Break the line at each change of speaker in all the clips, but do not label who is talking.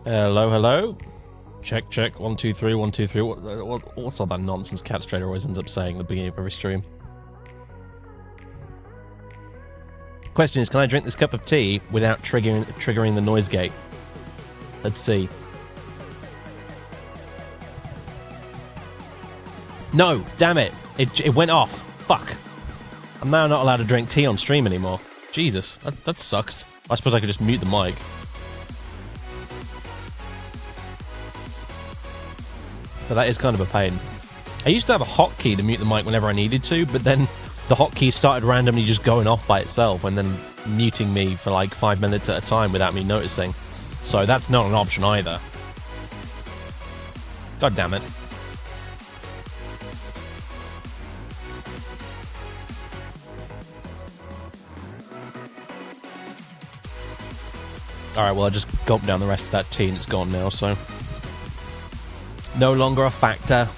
Hello, hello. Check, check. 1, 2, 3, 1, 2, 3. What's all that nonsense Cat Trader always ends up saying at the beginning of every stream? Question is, can I drink this cup of tea without triggering the noise gate? Let's see. No, damn it. It went off. Fuck. I'm now not allowed to drink tea on stream anymore. Jesus, that sucks. I suppose I could just mute the mic. But that is kind of a pain. I used to have a hotkey to mute the mic whenever I needed to, but then the hotkey started randomly just going off by itself and then muting me for like 5 minutes at a time without me noticing. So that's not an option either. God damn it. Alright, well I just gulped down the rest of that tea and it's gone now, so... No longer a factor.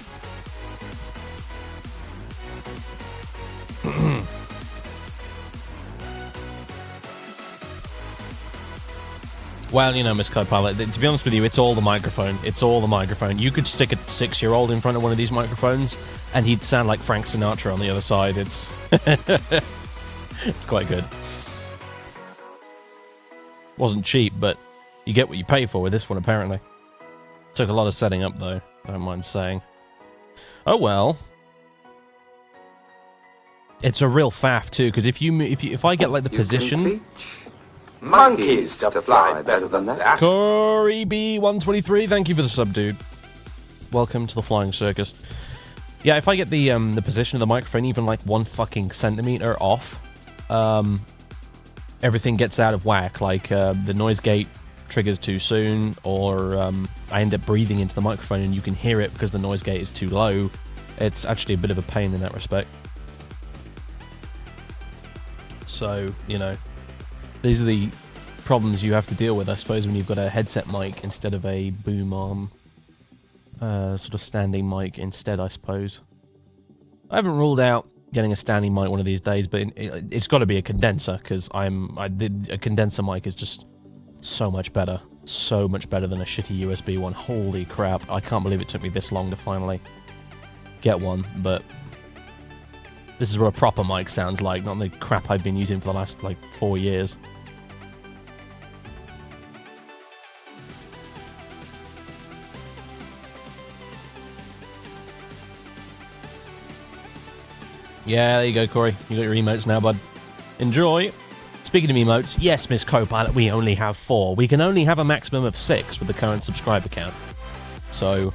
Well, you know, Miss Copilot, to be honest with you, it's all the microphone. It's all the microphone. You could stick a 6-year-old in front of one of these microphones, and he'd sound like Frank Sinatra on the other side. It's... it's quite good. Wasn't cheap, but you get what you pay for with this one, apparently. Took a lot of setting up, though, I don't mind saying. Oh, well. It's a real faff, too, because if I get, like, the position...
Monkeys to fly better than that.
Corey B123, thank you for the sub, dude. Welcome to the flying circus. Yeah, if I get the position of the microphone even, like, 1 fucking centimeter off, everything gets out of whack. Like, the noise gate triggers too soon, or I end up breathing into the microphone and you can hear it because the noise gate is too low. It's actually a bit of a pain in that respect. So, you know, these are the problems you have to deal with, I suppose, when you've got a headset mic instead of a boom arm sort of standing mic instead, I suppose. I haven't ruled out getting a standing mic one of these days, but it's got to be a condenser, because a condenser mic is just so much better. So much better than a shitty USB one. Holy crap. I can't believe it took me this long to finally get one, but this is what a proper mic sounds like, not the crap I've been using for the last, like, 4 years. Yeah, there you go, Corey. You got your emotes now, bud. Enjoy. Speaking of emotes, yes, Miss Copilot, we only have 4. We can only have a maximum of 6 with the current subscriber count. So,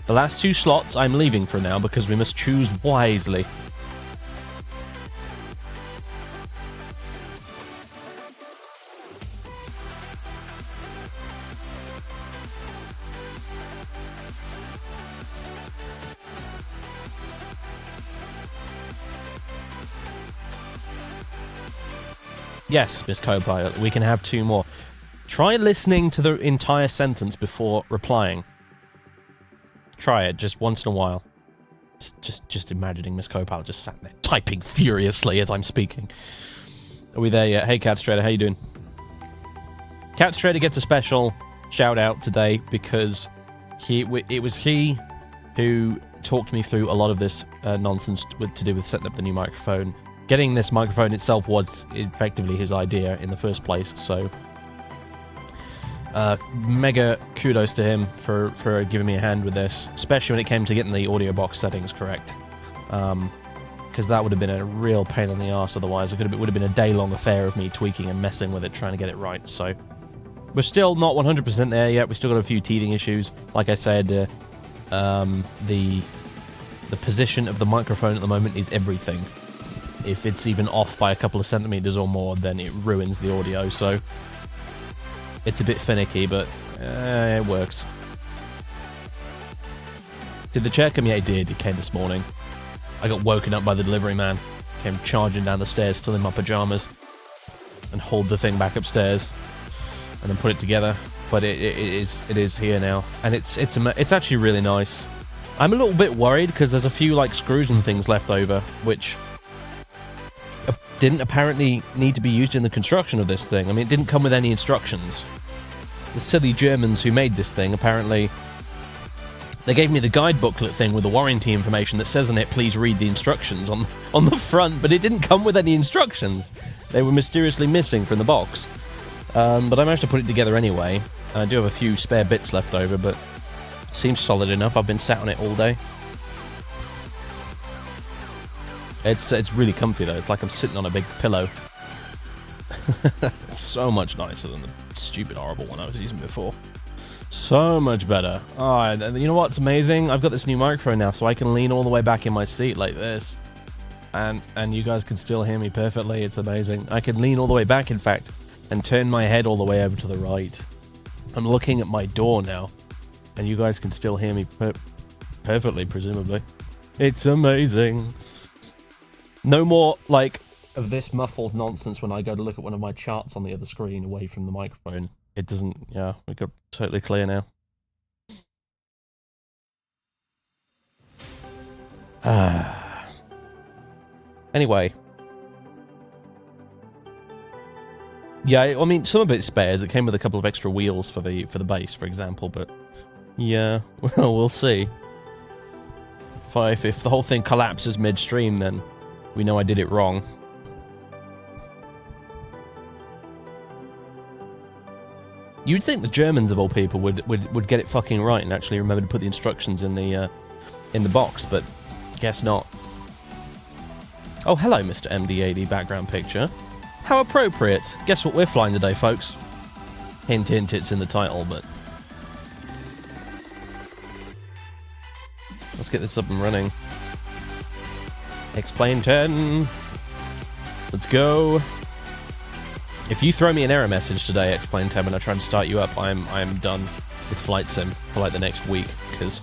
the last 2 slots I'm leaving for now because we must choose wisely. Yes, Miss Copilot, we can have 2 more. Try listening to the entire sentence before replying. Try it, just once in a while. Just imagining Miss Copilot just sat there typing furiously as I'm speaking. Are we there yet? Hey, Cat Trader, how you doing? Cat Trader gets a special shout out today because it was he who talked me through a lot of this nonsense to do with setting up the new microphone. Getting this microphone itself was effectively his idea in the first place, so mega kudos to him for giving me a hand with this, especially when it came to getting the audio box settings correct. Because that would have been a real pain in the arse otherwise. It would have been a day-long affair of me tweaking and messing with it, trying to get it right. So we're still not 100% there yet. We still got a few teething issues. Like I said, the position of the microphone at the moment is everything. If it's even off by a couple of centimeters or more, then it ruins the audio. So it's a bit finicky, but it works. Did the chair come? Yeah, it did. It came this morning. I got woken up by the delivery man. Came charging down the stairs, still in my pajamas, and hauled the thing back upstairs, and then put it together. But it is here now, and it's actually really nice. I'm a little bit worried because there's a few like screws and things left over, which didn't apparently need to be used in the construction of this thing. I mean, it didn't come with any instructions. The silly Germans who made this thing, apparently, they gave me the guide booklet thing with the warranty information that says on it, please read the instructions on the front, but it didn't come with any instructions. They were mysteriously missing from the box. But I managed to put it together anyway. I do have a few spare bits left over, but it seems solid enough. I've been sat on it all day. It's really comfy though. It's like I'm sitting on a big pillow. It's so much nicer than the stupid, horrible one I was using before. So much better. Oh, and you know what's amazing? I've got this new microphone now, so I can lean all the way back in my seat like this. And you guys can still hear me perfectly. It's amazing. I can lean all the way back, in fact, and turn my head all the way over to the right. I'm looking at my door now, and you guys can still hear me perfectly, presumably. It's amazing. No more, like, of this muffled nonsense when I go to look at one of my charts on the other screen away from the microphone. It doesn't, yeah, we got totally clear now. Anyway. Yeah, I mean, some of it's spares. It came with a couple of extra wheels for the base, for example, but yeah, well, we'll see. If the whole thing collapses midstream, then we know I did it wrong. You'd think the Germans, of all people, would get it fucking right and actually remember to put the instructions in the box, but guess not. Oh, hello, Mr. MD-80 background picture. How appropriate. Guess what we're flying today, folks? Hint, hint, it's in the title, but... let's get this up and running. X-Plane 10. Let's go. If you throw me an error message today, X-Plane 10, when I try to start you up, I'm done with Flight Sim for like the next week, because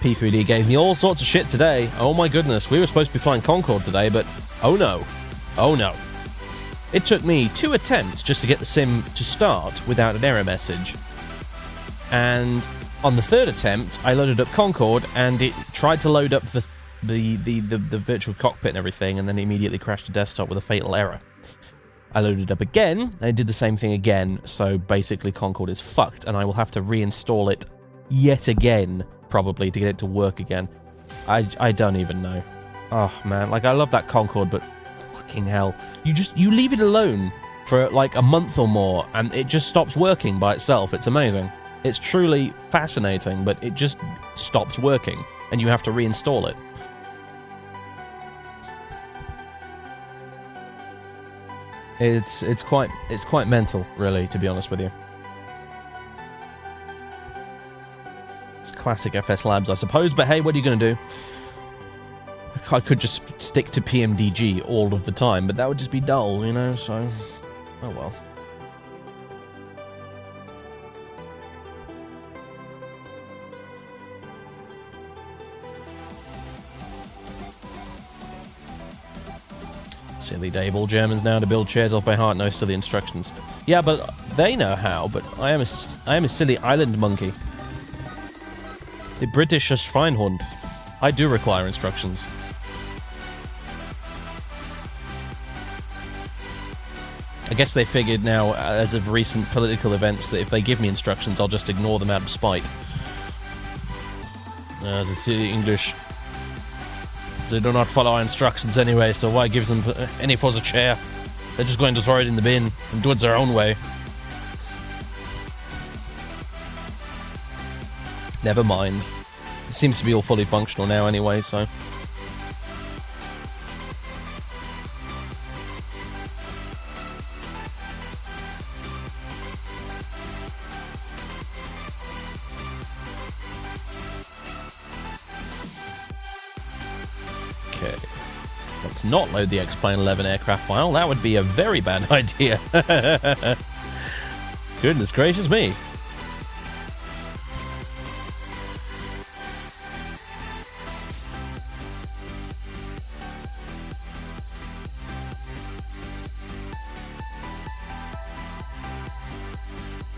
P3D gave me all sorts of shit today. Oh my goodness, we were supposed to be flying Concorde today, but oh no. Oh no. It took me 2 attempts just to get the sim to start without an error message. And on the 3rd attempt, I loaded up Concorde, and it tried to load up the virtual cockpit and everything, and then immediately crashed the desktop with a fatal error. I loaded it up again, and it did the same thing again, so basically Concorde is fucked, and I will have to reinstall it yet again, probably, to get it to work again. I don't even know. Oh, man, like, I love that Concorde, but fucking hell. You leave it alone for, like, a month or more, and it just stops working by itself. It's amazing. It's truly fascinating, but it just stops working, and you have to reinstall it. It's quite mental, really, to be honest with you. It's classic FS Labs, I suppose, but hey, what are you going to do? I could just stick to PMDG all of the time, but that would just be dull, you know, so... oh well. Silly Dable. Germans now to build chairs off by heart, knows to the instructions. Yeah, but they know how, but I am a silly island monkey. The British Schweinhund. I do require instructions. I guess they figured now, as of recent political events, that if they give me instructions, I'll just ignore them out of spite. As it's the English, they do not follow our instructions anyway, so why give them any for a chair? They're just going to throw it in the bin and do it their own way. Never mind. It seems to be all fully functional now anyway, so... Okay. Let's not load the X-Plane 11 aircraft file. That would be a very bad idea. Goodness gracious me.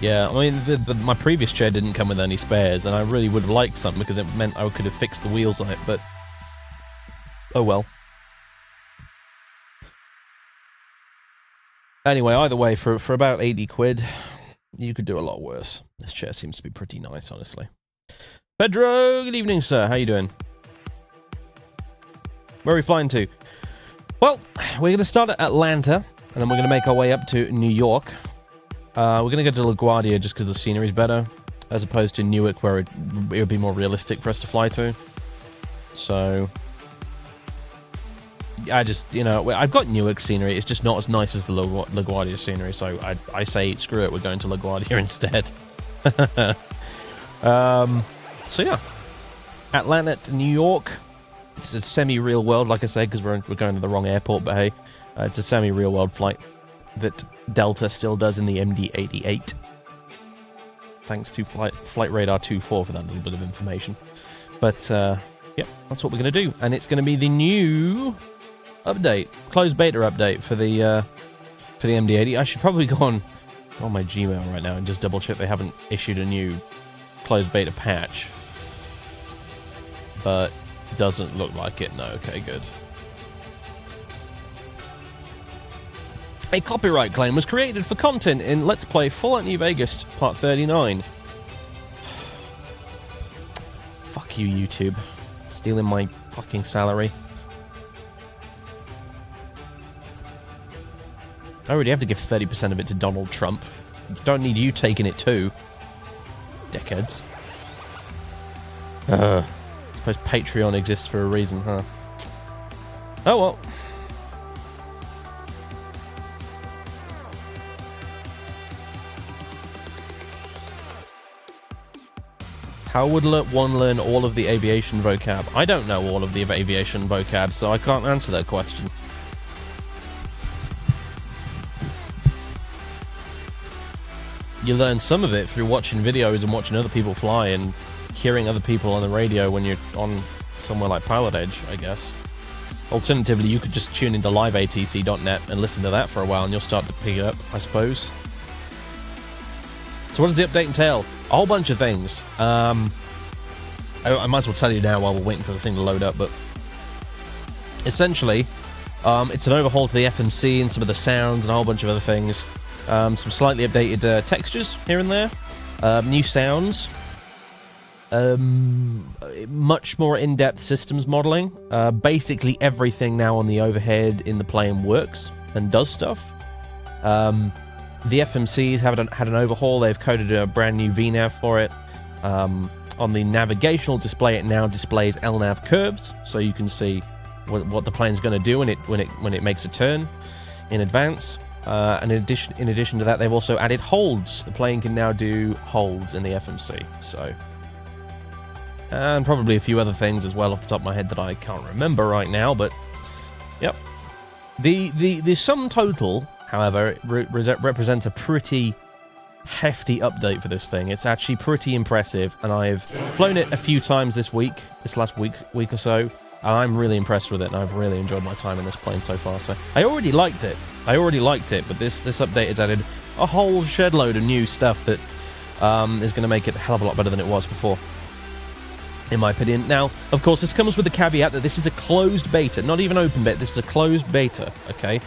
Yeah, I mean, my previous chair didn't come with any spares, and I really would have liked some because it meant I could have fixed the wheels on it, but... oh well. Anyway, either way, for about 80 quid, you could do a lot worse. This chair seems to be pretty nice, honestly. Pedro, good evening, sir. How you doing? Where are we flying to? Well, we're going to start at Atlanta, and then we're going to make our way up to New York. We're going to go to LaGuardia just because the scenery's better, as opposed to Newark, where it would be more realistic for us to fly to. So... I just, you know, I've got Newark scenery, it's just not as nice as the LaGuardia scenery, so I say, screw it, we're going to LaGuardia instead. So yeah. Atlanta to New York. It's a semi-real world, like I said, because we're going to the wrong airport, but hey, it's a semi-real world flight that Delta still does in the MD-88. Thanks to Flight Radar 24 for that little bit of information. But, yep, that's what we're going to do. And it's going to be the new update, closed beta update for the MD-80. I should probably go on my Gmail right now and just double check they haven't issued a new closed beta patch. But it doesn't look like it, no. Okay, good. A copyright claim was created for content in Let's Play Fallout New Vegas Part 39. Fuck you, YouTube. Stealing my fucking salary. I already have to give 30% of it to Donald Trump. Don't need you taking it too. Dickheads. I suppose Patreon exists for a reason, huh? Oh well. How would one learn all of the aviation vocab? I don't know all of the aviation vocab, so I can't answer that question. You learn some of it through watching videos and watching other people fly and hearing other people on the radio when you're on somewhere like Pilot Edge, I guess. Alternatively, you could just tune into liveatc.net and listen to that for a while and you'll start to pick it up, I suppose. So what does the update entail? A whole bunch of things. I might as well tell you now while we're waiting for the thing to load up, but essentially, it's an overhaul to the FMC and some of the sounds and a whole bunch of other things. Some slightly updated textures here and there, new sounds, much more in-depth systems modeling. Basically everything now on the overhead in the plane works and does stuff. The FMCs had an overhaul. They've coded a brand new VNAV for it. On the navigational display, it now displays LNAV curves, so you can see what the plane's going to do when it makes a turn in advance. And in addition to that, they've also added holds. The plane can now do holds in the FMC. So, and probably a few other things as well off the top of my head that I can't remember right now. But yep, the sum total, however, represents a pretty hefty update for this thing. It's actually pretty impressive, and I've flown it a few times this last week or so, and I'm really impressed with it, and I've really enjoyed my time in this plane so far. So I already liked it, but this update has added a whole shed load of new stuff that is going to make it a hell of a lot better than it was before, in my opinion. Now, of course, this comes with the caveat that this is a closed beta, not even open beta. This is a closed beta, okay,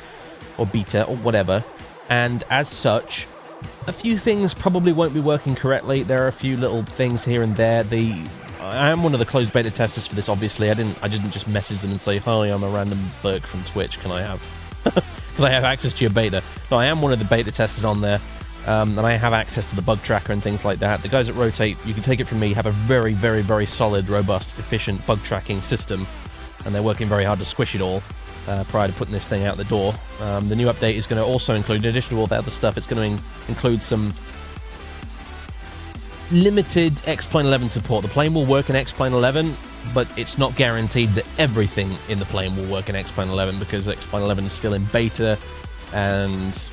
or beta or whatever. and as such, a few things probably won't be working correctly. There are a few little things here and there. I am one of the closed beta testers for this, obviously. I didn't just message them and say, hi, I'm a random Burke from Twitch, can I have access to your beta? No, I am one of the beta testers on there, and I have access to the bug tracker and things like that. The guys at Rotate, you can take it from me, have a very, very, very solid, robust, efficient bug tracking system, and they're working very hard to squish it all prior to putting this thing out the door. The new update is going to also include, in addition to all the other stuff, it's going to include some limited X-Plane 11 support. The plane will work in X-Plane 11, but it's not guaranteed that everything in the plane will work in X-Plane 11 because X-Plane 11 is still in beta, and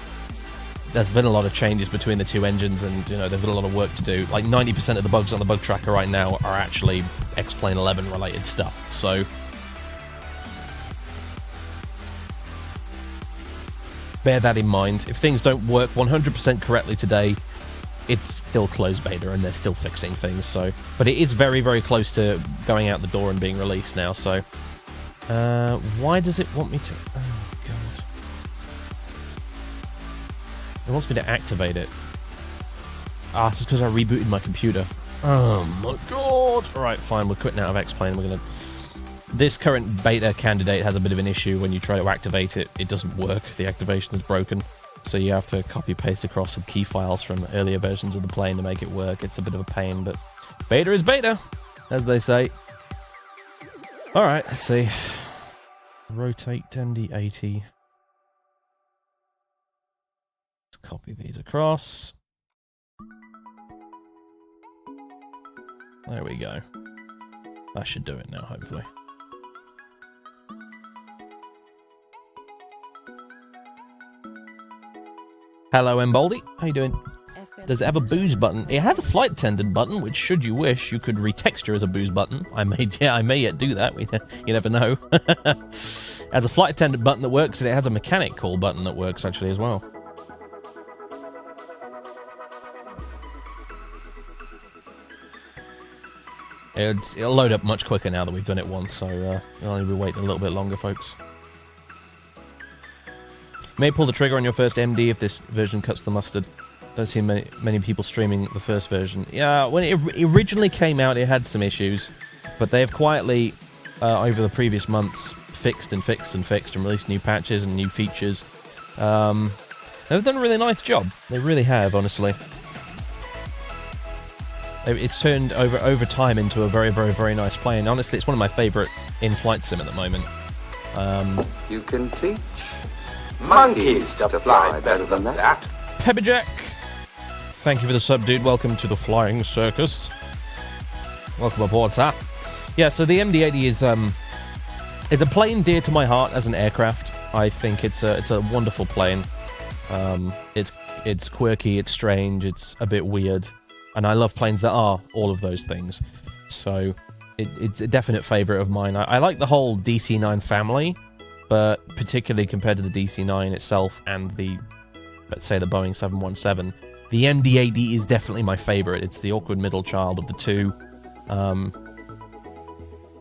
there's been a lot of changes between the two engines, and you know they've got a lot of work to do. Like 90% of the bugs on the bug tracker right now are actually X-Plane 11 related stuff. So bear that in mind. If things don't work 100% correctly today, it's still closed beta and they're still fixing things. So, but it is very, very close to going out the door and being released now. So, why does it want me to? Oh god, it wants me to activate it. Ah, it's because I rebooted my computer. Oh my god! All right, fine. We're quitting out of X-Plane. We're gonna. This current beta candidate has a bit of an issue when you try to activate it. It doesn't work. The activation is broken. So you have to copy-paste across some key files from earlier versions of the plane to make it work. It's a bit of a pain, but beta is beta, as they say. Alright, let's see. Rotate MD-80. Let's copy these across. There we go. That should do it now, hopefully. Hello, Mbaldi. How you doing? Does it have a booze button? It has a flight attendant button, which, should you wish, you could retexture as a booze button. I may yet do that. You never know. It has a flight attendant button that works, and it has a mechanic call button that works, actually, as well. It'll load up much quicker now that we've done it once, so you'll only be waiting a little bit longer, folks. You may pull the trigger on your first MD if this version cuts the mustard. Don't see many people streaming the first version. Yeah, when it originally came out, it had some issues, but they have quietly, over the previous months, fixed and released new patches and new features. They've done a really nice job. They really have, honestly. It's turned over time into a very, very, very nice plane. Honestly, it's one of my favourite in-flight sim at the moment.
You can teach monkeys to fly better than that.
Pepperjack, thank you for the sub, dude. Welcome to the flying circus. Welcome aboard, sir. Yeah, so the MD-80 is a plane dear to my heart as an aircraft. I think it's a wonderful plane. It's quirky, it's strange, it's a bit weird, and I love planes that are all of those things. So it's a definite favourite of mine. I like the whole DC-9 family, but particularly compared to the DC-9 itself and the, let's say, the Boeing 717, the MD-80 is definitely my favourite. It's the awkward middle child of the two,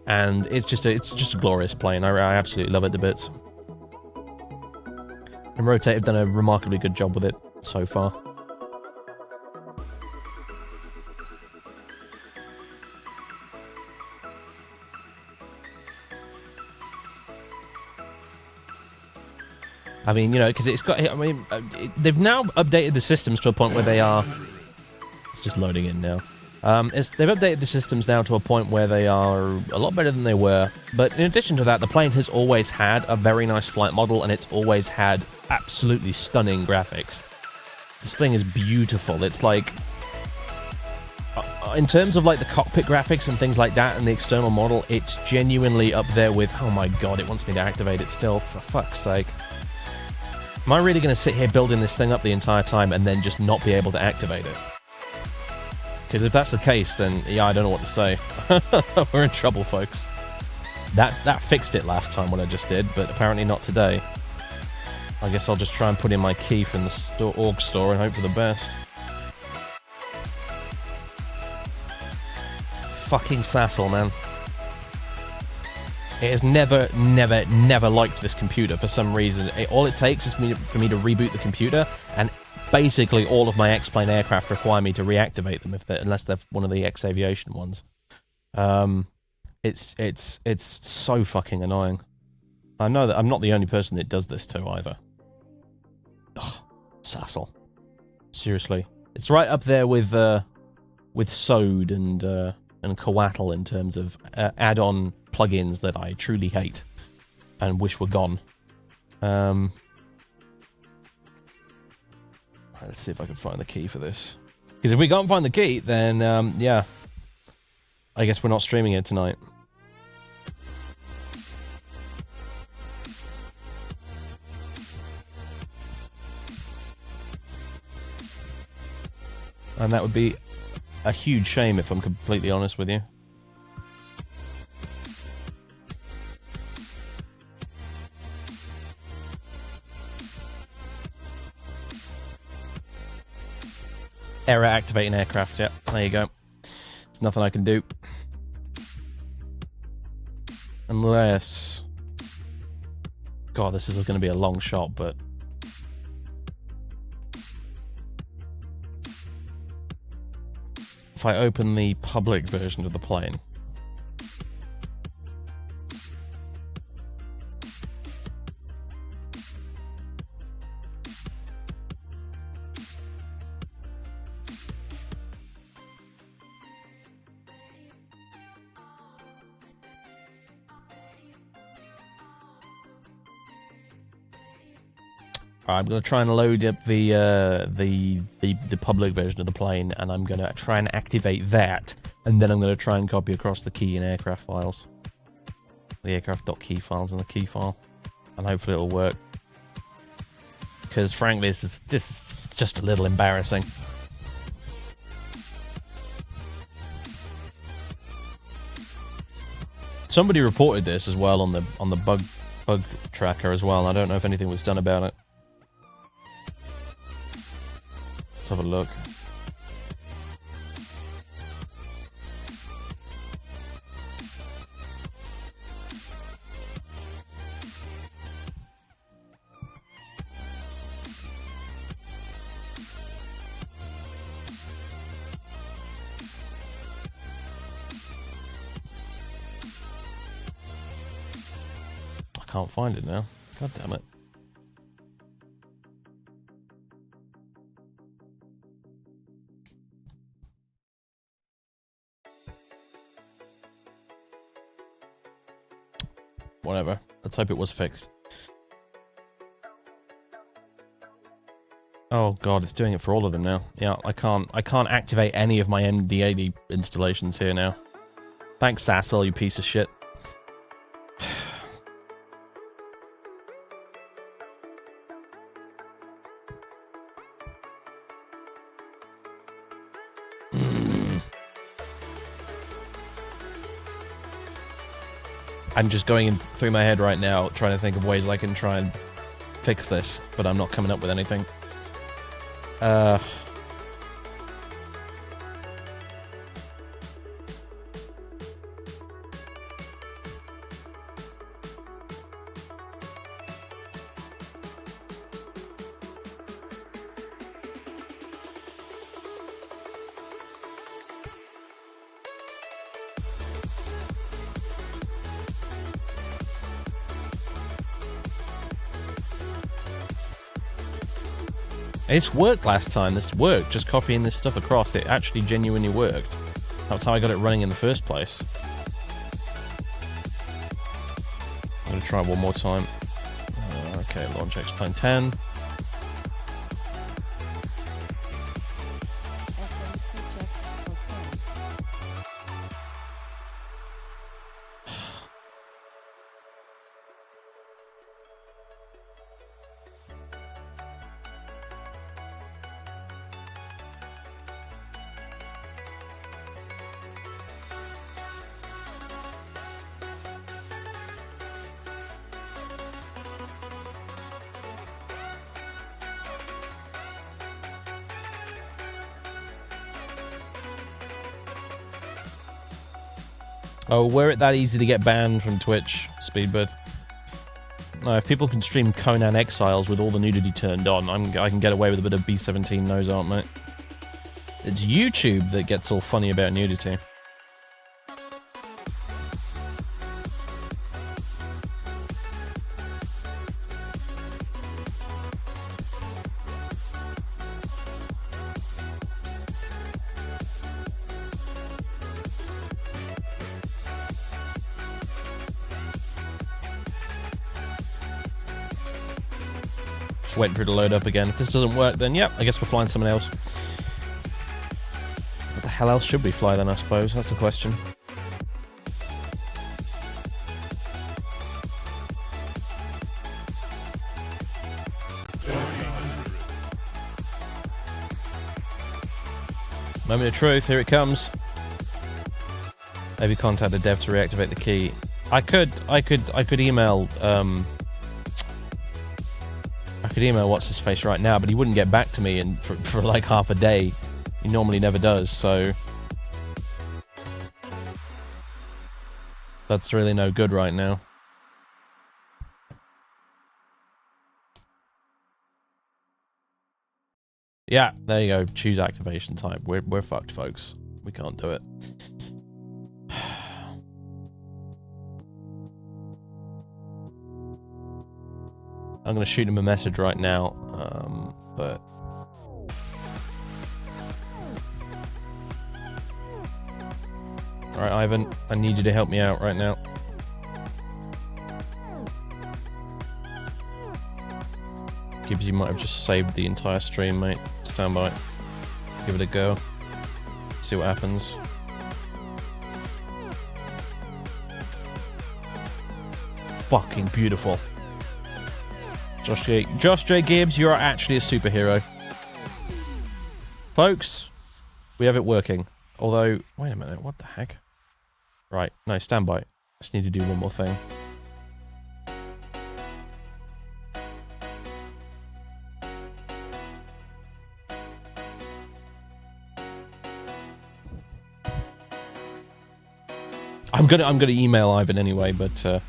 and it's just a glorious plane. I absolutely love it to bits. And Rotate have done a remarkably good job with it so far. I mean, you know, because it's got... I mean, they've now updated the systems to a point where they are... It's just loading in now. They've updated the systems now to a point where they are a lot better than they were. But in addition to that, the plane has always had a very nice flight model, and it's always had absolutely stunning graphics. This thing is beautiful. It's like... in terms of like the cockpit graphics and things like that and the external model, it's genuinely up there with... Oh my god, it wants me to activate it still, for fuck's sake. Am I really going to sit here building this thing up the entire time and then just not be able to activate it? Because if that's the case, then yeah, I don't know what to say. We're in trouble, folks. That fixed it last time, what I just did, but apparently not today. I guess I'll just try and put in my key from the org store and hope for the best. Fucking Sassel, man. It has never, never, never liked this computer for some reason. All it takes is for me to reboot the computer, and basically all of my X-Plane aircraft require me to reactivate them unless they're one of the X-Aviation ones. It's so fucking annoying. I know that I'm not the only person that does this to either. Ugh, Sassel. Seriously, it's right up there with Sode and Coatl in terms of add-on plugins that I truly hate and wish were gone. Let's see if I can find the key for this. Because if we can't find the key, then yeah, I guess we're not streaming it tonight. And that would be a huge shame if I'm completely honest with you. Error activating aircraft, yeah, there you go. There's nothing I can do. Unless... God, this is going to be a long shot, but... If I open the public version of the plane... I'm going to try and load up the public version of the plane, and I'm going to try and activate that, and then I'm going to try and copy across the key and aircraft files. The aircraft.key files and the key file. And hopefully it'll work. Because frankly, this is just a little embarrassing. Somebody reported this as well on the bug tracker as well. I don't know if anything was done about it. Let's have a look. I can't find it now. God damn it. Whatever. Let's hope it was fixed. Oh god, it's doing it for all of them now. Yeah, I can't activate any of my MD-80 installations here now. Thanks, Sassel, you piece of shit. I'm just going in through my head right now, trying to think of ways I can try and fix this, but I'm not coming up with anything. It's worked last time. This worked, just copying this stuff across. It actually genuinely worked. That's how I got it running in the first place. I'm gonna try one more time. Okay, launch X-Plane 10. Oh, were it that easy to get banned from Twitch, Speedbird? No, if people can stream Conan Exiles with all the nudity turned on, I can get away with a bit of B-17 nose art, mate. It's YouTube that gets all funny about nudity. Just waiting for it to load up again. If this doesn't work, then yep, I guess we're flying someone else. What the hell else should we fly then, I suppose? That's the question. Moment of truth, here it comes. Have you contacted dev to reactivate the key? I could email what's his face right now, but he wouldn't get back to me for like half a day. He normally never does, so that's really no good right now. Yeah, there you go. Choose activation type. We're fucked, folks. We can't do it. I'm gonna shoot him a message right now, but all right, Ivan, I need you to help me out right now. Gibbs, you might have just saved the entire stream, mate. Stand by. Give it a go. See what happens. Fucking beautiful. Josh J. Gibbs, you are actually a superhero. Folks, we have it working. Although, wait a minute, what the heck? Right, no, stand by. Just need to do one more thing. I'm gonna email Ivan anyway, but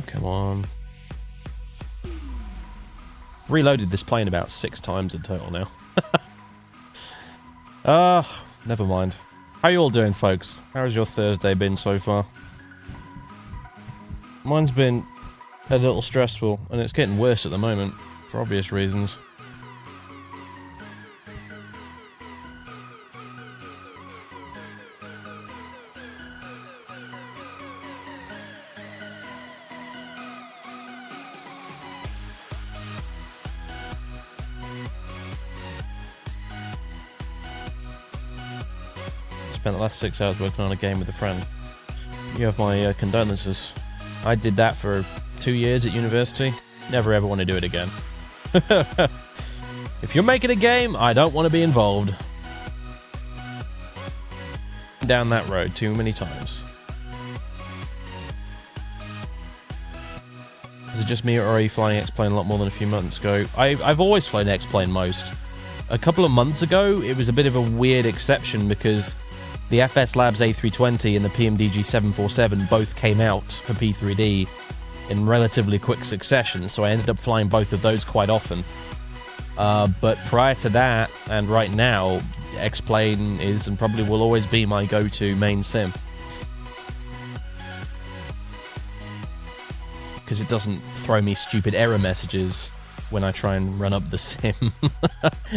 come on. I've reloaded this plane about 6 times in total now. Never mind. How you all doing, folks? How's your Thursday been so far? Mine's been a little stressful, and it's getting worse at the moment, for obvious reasons. Spent the last 6 hours working on a game with a friend. You have my condolences. I did that for 2 years at university. Never ever want to do it again. If you're making a game, I don't want to be involved. Down that road too many times. Is it just me, or are you flying X-Plane a lot more than a few months ago? I've always flown X-Plane most. A couple of months ago, it was a bit of a weird exception because the FS Labs A320 and the PMDG 747 both came out for P3D in relatively quick succession, so I ended up flying both of those quite often. But prior to that, and right now, X-Plane is and probably will always be my go-to main sim. Because it doesn't throw me stupid error messages when I try and run up the sim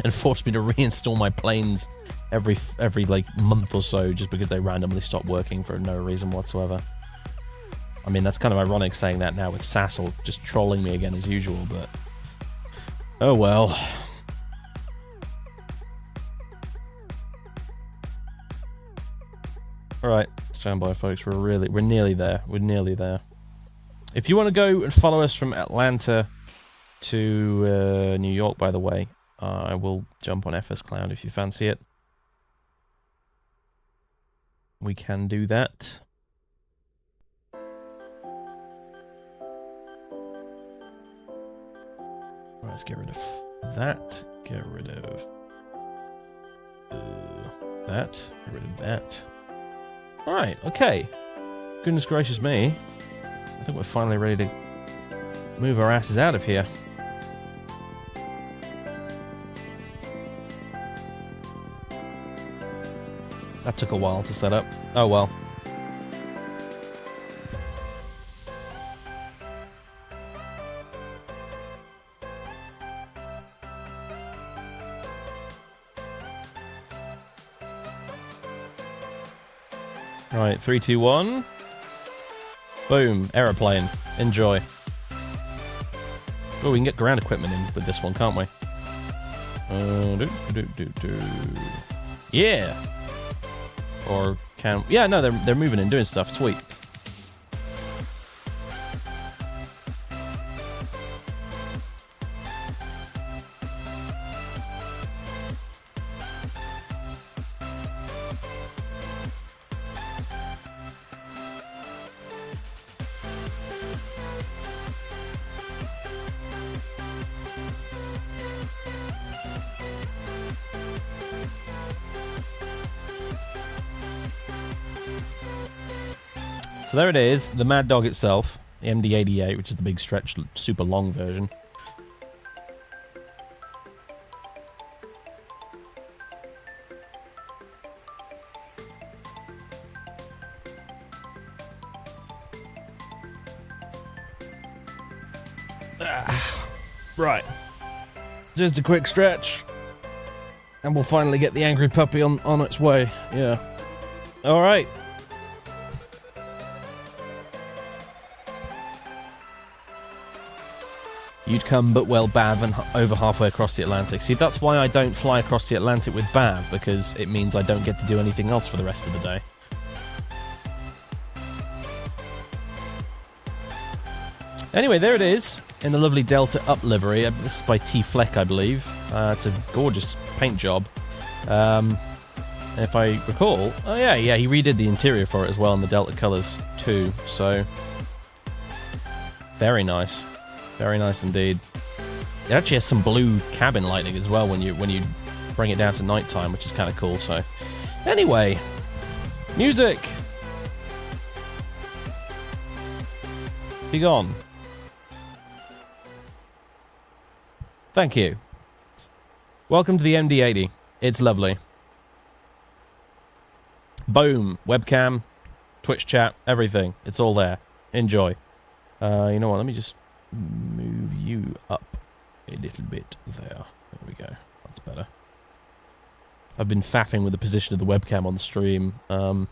and force me to reinstall my planes every like month or so just because they randomly stop working for no reason whatsoever. I mean, that's kind of ironic saying that now with Sassel just trolling me again as usual, but oh well. Alright, stand by folks, we're nearly there. We're nearly there. If you want to go and follow us from Atlanta to New York, by the way, I will jump on FS Cloud if you fancy it. We can do that. Let's get rid of that. Get rid of that. Get rid of that. Alright, okay. Goodness gracious me. I think we're finally ready to move our asses out of here. That took a while to set up. Oh well. Right, 3, 2, 1. Boom, aeroplane. Enjoy. Oh, we can get ground equipment in with this one, can't we? Yeah. Or can... Yeah, no, they're moving and doing stuff. Sweet. So there it is, the Mad Dog itself, the MD-80, which is the big stretch, super long version. Right. Just a quick stretch. And we'll finally get the angry puppy on its way. Yeah. Alright. You'd come but well Bav and over halfway across the Atlantic. See, that's why I don't fly across the Atlantic with Bav, because it means I don't get to do anything else for the rest of the day. Anyway, there it is, in the lovely Delta Up livery. This is by T. Fleck, I believe. It's a gorgeous paint job. If I recall... Oh yeah, he redid the interior for it as well in the Delta colours too, so... Very nice. Very nice indeed. It actually has some blue cabin lighting as well when you bring it down to nighttime, which is kind of cool. So, anyway, music. Be gone. Thank you. Welcome to the MD-80. It's lovely. Boom. Webcam, Twitch chat, everything. It's all there. Enjoy. You know what? Let me just move you up a little bit there. There we go. That's better. I've been faffing with the position of the webcam on the stream, trying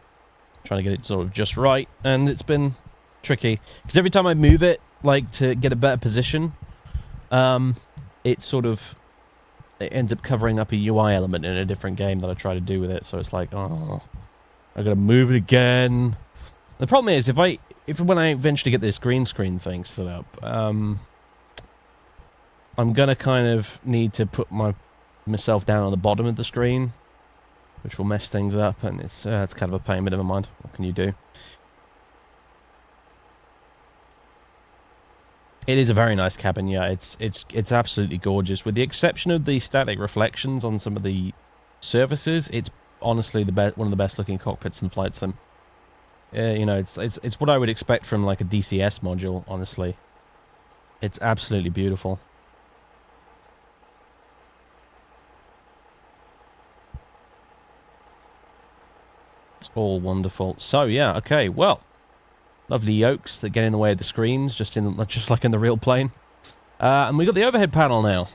to get it sort of just right, and it's been tricky because every time I move it, like to get a better position, it ends up covering up a UI element in a different game that I try to do with it. So it's like, oh, I gotta move it again. The problem is when I eventually get this green screen thing set up, I'm gonna kind of need to put myself down on the bottom of the screen, which will mess things up, and it's kind of a pain, but never mind. What can you do? It is a very nice cabin, yeah. It's absolutely gorgeous. With the exception of the static reflections on some of the surfaces, it's honestly one of the best looking cockpits in Flight Sim. You know, it's what I would expect from like a DCS module, honestly. It's absolutely beautiful. It's all wonderful. So yeah, okay, well, lovely yokes that get in the way of the screens, just like in the real plane. And we got the overhead panel now,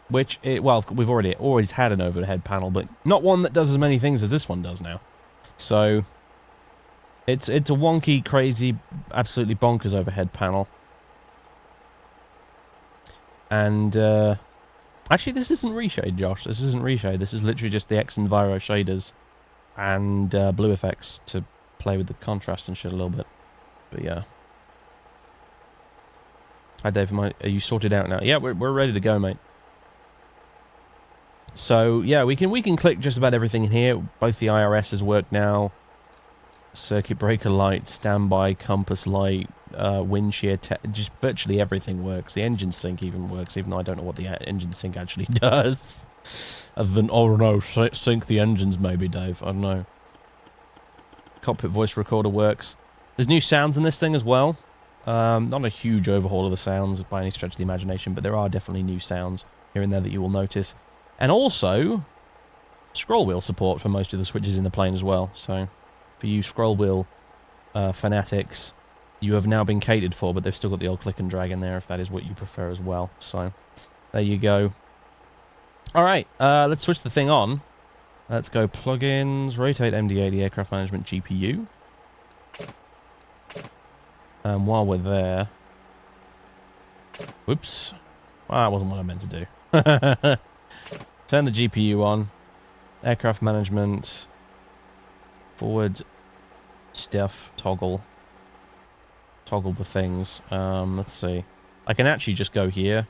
which well, we've always had an overhead panel, but not one that does as many things as this one does now. So it's a wonky, crazy, absolutely bonkers overhead panel. And actually, this isn't reshade, Josh. This isn't reshade. This is literally just the X Enviro shaders and blue effects to play with the contrast and shit a little bit. But yeah. Hi Dave, are you sorted out now? Yeah, we're ready to go, mate. So yeah, we can click just about everything in here. Both the IRSs work now. Circuit breaker light, standby compass light, wind shear, just virtually everything works. The engine sync even works, even though I don't know what the engine sync actually does. Other than, oh no, sync the engines maybe, Dave. I don't know. Cockpit voice recorder works. There's new sounds in this thing as well. Not a huge overhaul of the sounds by any stretch of the imagination, but there are definitely new sounds here and there that you will notice. And also, scroll wheel support for most of the switches in the plane as well. So, for you scroll wheel fanatics, you have now been catered for, but they've still got the old click and drag in there if that is what you prefer as well. So, there you go. Alright, let's switch the thing on. Let's go plugins, rotate MD-80 aircraft management GPU. While we're there... Whoops. Well, that wasn't what I meant to do. Turn the GPU on. Aircraft management. Forward stuff. Toggle. Toggle the things. Let's see. I can actually just go here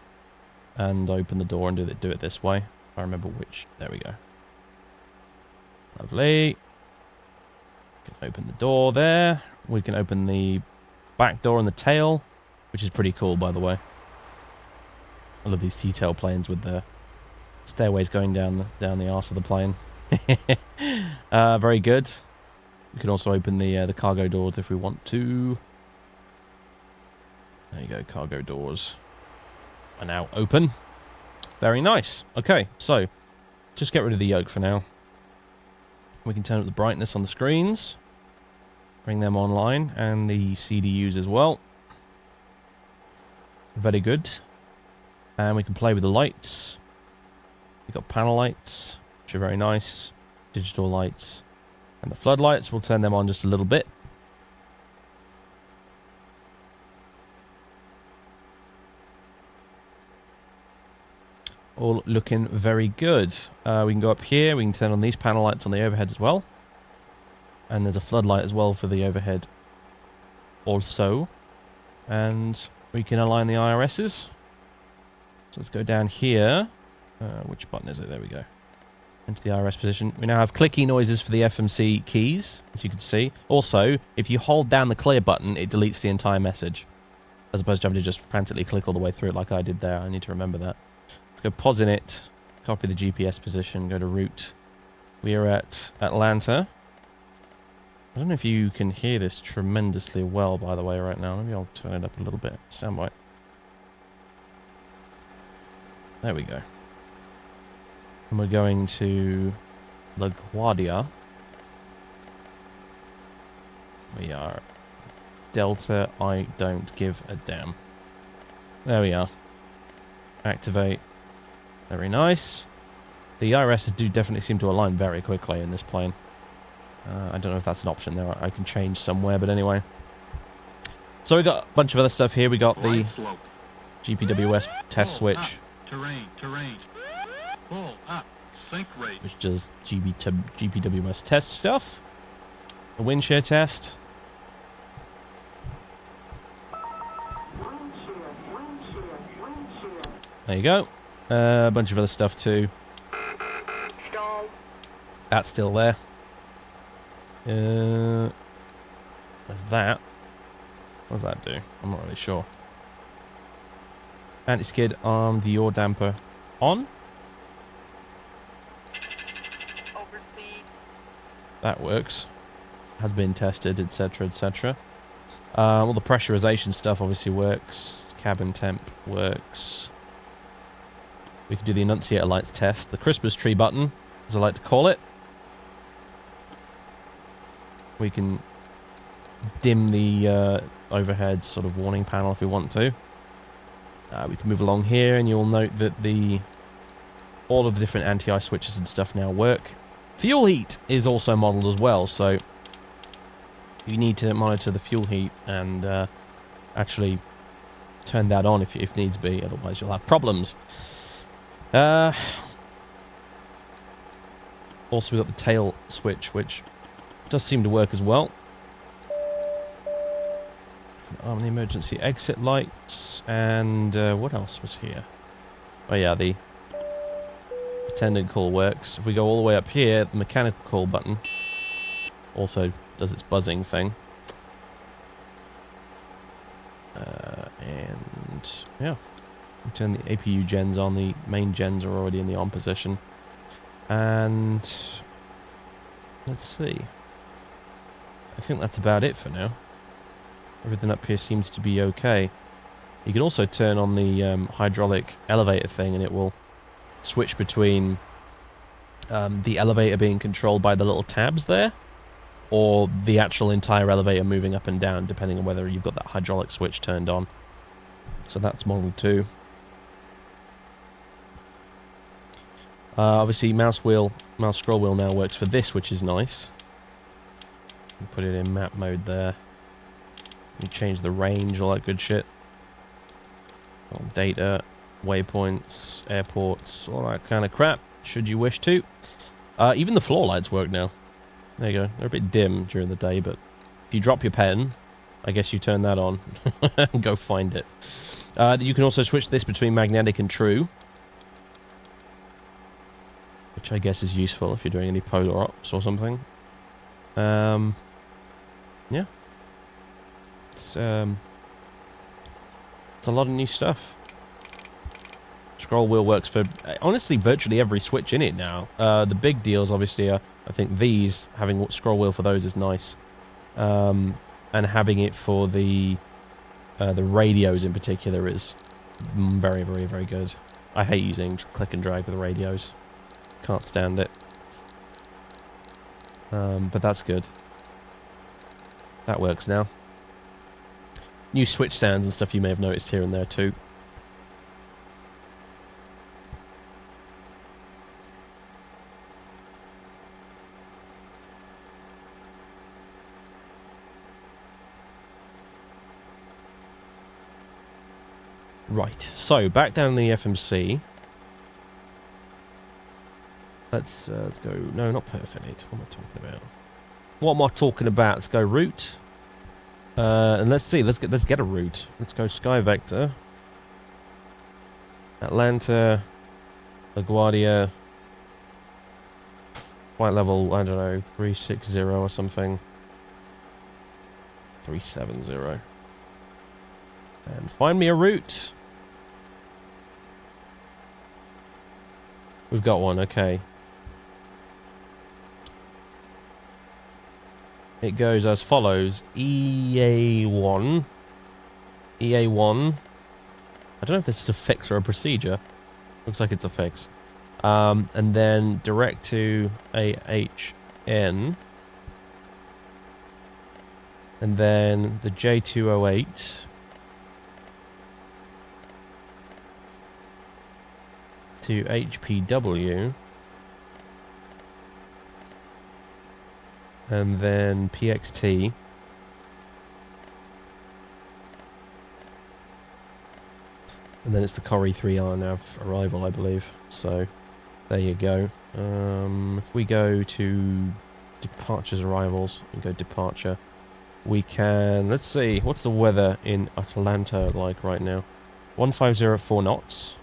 and open the door and do it this way. If I remember which. There we go. Lovely. We can open the door there. We can open the back door and the tail, which is pretty cool, by the way. I love these T-tail planes with the stairways going down the arse of the plane. Very good. We can also open the cargo doors if we want to. There you go, cargo doors are now open. Very nice. Okay, so just get rid of the yoke for now. We can turn up the brightness on the screens. Bring them online, and the CDUs as well. Very good. And we can play with the lights. We've got panel lights, which are very nice. Digital lights. And the floodlights, we'll turn them on just a little bit. All looking very good. We can go up here, we can turn on these panel lights on the overhead as well. And there's a floodlight as well for the overhead also. And we can align the IRSs. So let's go down here. Which button is it? There we go. Into the IRS position. We now have clicky noises for the FMC keys, as you can see. Also, if you hold down the clear button, it deletes the entire message. As opposed to having to just frantically click all the way through it like I did there. I need to remember that. Let's go pause in it. Copy the GPS position. Go to route. We are at Atlanta. I don't know if you can hear this tremendously well, by the way, right now. Maybe I'll turn it up a little bit. Stand by. There we go. And we're going to LaGuardia. We are Delta, I don't give a damn. There we are. Activate. Very nice. The IRSs do definitely seem to align very quickly in this plane. I don't know if that's an option there. I can change somewhere, but anyway. So we got a bunch of other stuff here. We got the GPWS test switch.
Terrain. Pull up. Sync rate.
Which does GPWS test stuff. The wind shear test. There you go. A bunch of other stuff too. That's still there. There's that. What does that do? I'm not really sure. Anti-skid arm, the yaw damper on.
Overspeed.
That works. Has been tested, etc., etc. All the pressurization stuff obviously works. Cabin temp works. We can do the annunciator lights test. The Christmas tree button, as I like to call it. We can dim the overhead sort of warning panel if we want to. We can move along here, and you'll note that all of the different anti-ice switches and stuff now work. Fuel heat is also modeled as well, so you need to monitor the fuel heat and actually turn that on if needs be, otherwise you'll have problems. Also, we've got the tail switch, which does seem to work as well. Arm the emergency exit lights, and what else was here? Oh yeah, the attendant call works. If we go all the way up here, the mechanical call button also does its buzzing thing. And yeah, we turn the APU gens on. The main gens are already in the on position. And let's see. I think that's about it for now. Everything up here seems to be okay. You can also turn on the hydraulic elevator thing, and it will switch between the elevator being controlled by the little tabs there, or the actual entire elevator moving up and down, depending on whether you've got that hydraulic switch turned on. So that's Model 2. Obviously, mouse scroll wheel now works for this, which is nice. You put it in map mode there. You change the range, all that good shit. All data, waypoints, airports, all that kind of crap, should you wish to. Even the floor lights work now. There you go. They're a bit dim during the day, but if you drop your pen, I guess you turn that on and go find it. You can also switch this between magnetic and true, which I guess is useful if you're doing any polar ops or something. Yeah. It's a lot of new stuff. Scroll wheel works for, honestly, virtually every switch in it now. The big deals, obviously, are, I think these, having scroll wheel for those is nice. And having it for the radios in particular is very, very, very good. I hate using click and drag with the radios. Can't stand it. But that's good. That works now. New switch sounds and stuff you may have noticed here and there too. Right, so back down in the FMC. Let's go. No, not perfect. What am I talking about? What am I talking about? Let's go route. And let's see. Let's get a route. Let's go Sky Vector. Atlanta, LaGuardia. Flight level, I don't know, 360 or something. 370. And find me a route. We've got one, okay. It goes as follows. EA1. EA1. I don't know if this is a fix or a procedure. Looks like it's a fix. And then direct to AHN. And then the J208. To HPW. And then PXT. And then it's the Corrie 3R nav arrival, I believe. So, there you go. If we go to departures, arrivals, and go departure, we can, let's see, what's the weather in Atlanta like right now? 1504 knots.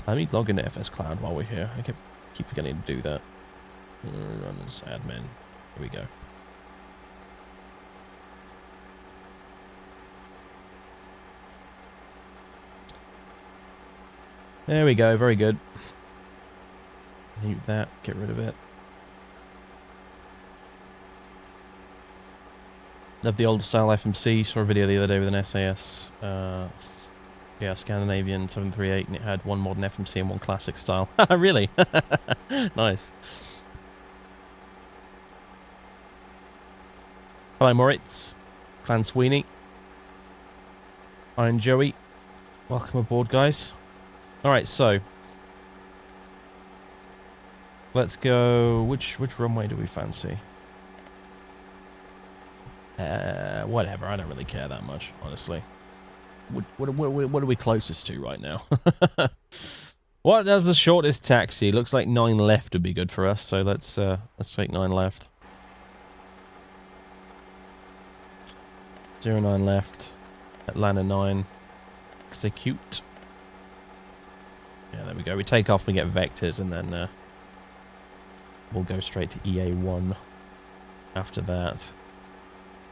Let me log into FS Cloud while we're here. I keep forgetting to do that. Run as admin. Here we go. There we go, very good. Mute that, get rid of it. Love the old style FMC, saw a video the other day with an SAS. Yeah, Scandinavian 738, and it had one modern FMC and one classic style. Really? Nice. Hello Moritz, Clan Sweeney, Iron Joey, welcome aboard guys. Alright, so let's go, which runway do we fancy? Whatever, I don't really care that much, honestly. What are we closest to right now? What has the shortest taxi? Looks like 9 left would be good for us, so let's take 9 left. 09 left, Atlanta 9, execute. Yeah, there we go. We take off, we get vectors, and then we'll go straight to EA1 after that.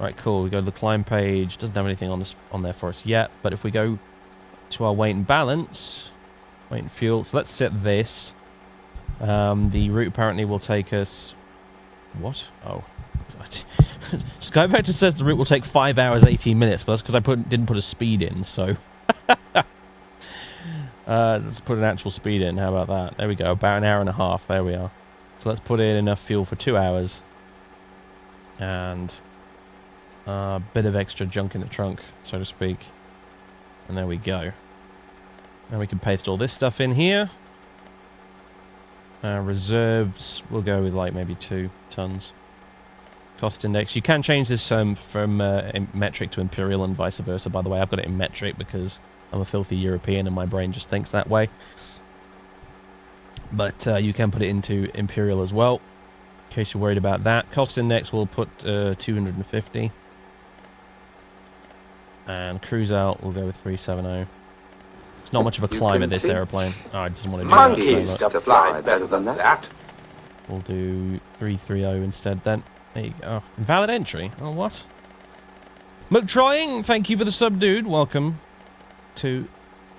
Alright, cool. We go to the climb page. Doesn't have anything on there for us yet, but if we go to our weight and balance, weight and fuel, so let's set this. The route apparently will take us... What? Oh. Skyvector says the route will take 5 hours 18 minutes, but that's because I didn't put a speed in, so... let's put an actual speed in, how about that? There we go, about an hour and a half, there we are. So let's put in enough fuel for 2 hours. And a bit of extra junk in the trunk, so to speak. And there we go. And we can paste all this stuff in here. Reserves, we'll go with like maybe 2 tons. Cost index. You can change this from metric to imperial and vice versa, by the way. I've got it in metric because I'm a filthy European and my brain just thinks that way. But you can put it into imperial as well, in case you're worried about that. Cost index, we'll put 250. And cruise out, we'll go with 370. It's not much of a climb at this aeroplane. Oh, I just want to do
Monkeys
that.
to fly better than that.
We'll do 330 instead then. There you go. Oh, invalid entry. Oh, what? McTrying, thank you for the sub, dude. Welcome to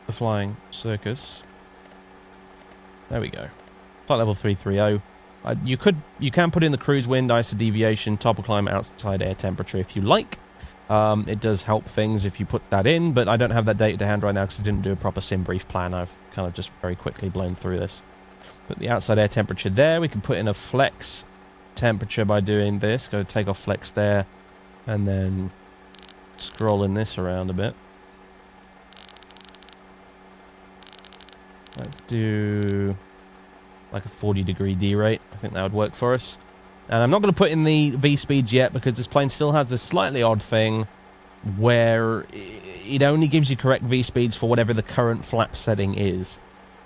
the flying circus. There we go. Flight level 330. You can put in the cruise wind, ISO deviation, top of climb, outside air temperature if you like. It does help things if you put that in, but I don't have that data to hand right now because I didn't do a proper sim brief plan. I've kind of just very quickly blown through this. Put the outside air temperature there. We can put in a flex temperature by doing this. Go to takeoff flex there, and then scrolling this around a bit. Let's do like a 40-degree D rate. I think that would work for us. And I'm not going to put in the V speeds yet because this plane still has this slightly odd thing where it only gives you correct V speeds for whatever the current flap setting is.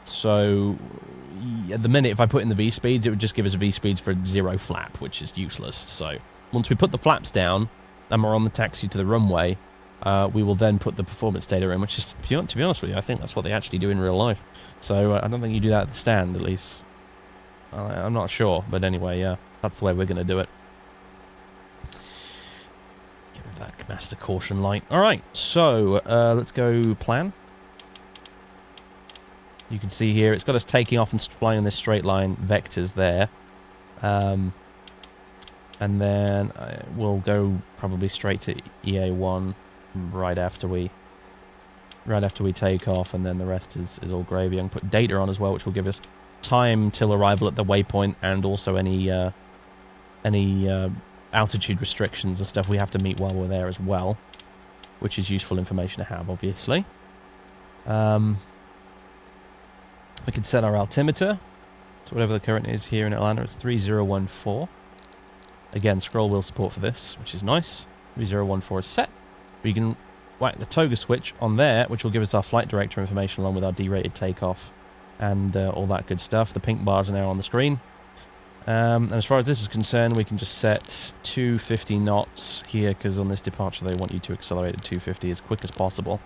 So at the minute, if I put in the V speeds, it would just give us V speeds for 0 flap, which is useless. So once we put the flaps down and we're on the taxi to the runway, we will then put the performance data in, which is, to be honest with you, I think that's what they actually do in real life. So I don't think you do that at the stand, at least. I'm not sure, but anyway, yeah, that's the way we're going to do it. Get rid of that master caution light. Alright, so let's go plan. You can see here, it's got us taking off and flying in this straight line, vectors there. And then we'll go probably straight to EA1 right after we take off, and then the rest is all gravy. I can put data on as well, which will give us time till arrival at the waypoint, and also any altitude restrictions and stuff we have to meet while we're there as well, which is useful information to have, obviously. We can set our altimeter, so whatever the current is here in Atlanta, it's 3014. Again, scroll wheel support for this, which is nice. 3014 is set. We can whack the toga switch on there, which will give us our flight director information along with our D-rated takeoff and all that good stuff. The pink bars are now on the screen. And as far as this is concerned, we can just set 250 knots here, because on this departure they want you to accelerate at 250 as quick as possible.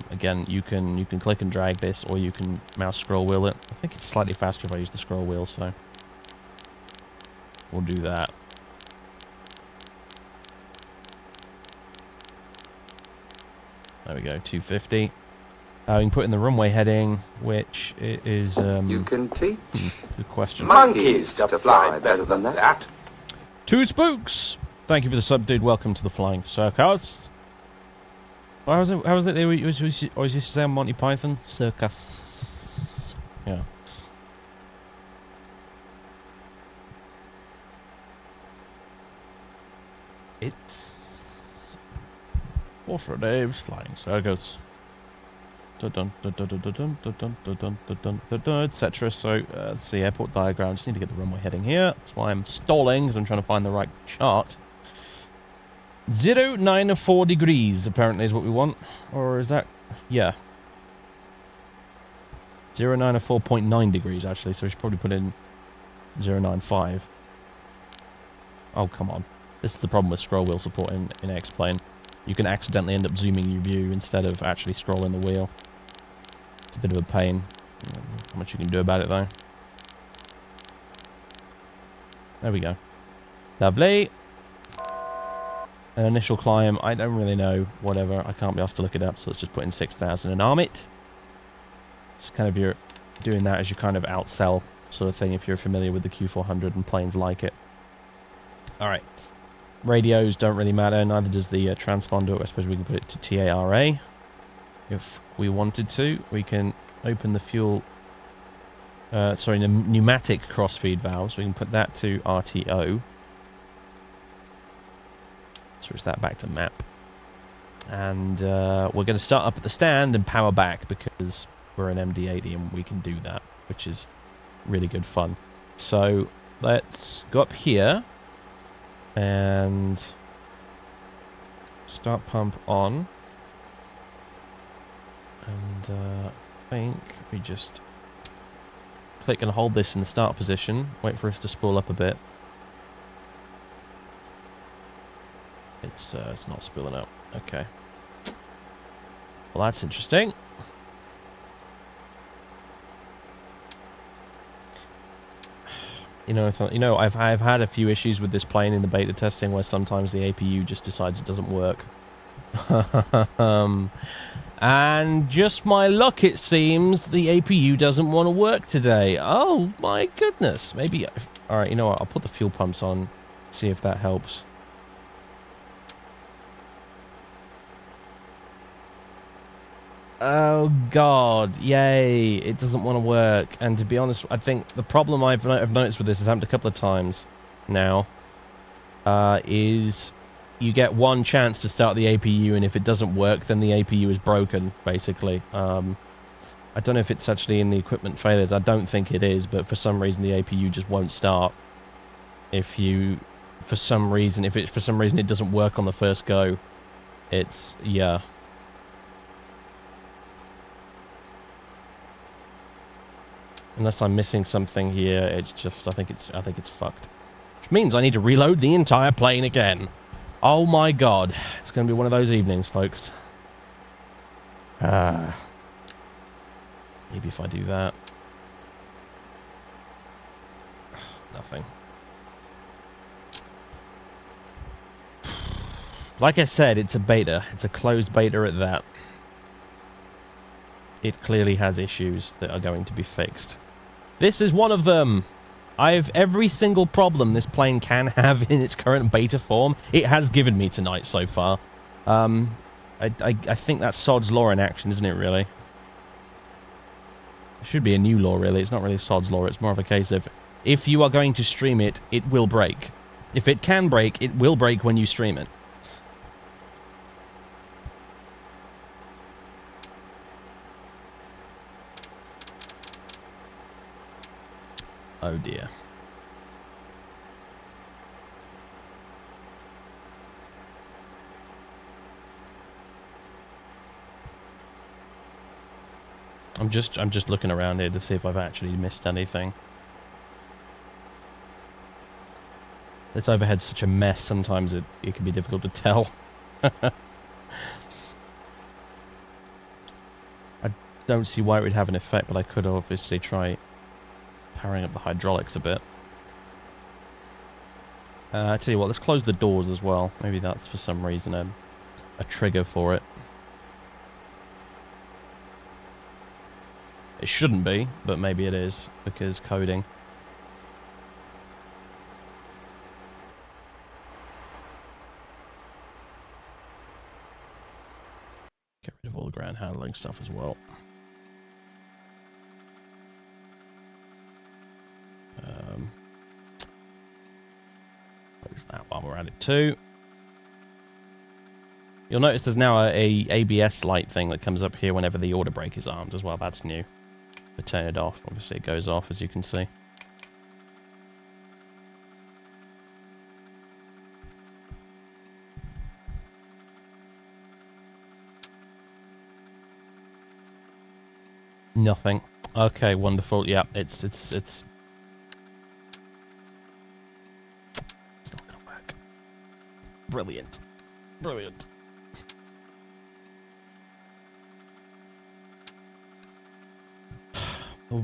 Again, you can click and drag this, or you can mouse scroll wheel it. I think it's slightly faster if I use the scroll wheel, so we'll do that. There we go, 250. We can put in the runway heading, which is...
You can teach
good question.
monkeys to fly better than that.
Two Spooks! Thank you for the sub, dude. Welcome to the Flying Circus. How was it? They always used to say on Monty Python? Circus. Yeah. It's... Water Dave's Flying Circus. Etc. So, let's see, airport diagram. Just need to get the runway heading here. That's why I'm stalling, because I'm trying to find the right chart. 094 degrees, apparently, is what we want. Or is that... Yeah. 094.9 degrees, actually, so we should probably put in 095. Oh, come on. This is the problem with scroll wheel support in X-Plane. You can accidentally end up zooming your view instead of actually scrolling the wheel. It's a bit of a pain. Not much you can do about it, though. There we go. Lovely. An initial climb, I don't really know. Whatever, I can't be asked to look it up, so let's just put in 6,000 and arm it. It's kind of you're doing that as your kind of outsell sort of thing if you're familiar with the Q400 and planes like it. Alright. Radios don't really matter, neither does the transponder. I suppose we can put it to TARA. If we wanted to, we can open the fuel... sorry, the pneumatic crossfeed valve, so we can put that to RTO. Switch that back to map. And we're going to start up at the stand and power back because we're an MD-80 and we can do that, which is really good fun. So let's go up here and start pump on. And I think we just click and hold this in the start position, wait for us to spool up a bit. It's not spooling out. Okay. Well, that's interesting. You know, I've had a few issues with this plane in the beta testing where sometimes the APU just decides it doesn't work. And just my luck, it seems, the APU doesn't want to work today. Oh my goodness. Maybe... Alright, you know what? I'll put the fuel pumps on, see if that helps. Oh god, yay, it doesn't want to work. And to be honest, I think the problem I've noticed with this has happened a couple of times now, is you get one chance to start the APU, and if it doesn't work, then the APU is broken, basically. I don't know if it's actually in the equipment failures, I don't think it is, but for some reason the APU just won't start. If for some reason it doesn't work on the first go, it's, yeah. Unless I'm missing something here, it's just, I think it's fucked. Which means I need to reload the entire plane again. Oh my god. It's going to be one of those evenings, folks. Maybe if I do that. Nothing. Like I said, it's a beta. It's a closed beta at that. It clearly has issues that are going to be fixed. This is one of them. Every single problem this plane can have in its current beta form, it has given me tonight so far. I think that's Sod's Law in action, isn't it, really? It should be a new law, really. It's not really Sod's Law. It's more of a case of, if you are going to stream it, it will break. If it can break, it will break when you stream it. Oh dear. I'm just looking around here to see if I've actually missed anything. This overhead's such a mess, sometimes it can be difficult to tell. I don't see why it would have an effect, but I could obviously try powering up the hydraulics a bit. I tell you what, let's close the doors as well. Maybe that's for some reason a trigger for it. It shouldn't be, but maybe it is, because coding. Get rid of all the ground handling stuff as well. Close that while we're at it too. You'll notice there's now a ABS light thing that comes up here whenever the order brake is armed as well. That's new. But turn it off. Obviously it goes off, as you can see. Nothing. Okay, wonderful. Yeah, it's not gonna work. Brilliant. Brilliant.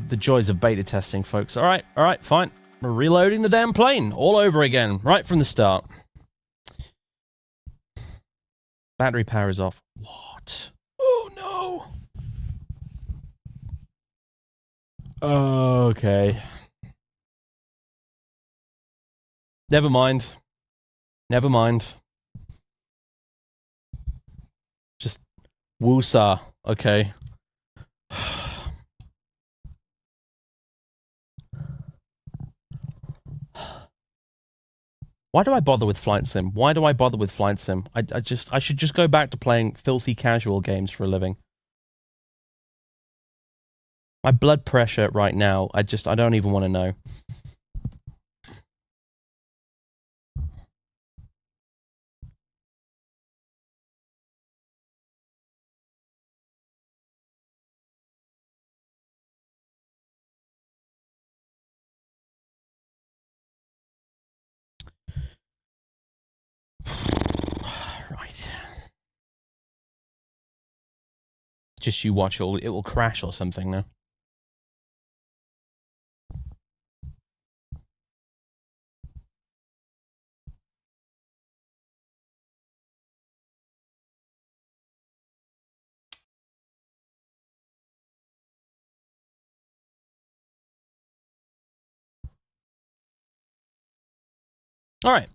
The joys of beta testing, folks. Alright, fine. We're reloading the damn plane all over again, right from the start. Battery power is off. What? Oh no! Okay. Never mind. Never mind. Just woosah. Okay. Why do I bother with Flight Sim? Why do I bother with Flight Sim? I should just go back to playing filthy casual games for a living. My blood pressure right now, I don't even want to know. Right. Just you watch, it will crash or something now. Alright.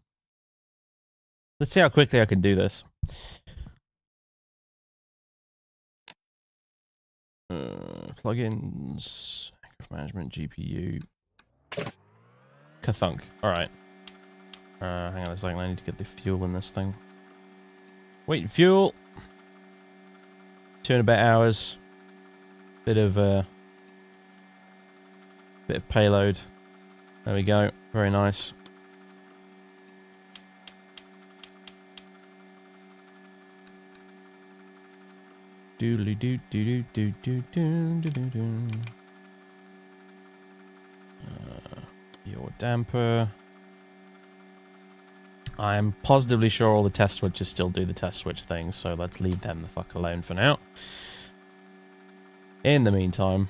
Let's see how quickly I can do this. Plugins, aircraft management, GPU. Kathunk. Alright. Hang on a second, I need to get the fuel in this thing. Wait, fuel! 2 and a bit hours. Bit of payload. There we go. Very nice. Doodly doo doo doo doo doo doo doo doo. Your damper. I'm positively sure all the test switches still do the test switch things, so let's leave them the fuck alone for now. In the meantime,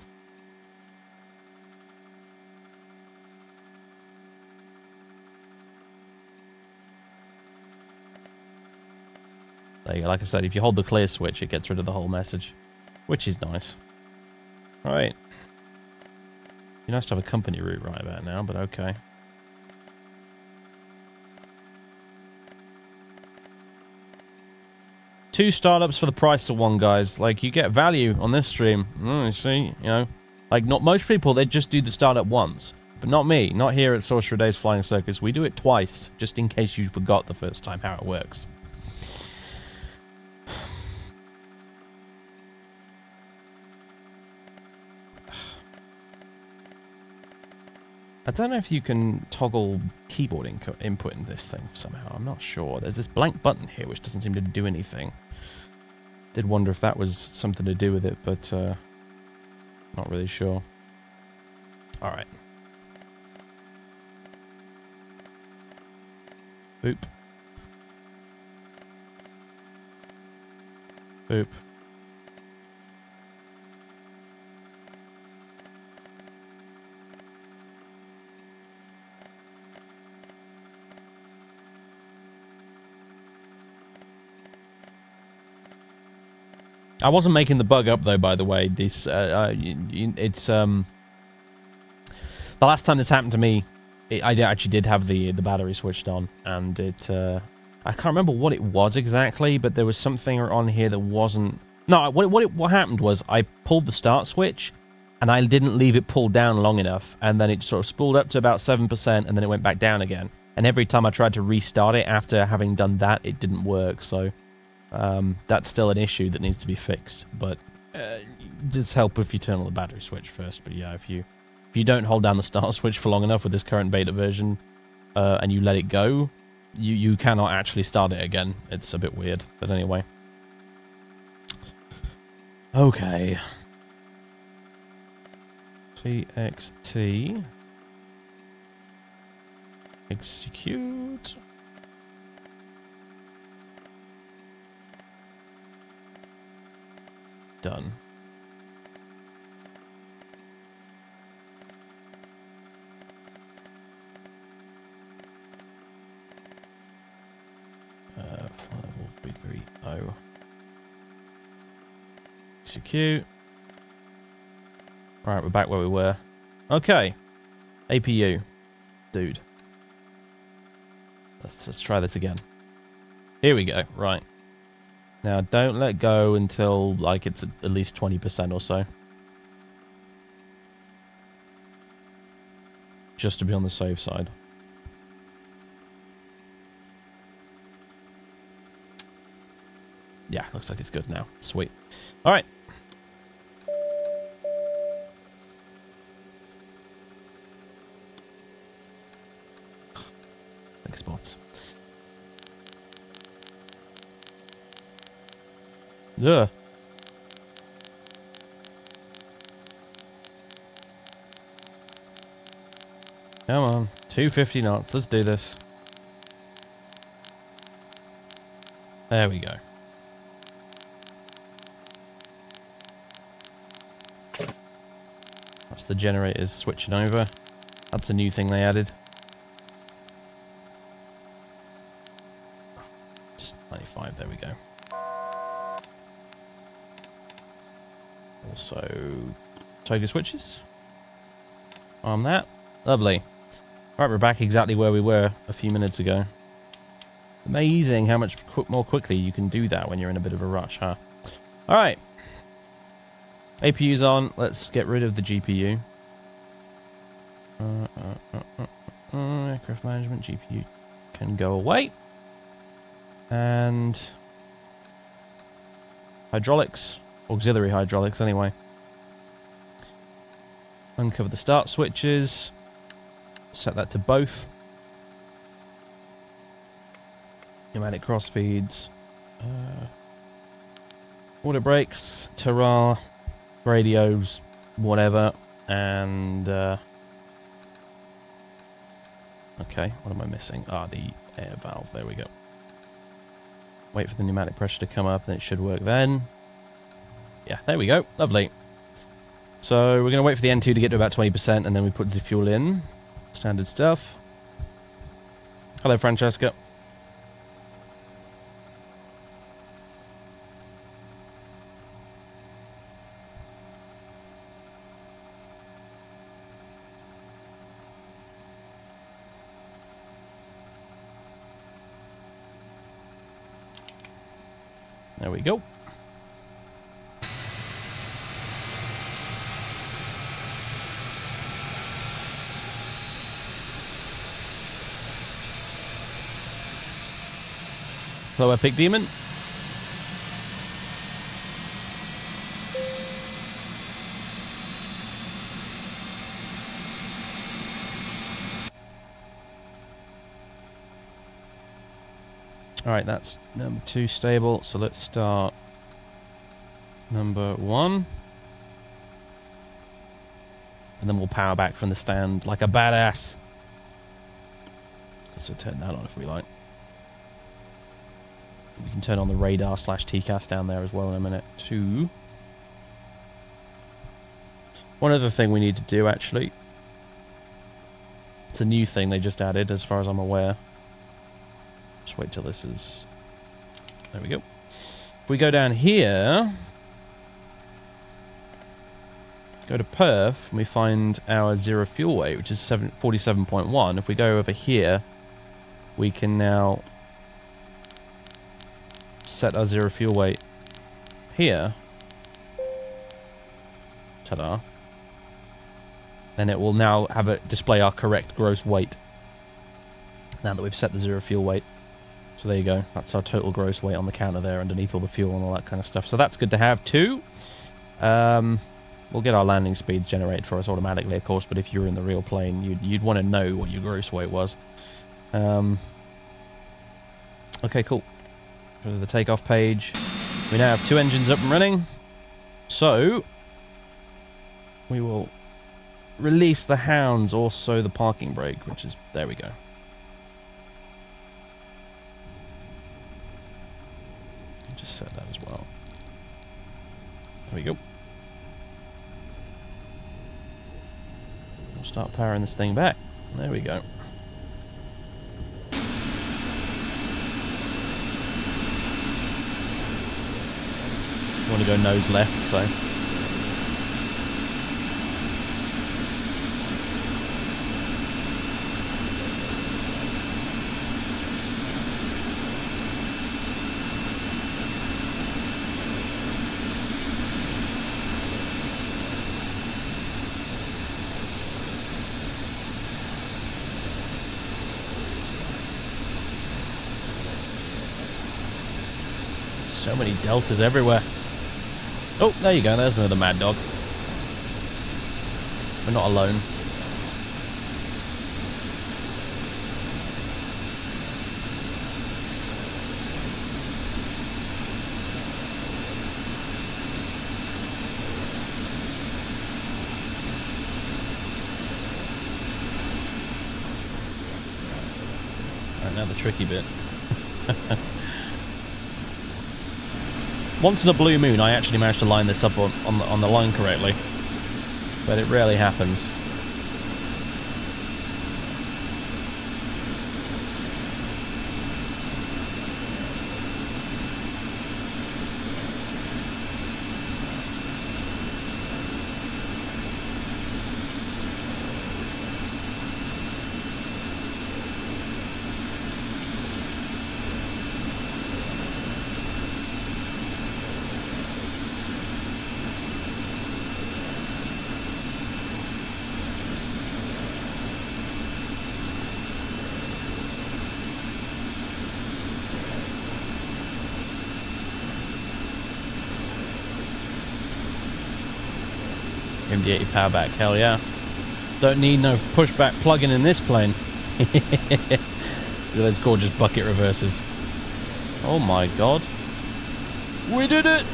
there you go. Like I said, if you hold the clear switch, it gets rid of the whole message, which is nice. Right. Be nice to have a company route right about now, but okay. Two startups for the price of one, guys. Like, you get value on this stream. You see, you know. Like, not most people, they just do the startup once. But not me. Not here at Sorcerer Days Flying Circus. We do it twice, just in case you forgot the first time how it works. I don't know if you can toggle keyboard input in this thing somehow. I'm not sure. There's this blank button here which doesn't seem to do anything. Did wonder if that was something to do with it, but not really sure. Alright. Boop. Boop. I wasn't making the bug up though, by the way. This it's the last time this happened to me, I actually did have the battery switched on, and it I can't remember what it was exactly, but there was something on here that wasn't. No, what happened was I pulled the start switch, and I didn't leave it pulled down long enough, and then it sort of spooled up to about 7%, and then it went back down again. And every time I tried to restart it after having done that, it didn't work. So that's still an issue that needs to be fixed. But it's help if you turn on the battery switch first. But yeah, if you don't hold down the start switch for long enough with this current beta version, and you let it go, you cannot actually start it again. It's a bit weird. But anyway. Okay. TXT. Execute. Done. Level 330. Execute. Right, we're back where we were. Okay. APU. Dude. Let's try this again. Here we go. Right. Now, don't let go until, like, it's at least 20% or so. Just to be on the safe side. Yeah, looks like it's good now. Sweet. All right. Big spots. Yeah. Come on. 250 knots. Let's do this. There we go. That's the generators switching over. That's a new thing they added. Just 95. There we go. Also, toggle switches. On that. Lovely. Right, we're back exactly where we were a few minutes ago. Amazing how much more quickly you can do that when you're in a bit of a rush, huh? Alright. APU's on. Let's get rid of the GPU. Aircraft management GPU can go away. And hydraulics. Auxiliary hydraulics, anyway. Uncover the start switches. Set that to both. Pneumatic cross feeds. Water brakes. Terra. Radios. Whatever. And okay, what am I missing? Ah, the air valve. There we go. Wait for the pneumatic pressure to come up, and it should work then. Yeah, there we go. Lovely. So we're going to wait for the N2 to get to about 20%, and then we put the fuel in. Standard stuff. Hello, Francesca. There we go. Hello, Epic Demon. Alright, that's number 2 stable, so let's start number 1. And then we'll power back from the stand like a badass. So turn that on if we like. We can turn on the radar / TCAS down there as well in a minute too. One other thing we need to do actually. It's a new thing they just added as far as I'm aware. Just wait till this is... There we go. If we go down here, Go to perf, and we find our zero fuel weight, which is 47.1. If we go over here, we can now set our zero fuel weight here. Ta-da. And it will now have it display our correct gross weight. Now that we've set the zero fuel weight. So there you go. That's our total gross weight on the counter there underneath all the fuel and all that kind of stuff. So that's good to have too. We'll get our landing speeds generated for us automatically, of course, but if you were in the real plane, you'd want to know what your gross weight was. Okay, cool. Go to the takeoff page. We now have 2 engines up and running. So, we will release the hounds, also the parking brake, which is... There we go. Just set that as well. There we go. We'll start powering this thing back. There we go. I want to go nose left, so... So many deltas everywhere. Oh, there you go. There's another mad dog. We're not alone. Alright, now the tricky bit. Once in a blue moon, I actually managed to line this up on the line correctly, but it rarely happens. MD-80 power back, hell yeah. Don't need no pushback plug-in in this plane. Look at those gorgeous bucket reverses. Oh my god. We did it!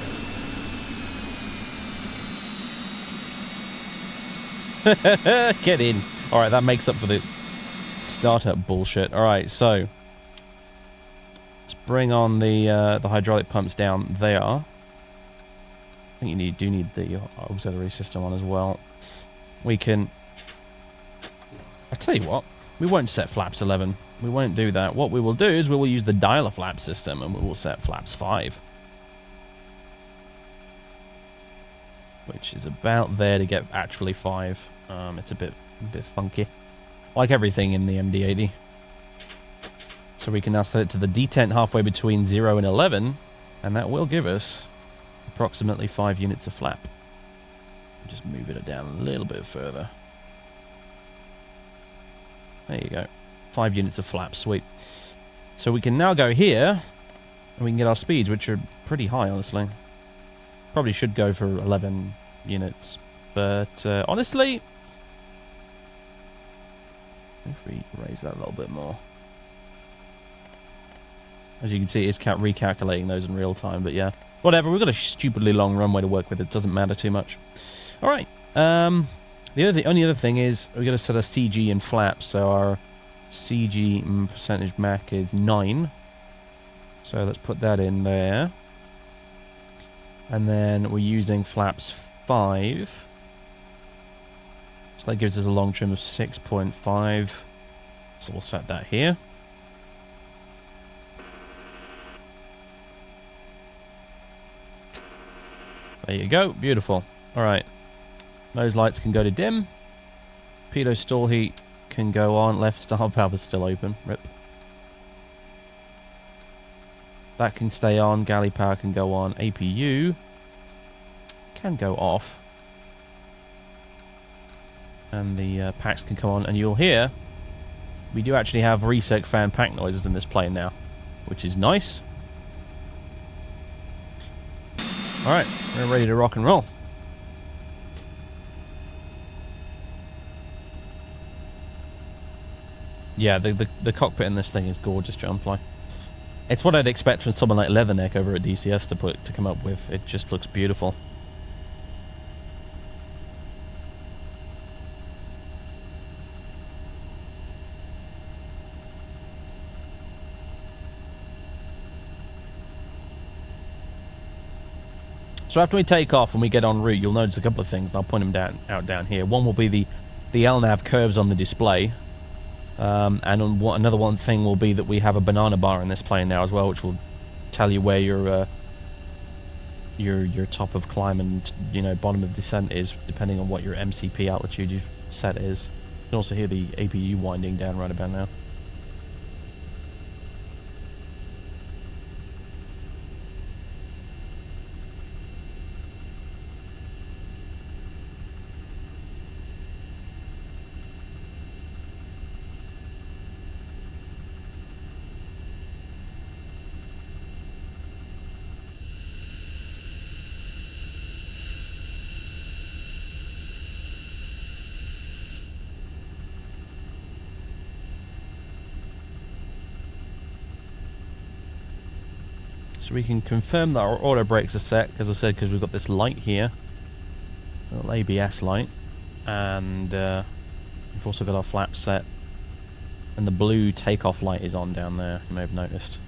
Get in. Alright, that makes up for the startup bullshit. Alright, so let's bring on the hydraulic pumps down there. I think you do need the auxiliary system on as well. We can... I tell you what, we won't set flaps 11. We won't do that. What we will do is we will use the dialer flap system and we will set flaps 5. Which is about there to get actually 5. It's a bit funky. Like everything in the MD-80. So we can now set it to the detent halfway between 0 and 11. And that will give us approximately 5 units of flap. Just move it down a little bit further. There you go. 5 units of flap, sweet. So we can now go here, and we can get our speeds, which are pretty high, honestly. Probably should go for 11 units, but honestly, if we raise that a little bit more. As you can see, it's recalculating those in real time, but yeah. Whatever, we've got a stupidly long runway to work with. It doesn't matter too much. Alright. The only other thing is we've got to set a CG in flaps. So our CG percentage Mach is 9. So let's put that in there. And then we're using flaps 5. So that gives us a long trim of 6.5. So we'll set that here. There you go. Beautiful. Alright. Nose lights can go to dim. Pitot stall heat can go on. Left start valve is still open. Rip. That can stay on. Galley power can go on. APU can go off. And the packs can come on. And you'll hear we do actually have recirc fan pack noises in this plane now, which is nice. Alright, we're ready to rock and roll. Yeah, the cockpit in this thing is gorgeous, Johnfly. It's what I'd expect from someone like Leatherneck over at DCS to come up with. It just looks beautiful. So after we take off and we get en route, you'll notice a couple of things, and I'll point them out down here. One will be the LNAV curves on the display. Another one thing will be that we have a banana bar in this plane now as well, which will tell you where your top of climb and bottom of descent is, depending on what your MCP altitude you've set is. You can also hear the APU winding down right about now. So we can confirm that our auto brakes are set, as I said, because we've got this light here, a little ABS light, and we've also got our flaps set, and the blue takeoff light is on down there, you may have noticed.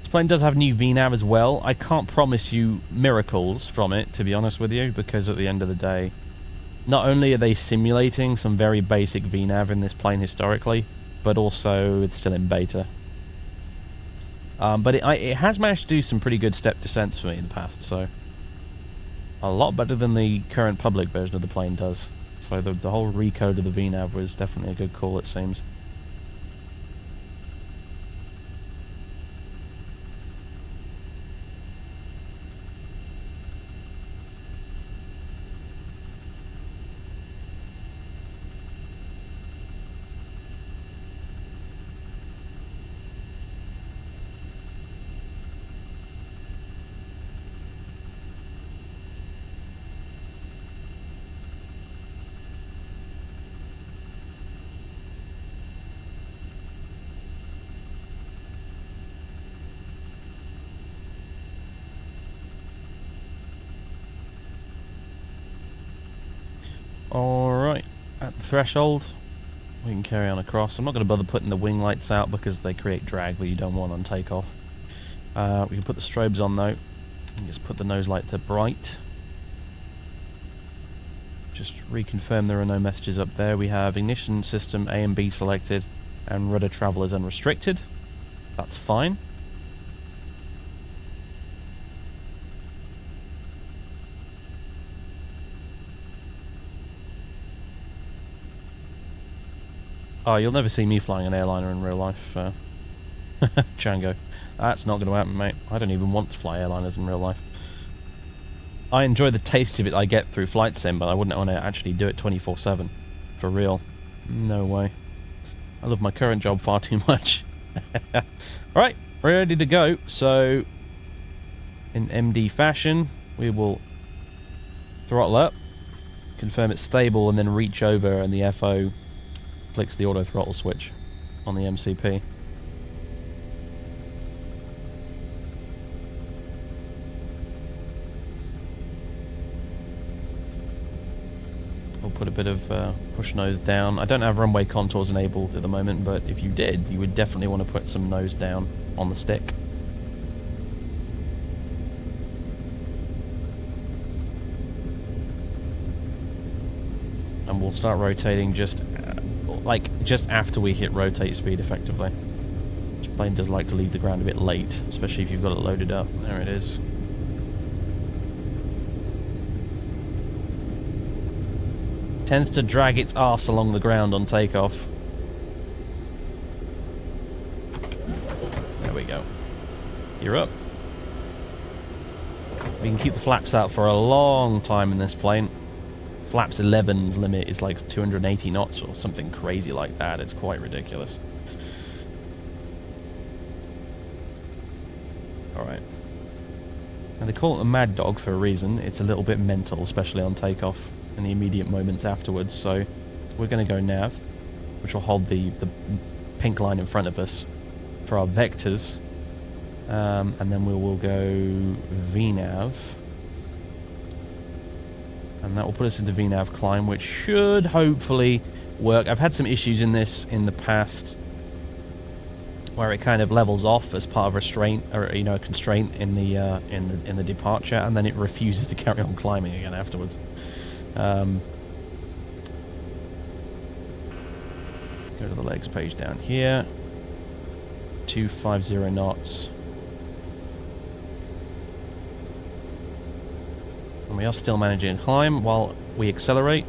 This plane does have new VNAV as well. I can't promise you miracles from it, to be honest with you, because at the end of the day, not only are they simulating some very basic VNAV in this plane historically, but also it's still in beta. But it has managed to do some pretty good step descents for me in the past, so a lot better than the current public version of the plane does. So the whole recode of the VNAV was definitely a good call, it seems. Alright, at the threshold, we can carry on across. I'm not going to bother putting the wing lights out because they create drag that you don't want on takeoff. We can put the strobes on though, and just put the nose light to bright. Just reconfirm there are no messages up there. We have ignition system A and B selected, and rudder travel is unrestricted. That's fine. Oh, you'll never see me flying an airliner in real life, Django. That's not going to happen, mate. I don't even want to fly airliners in real life. I enjoy the taste of it I get through flight sim, but I wouldn't want to actually do it 24/7. For real. No way. I love my current job far too much. Alright, we're ready to go. So, in MD fashion, we will throttle up, confirm it's stable, and then reach over, and the FO flicks the auto throttle switch on the MCP. We'll put a bit of push nose down. I don't have runway contours enabled at the moment, but if you did, you would definitely want to put some nose down on the stick. and we'll start rotating just after we hit rotate speed effectively. This plane does like to leave the ground a bit late, especially if you've got it loaded up. There it is. Tends to drag its arse along the ground on takeoff. There we go. You're up. We can keep the flaps out for a long time in this plane. Flaps 11's limit is like 280 knots or something crazy like that. It's quite ridiculous. Alright. And they call it a mad dog for a reason. It's a little bit mental, especially on takeoff in the immediate moments afterwards. So we're going to go nav, which will hold the pink line in front of us for our vectors. And then we will go VNav. And that will put us into VNav climb, which should hopefully work. I've had some issues in this in the past where it kind of levels off as part of restraint, or a constraint in the departure, and then it refuses to carry on climbing again afterwards. Go to the legs page down here. 250 knots. And we are still managing to climb while we accelerate.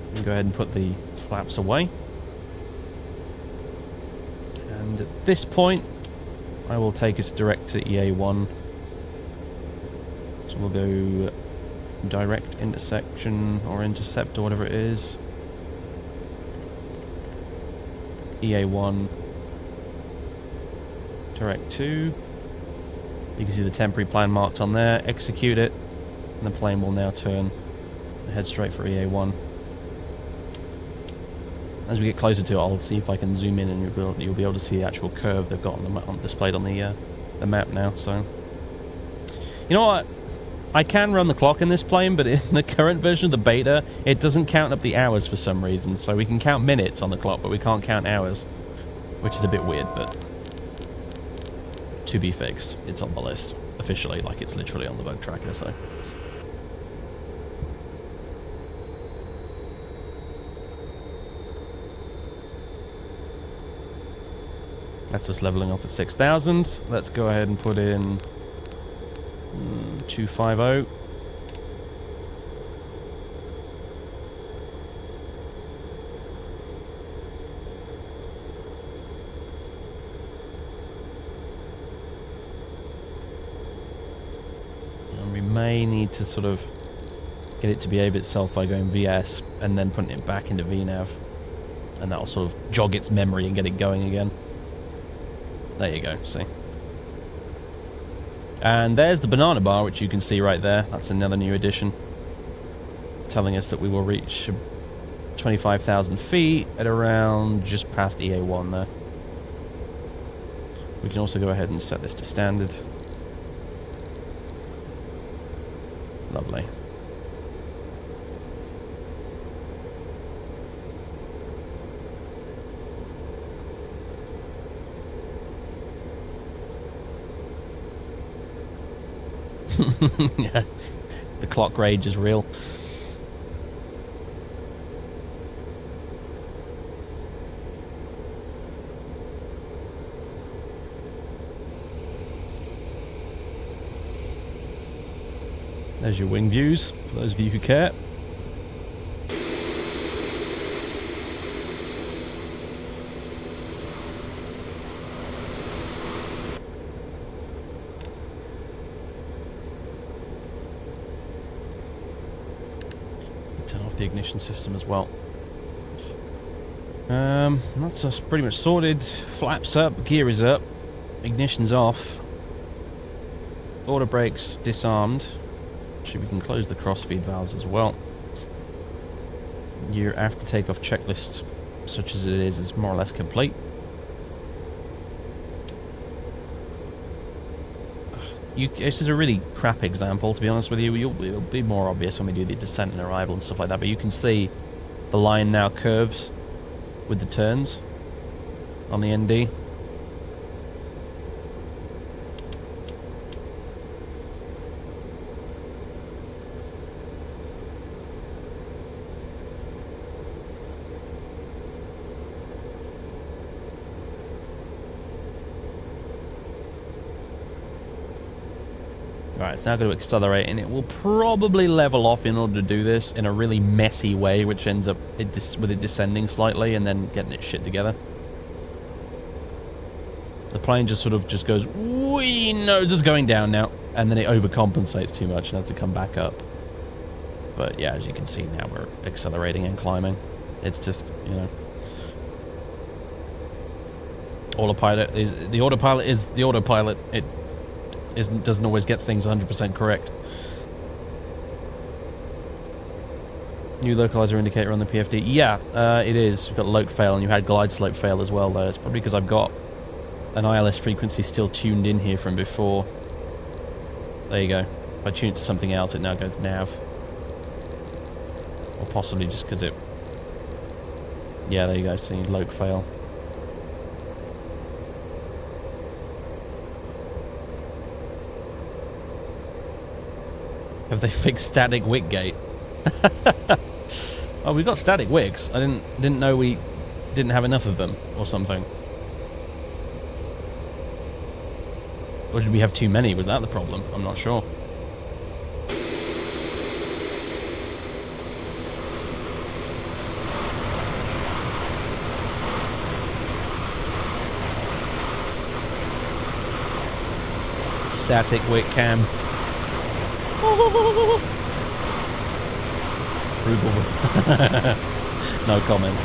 We can go ahead and put the flaps away. And at this point, I will take us direct to EA1. So we'll go direct intersection or intercept or whatever it is. EA1. Direct 2. You can see the temporary plan marked on there. Execute it. And the plane will now turn and head straight for EA1. As we get closer to it, I'll see if I can zoom in and you'll be able to see the actual curve they've got displayed on the map now. So, you know what? I can run the clock in this plane, but in the current version of the beta, it doesn't count up the hours for some reason. So we can count minutes on the clock, but we can't count hours, which is a bit weird, but to be fixed. It's on the list officially, like it's literally on the bug tracker. So. That's just leveling off at 6,000. Let's go ahead and put in 250. And we may need to sort of get it to behave itself by going VS and then putting it back into VNav. And that'll sort of jog its memory and get it going again. There you go, see. And there's the banana bar, which you can see right there. That's another new addition. Telling us that we will reach 25,000 feet at around just past EA1 there. We can also go ahead and set this to standard. Lovely. Yes, the clock rage is real. There's your wing views, for those of you who care. Turn off the ignition system as well. That's us pretty much sorted. Flaps up, gear is up, ignition's off. Auto brakes disarmed. Actually, we can close the crossfeed valves as well. Your after takeoff checklist, such as it is more or less complete. This is a really crap example, to be honest with you. It'll be more obvious when we do the descent and arrival and stuff like that, but you can see the line now curves with the turns on the ND. Right, it's now going to accelerate, and it will probably level off in order to do this in a really messy way, which ends up with it descending slightly and then getting its shit together. The plane just sort of just goes, wee, no, just going down now, and then it overcompensates too much and has to come back up. But yeah, as you can see now, we're accelerating and climbing. It's just, you know, autopilot is the autopilot. It doesn't always get things 100% correct. New localizer indicator on the PFD. Yeah, it is. You've got loc fail, and you had glide slope fail as well, though. It's probably because I've got an ILS frequency still tuned in here from before. There you go. If I tune it to something else, it now goes nav. Or possibly just because it... Yeah, there you go. See, loc fail. Have they fixed static wick gate? Oh, we've got static wicks. I didn't know we didn't have enough of them or something. Or did we have too many? Was that the problem? I'm not sure. Static wick cam. No comment.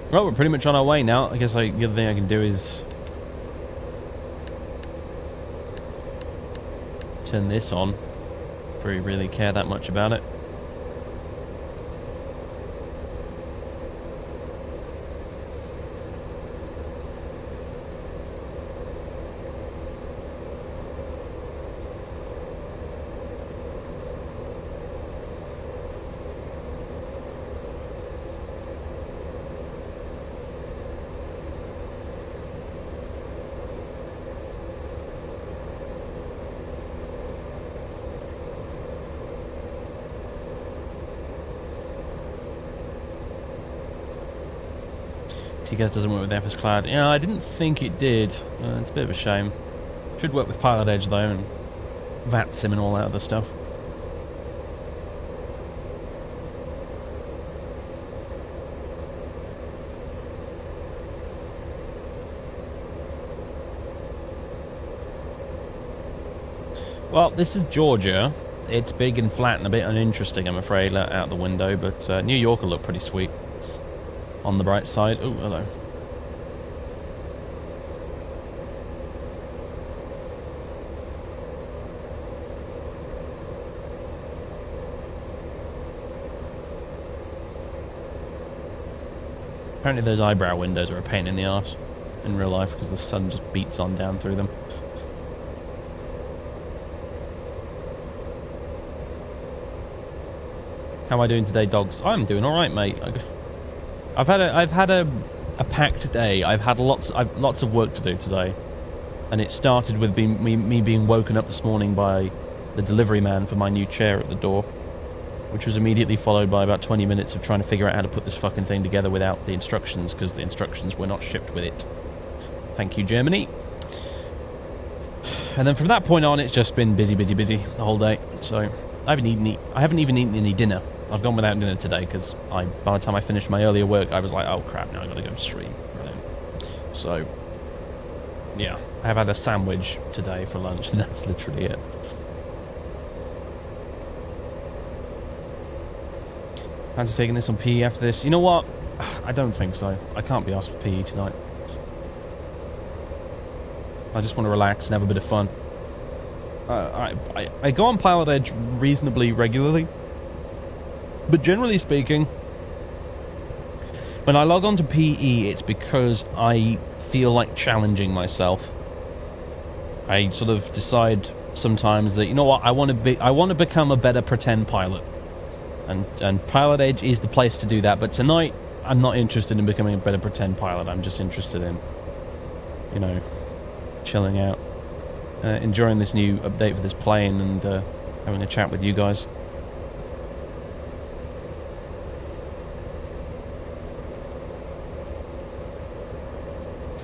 Well, we're pretty much on our way now. I guess the other thing I can do is turn this on. If we really care that much about it. TCAS doesn't work with FS Cloud. Yeah, I didn't think it did. It's a bit of a shame. Should work with Pilot Edge though, and VATSIM and all that other stuff. Well, this is Georgia. It's big and flat and a bit uninteresting, I'm afraid, out the window, but New York will look pretty sweet. On the bright side. Oh, hello. Apparently those eyebrow windows are a pain in the arse in real life because the sun just beats on down through them. How am I doing today, dogs? I'm doing alright, mate. I've had a packed day. I've had lots of work to do today, and it started with me being woken up this morning by the delivery man for my new chair at the door, which was immediately followed by about 20 minutes of trying to figure out how to put this fucking thing together without the instructions, because the instructions were not shipped with it. Thank you, Germany. And then from that point on, it's just been busy the whole day. So I haven't even eaten any dinner. I've gone without dinner today because by the time I finished my earlier work, I was like, oh crap, now I gotta go stream. Brilliant. So, yeah, I have had a sandwich today for lunch, and that's literally it. Fancy taking this on PE after this? You know what? I don't think so. I can't be asked for PE tonight. I just want to relax and have a bit of fun. I go on Pilot Edge reasonably regularly. But generally speaking, when I log on to PE, it's because I feel like challenging myself. I sort of decide sometimes that, you know what, I want to become a better pretend pilot. And Pilot Edge is the place to do that, but tonight I'm not interested in becoming a better pretend pilot. I'm just interested in, you know, chilling out, enjoying this new update for this plane, and having a chat with you guys.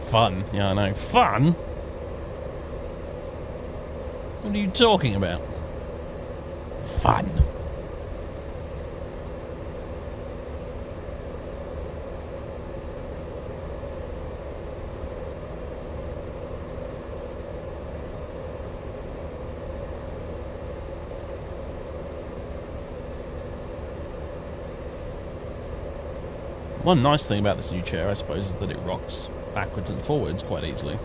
Fun. Yeah, I know. Fun? What are you talking about? Fun. One nice thing about this new chair, I suppose, is that it rocks backwards and forwards quite easily.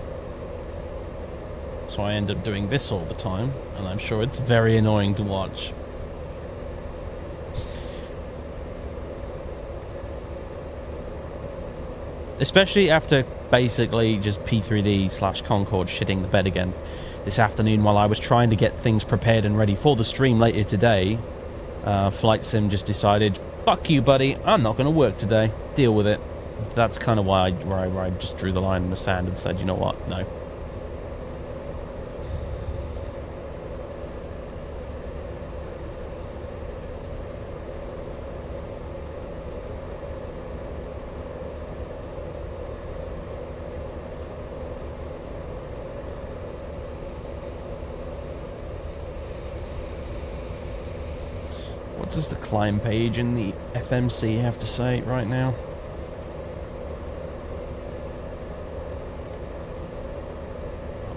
So I end up doing this all the time, and I'm sure it's very annoying to watch. Especially after basically just P3D/Concorde shitting the bed again this afternoon while I was trying to get things prepared and ready for the stream later today. Flight Sim just decided, fuck you, buddy, I'm not going to work today. Deal with it. That's kind of why I just drew the line in the sand and said, you know what, no. What does the climb page in the FMC have to say right now?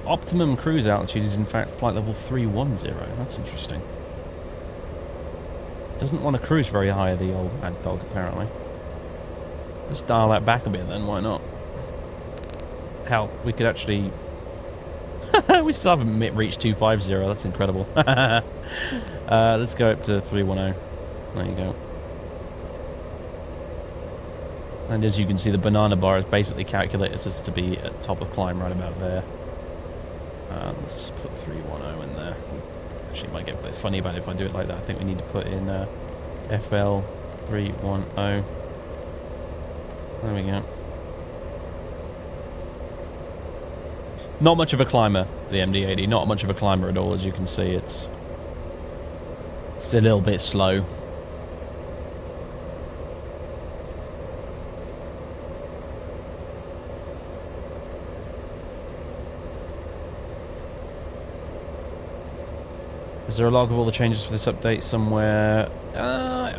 Optimum cruise altitude is in fact flight level 310. That's interesting. Doesn't want to cruise very high, the old mad dog, apparently. Let's dial that back a bit then, why not? Hell, we could actually... we still haven't reached 250, that's incredible. Let's go up to 310. There you go. And as you can see, the banana bar is basically calculated us to be at top of climb right about there. Let's just put 310 in there. Actually, it might get a bit funny about it if I do it like that. I think we need to put in FL 310. There we go. Not much of a climber, the MD-80. Not much of a climber at all, as you can see. It's a little bit slow. Is there a log of all the changes for this update somewhere?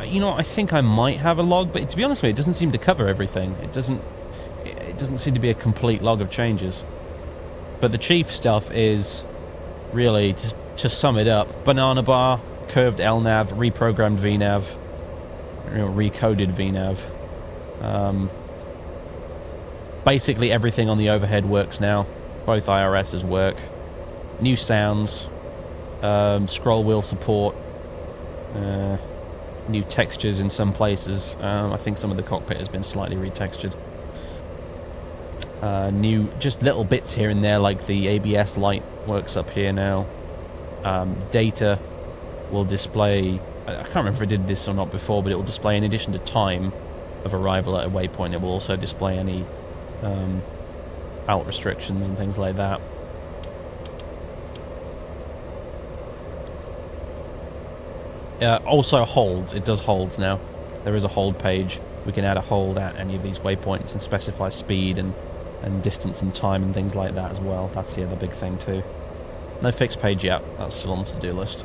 You know, I think I might have a log, but to be honest with you, it doesn't seem to cover everything. It doesn't seem to be a complete log of changes. But the chief stuff is really, to sum it up, banana bar, curved LNAV, reprogrammed VNAV, you know, recoded VNAV. Basically everything on the overhead works now. Both IRSs work. New sounds. Scroll wheel support, new textures in some places. I think some of the cockpit has been slightly retextured. New, just little bits here and there, like the ABS light works up here now. Data will display, I can't remember if it did this or not before, but it will display, in addition to time of arrival at a waypoint, it will also display any out restrictions and things like that. Also holds. It does holds now. There is a hold page. We can add a hold at any of these waypoints and specify speed and distance and time and things like that as well. That's the other big thing too. No fixed page yet. That's still on the to-do list.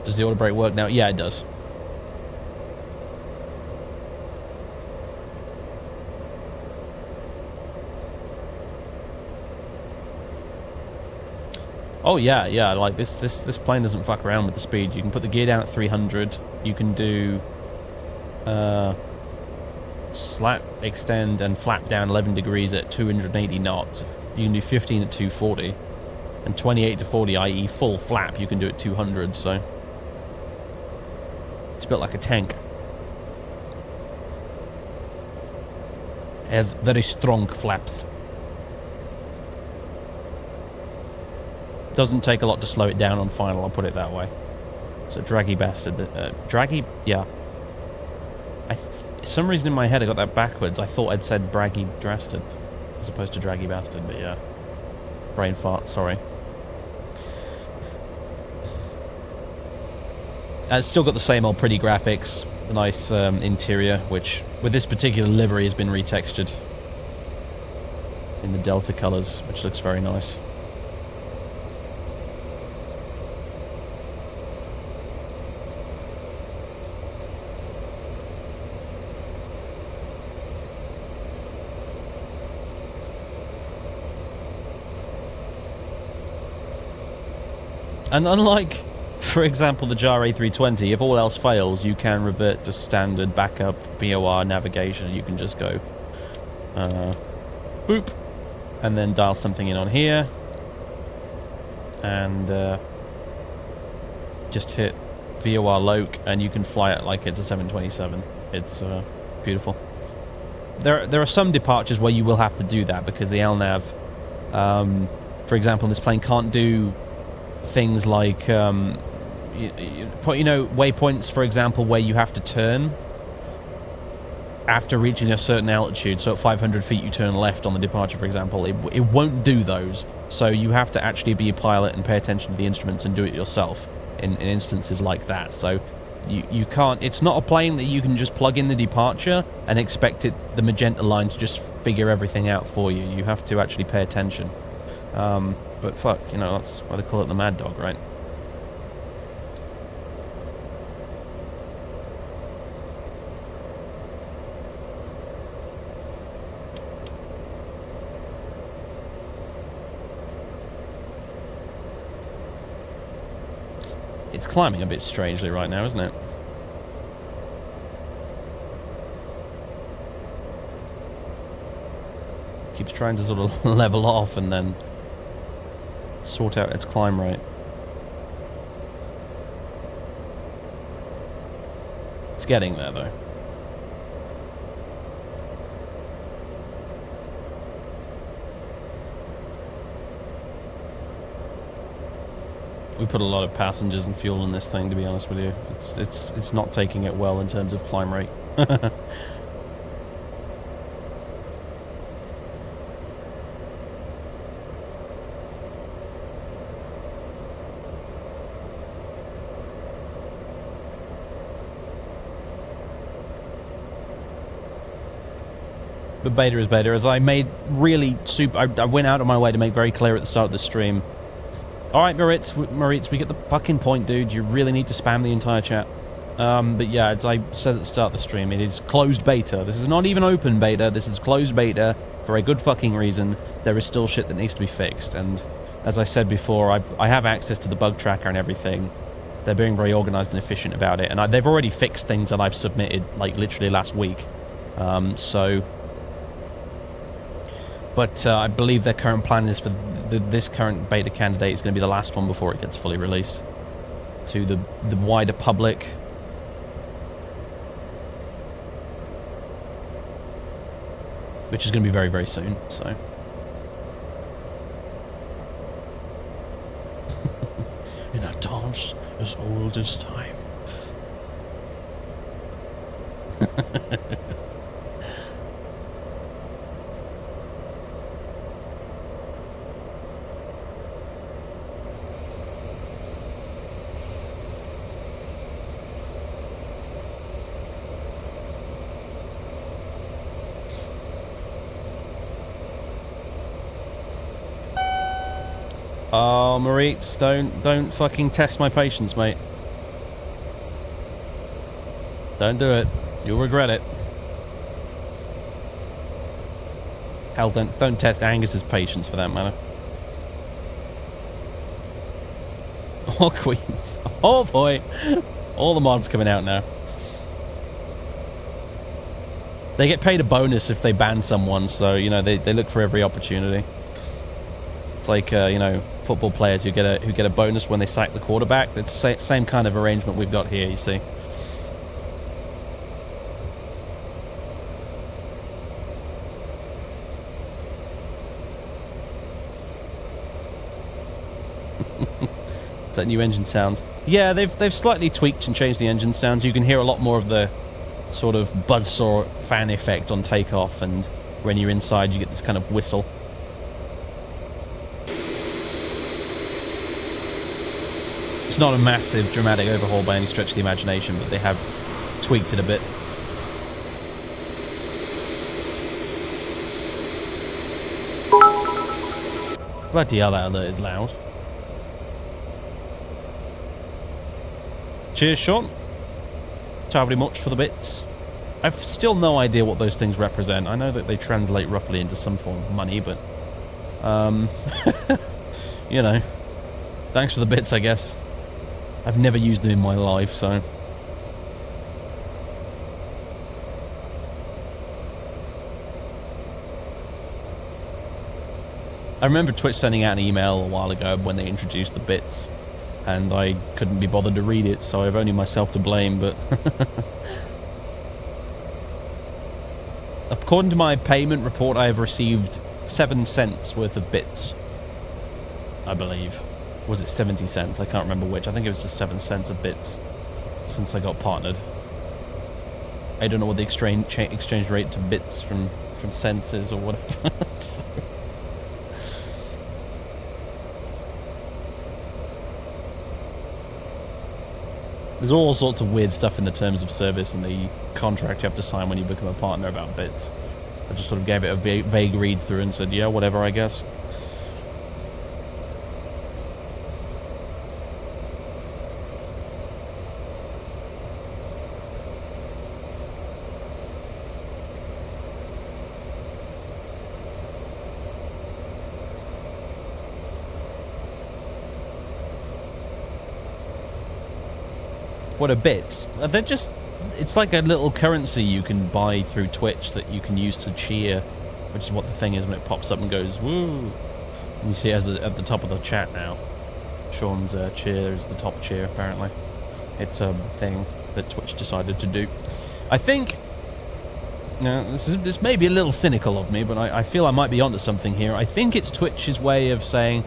Does the auto brake work now? Yeah, it does. Oh yeah, like this plane doesn't fuck around with the speed. You can put the gear down at 300. You can do slap, extend, and flap down 11 degrees at 280 knots. You can do 15 at 240, and 28 to 40, i.e. full flap, you can do at 200. So it's built like a tank. Has very strong flaps. Doesn't take a lot to slow it down on final, I'll put it that way. So draggy bastard. Draggy, yeah. Some reason in my head I got that backwards. I thought I'd said braggy drasted as opposed to draggy bastard, but yeah. Brain fart, sorry. It's still got the same old pretty graphics, the nice interior, which with this particular livery has been retextured in the Delta colours, which looks very nice. And unlike, for example, the JAR A320, if all else fails, you can revert to standard backup VOR navigation. You can just go, boop, and then dial something in on here, and just hit VOR loc, and you can fly it like it's a 727. It's beautiful. There are some departures where you will have to do that because the LNAV, for example, this plane can't do things like, you know, waypoints, for example, where you have to turn after reaching a certain altitude. So at 500 feet you turn left on the departure, for example. It won't do those. So you have to actually be a pilot and pay attention to the instruments and do it yourself in instances like that. So you can't, it's not a plane that you can just plug in the departure and expect the magenta line to just figure everything out for you. You have to actually pay attention. But fuck, you know, that's why they call it the Mad Dog, right? It's climbing a bit strangely right now, isn't it? Keeps trying to sort of level off and then sort out its climb rate. It's getting there, though. We put a lot of passengers and fuel in this thing, to be honest with you. It's not taking it well in terms of climb rate. But beta is beta, as I made really super... I went out of my way to make very clear at the start of the stream. Alright, Moritz, we get the fucking point, dude. You really need to spam the entire chat. But yeah, as I said at the start of the stream, it is closed beta. This is not even open beta, this is closed beta for a good fucking reason. There is still shit that needs to be fixed, and as I said before, I have access to the bug tracker and everything. They're being very organised and efficient about it, and they've already fixed things that I've submitted, like, literally last week. But I believe their current plan is for this current beta candidate is going to be the last one before it gets fully released to the wider public. Which is going to be very, very soon, so... In a dance as old as time. Oh, Moritz, don't fucking test my patience, mate. Don't do it. You'll regret it. Hell, don't test Angus's patience for that matter. Oh, Queens. Oh, boy. All the mods coming out now. They get paid a bonus if they ban someone, so, you know, they look for every opportunity. It's like, you know, football players who get a bonus when they sack the quarterback. It's the same kind of arrangement we've got here, you see. that new engine sounds. Yeah, they've slightly tweaked and changed the engine sounds. You can hear a lot more of the sort of buzzsaw fan effect on takeoff, and when you're inside you get this kind of whistle. It's not a massive dramatic overhaul by any stretch of the imagination, but they have tweaked it a bit. Bloody hell, that alert is loud. Cheers, Sean. Terribly much for the bits. I've still no idea what those things represent. I know that they translate roughly into some form of money, but... you know. Thanks for the bits, I guess. I've never used them in my life, so... I remember Twitch sending out an email a while ago when they introduced the bits, and I couldn't be bothered to read it, so I've only myself to blame, but... According to my payment report, I have received 7 cents worth of bits, I believe. Or was it 70 cents? I can't remember which. I think it was just 7 cents of bits since I got partnered. I don't know what the exchange rate to bits from cents is or whatever. So. There's all sorts of weird stuff in the terms of service and the contract you have to sign when you become a partner about bits. I just sort of gave it a vague read through and said, yeah, whatever, I guess. What are bits? They're just... It's like a little currency you can buy through Twitch that you can use to cheer, which is what the thing is when it pops up and goes, woo! And you see it as at the top of the chat now. Sean's cheer is the top cheer, apparently. It's a thing that Twitch decided to do. I think... Now, this may be a little cynical of me, but I feel I might be onto something here. I think it's Twitch's way of saying...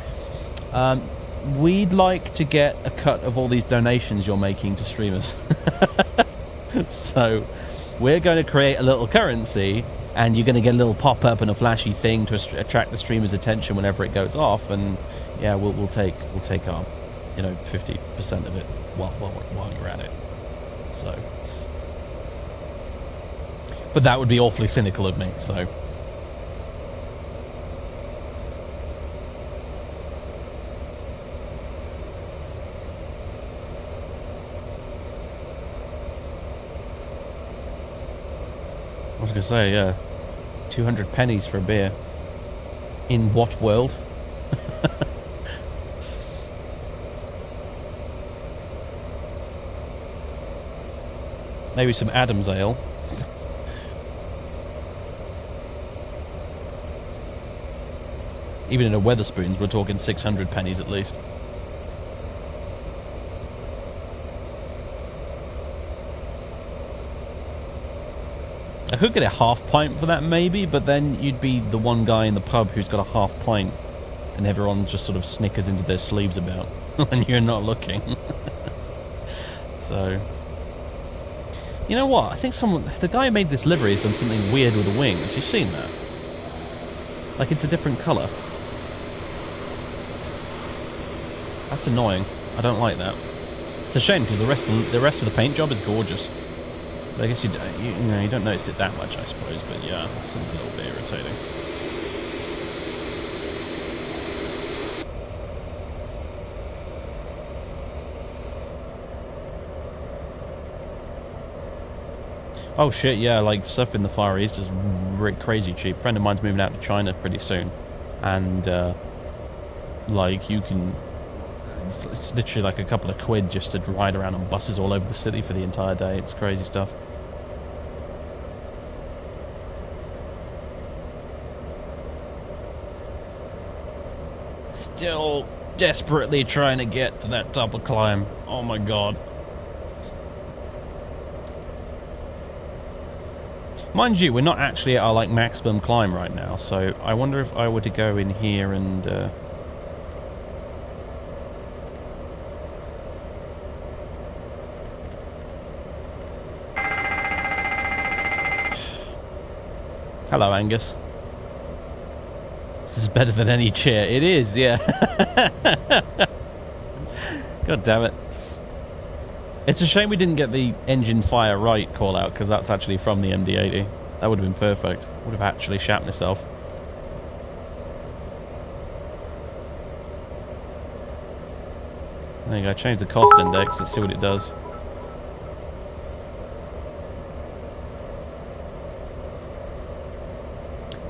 we'd like to get a cut of all these donations you're making to streamers. So, we're going to create a little currency, and you're going to get a little pop-up and a flashy thing to attract the streamer's attention whenever it goes off, and yeah, we'll take our, 50% of it while you're at it. So, but that would be awfully cynical of me. So. I was going to say, yeah, 200 pennies for a beer. In what world? Maybe some Adam's ale. Even in a Wetherspoons, we're talking 600 pennies at least. I could get a half pint for that maybe, but then you'd be the one guy in the pub who's got a half pint and everyone just sort of snickers into their sleeves about when you're not looking. So, you know what? I think the guy who made this livery has done something weird with the wings. You've seen that? Like it's a different colour. That's annoying. I don't like that. It's a shame because the rest of the paint job is gorgeous. But I guess you don't notice it that much, I suppose. But yeah, it's a little bit irritating. Oh shit, yeah, like stuff in the Far East is crazy cheap. A friend of mine's moving out to China pretty soon, and like you can, it's literally like a couple of quid just to ride around on buses all over the city for the entire day. It's crazy stuff. Still desperately trying to get to that top of climb. Oh my god. Mind you, we're not actually at our like maximum climb right now, so I wonder if I were to go in here and Hello, Angus. This is better than any chair. It is, yeah. God damn it. It's a shame we didn't get the engine fire right call out, because that's actually from the MD-80. That would have been perfect. Would have actually shat myself. There you go. Change the cost index. Let's see what it does.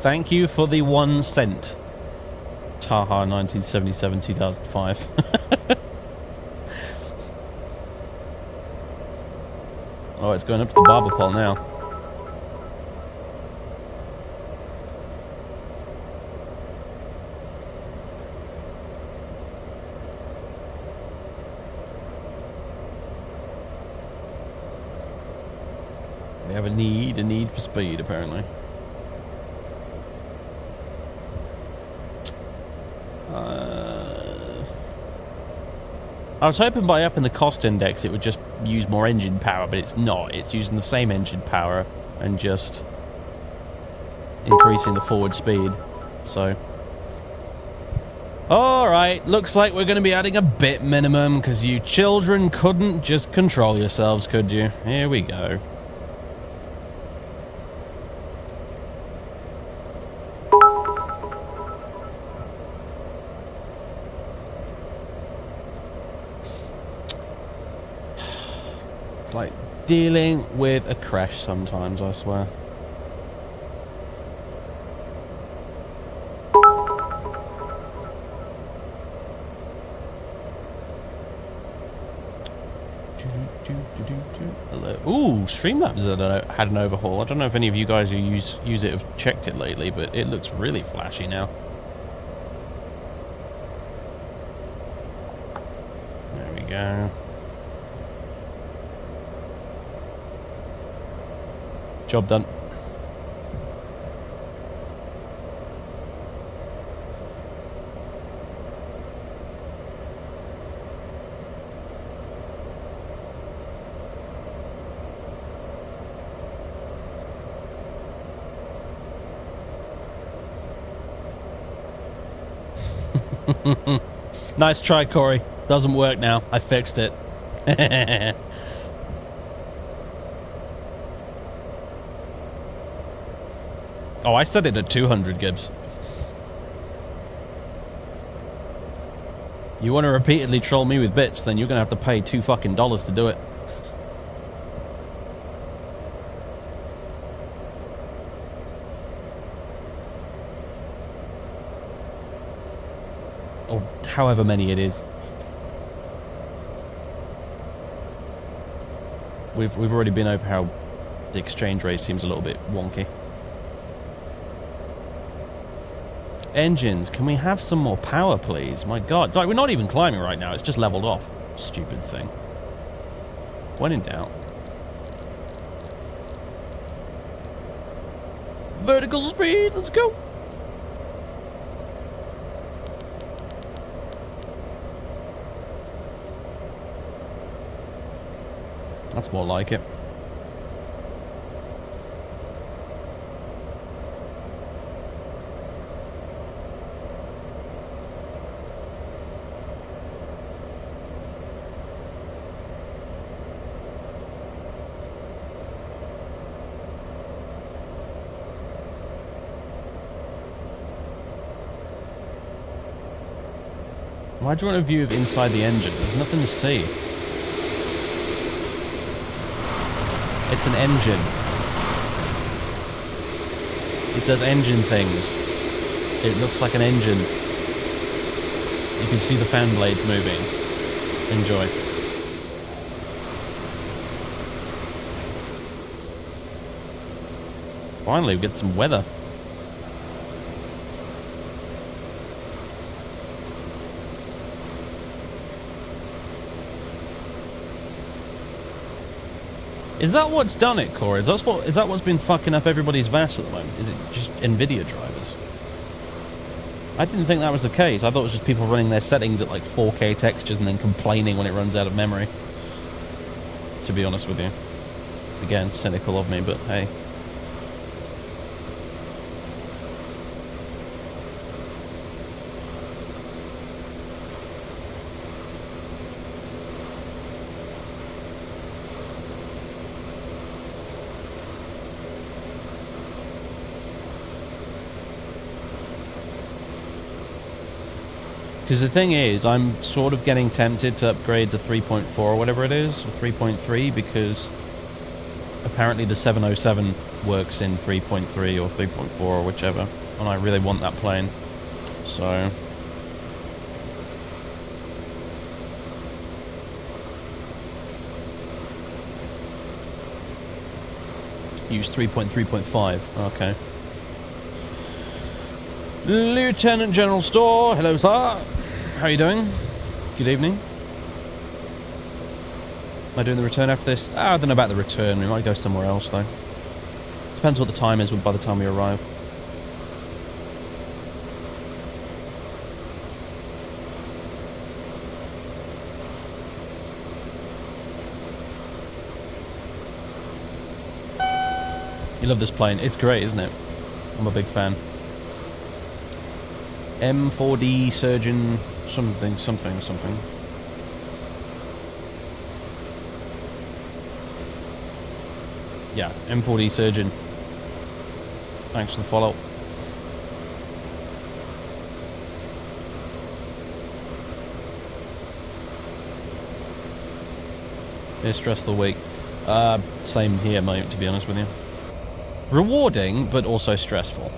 Thank you for the 1 cent. Taha 1977-2005. Oh, it's going up to the barber pole now. We have a need for speed, apparently. I was hoping by upping the cost index it would just use more engine power, but it's not. It's using the same engine power and just increasing the forward speed. So, alright, looks like we're going to be adding a bit minimum, because you children couldn't just control yourselves, could you? Here we go. It's like dealing with a crash sometimes, I swear. Hello. Ooh, Streamlabs had an overhaul. I don't know if any of you guys who use it have checked it lately, but it looks really flashy now. There we go. Job done. Nice try, Corey. Doesn't work now. I fixed it. Oh, I set it at 200 Gibbs. You want to repeatedly troll me with bits, then you're going to have to pay $2 fucking to do it. Or however many it is. We've already been over how the exchange rate seems a little bit wonky. Engines, can we have some more power, please? My god, like, we're not even climbing right now, it's just leveled off. Stupid thing. When in doubt. Vertical speed, let's go! That's more like it. Why do you want a view of inside the engine? There's nothing to see. It's an engine. It does engine things. It looks like an engine. You can see the fan blades moving. Enjoy. Finally, we get some weather. Is that what's done it, Corey? Is that what's been fucking up everybody's VAS at the moment? Is it just NVIDIA drivers? I didn't think that was the case. I thought it was just people running their settings at like 4K textures and then complaining when it runs out of memory. To be honest with you. Again, cynical of me, but hey. Because the thing is, I'm sort of getting tempted to upgrade to 3.4 or whatever it is, or 3.3, because apparently the 707 works in 3.3 or 3.4 or whichever, and I really want that plane. So... use 3.3.5, okay. Lieutenant General Store, hello sir. How are you doing? Good evening. Am I doing the return after this? I don't know about the return. We might go somewhere else though. Depends what the time is by the time we arrive. You love this plane. It's great, isn't it? I'm a big fan. M4D Surgeon something. Yeah, M4D Surgeon. Thanks for the follow. Yeah, stressful week. Same here, mate, to be honest with you. Rewarding, but also stressful.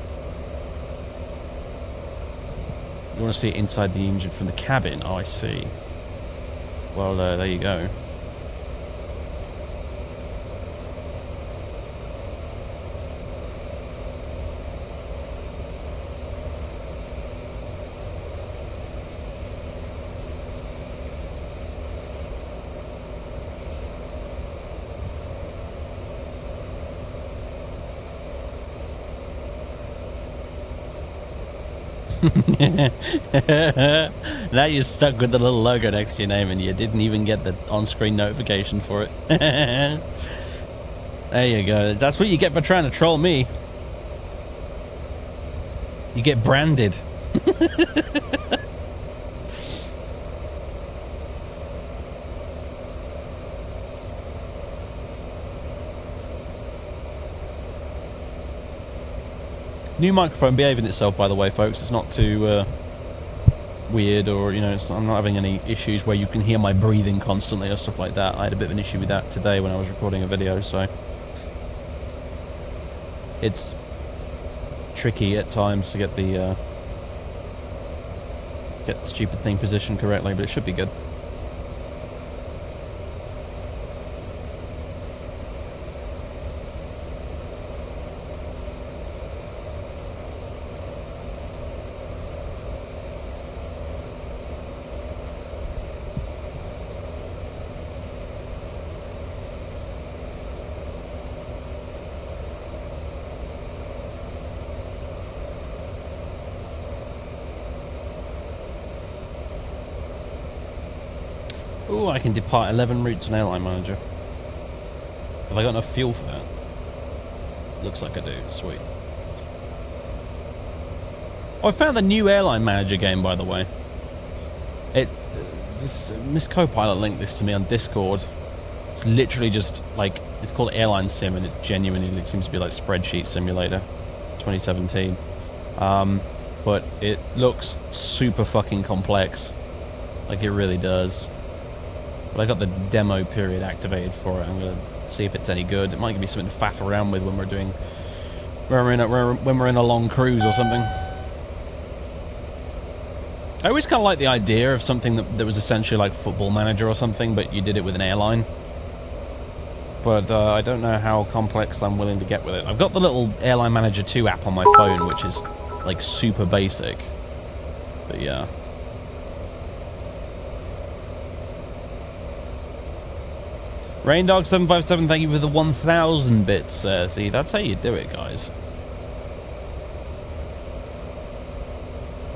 You want to see it inside the engine from the cabin? Oh, I see. Well, there you go. Now you're stuck with the little logo next to your name and you didn't even get the on-screen notification for it. There you go. That's what you get for trying to troll me. You get branded. New microphone behaving itself, by the way, folks. It's not too weird, or, you know, I'm not having any issues where you can hear my breathing constantly or stuff like that. I had a bit of an issue with that today when I was recording a video, so it's tricky at times to get the stupid thing positioned correctly, but it should be good. Ooh, I can depart 11 routes on Airline Manager. Have I got enough fuel for that? Looks like I do. Sweet. Oh, I found the new Airline Manager game, by the way. Miss Copilot linked this to me on Discord. It's literally just, like, it's called Airline Sim, and it's genuinely, it seems to be like Spreadsheet Simulator 2017. But it looks super fucking complex. Like, it really does. But I got the demo period activated for it. I'm gonna see if it's any good. It might give me something to faff around with when we're in a long cruise or something. I always kind of like the idea of something that was essentially like Football Manager or something, but you did it with an airline. But I don't know how complex I'm willing to get with it. I've got the little Airline Manager 2 app on my phone, which is like super basic. But yeah. Raindog757, thank you for the 1,000 bits. See, that's how you do it, guys.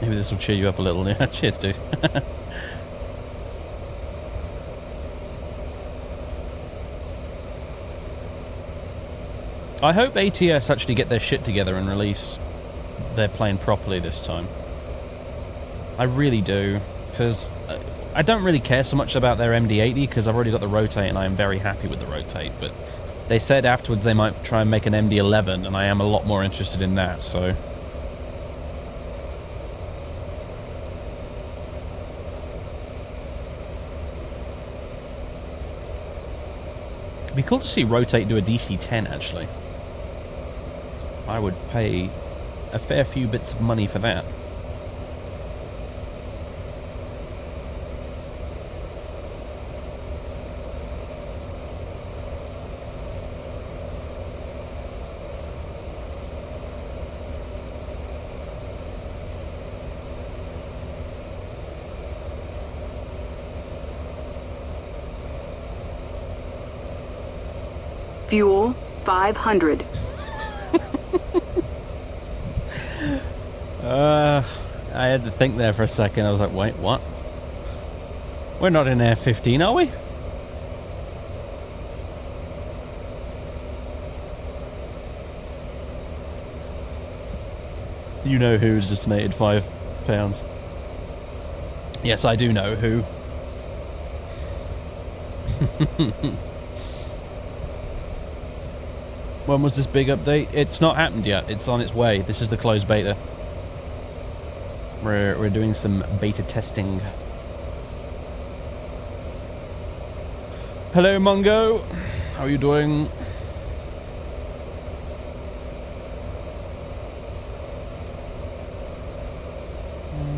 Maybe this will cheer you up a little. Yeah, cheers, dude. I hope ATS actually get their shit together and release their plane properly this time. I really do, because I don't really care so much about their MD-80 because I've already got the Rotate and I am very happy with the Rotate, but they said afterwards they might try and make an MD-11 and I am a lot more interested in that, so... It'd be cool to see Rotate do a DC-10, actually. I would pay a fair few bits of money for that.
Fuel 500.
I had to think there for a second. I was like, wait, what? We're not in Air 15, are we? You know who's just donated £5. Yes, I do know who. When was this big update? It's not happened yet. It's on its way. This is the closed beta. We're doing some beta testing. Hello, Mungo. How are you doing?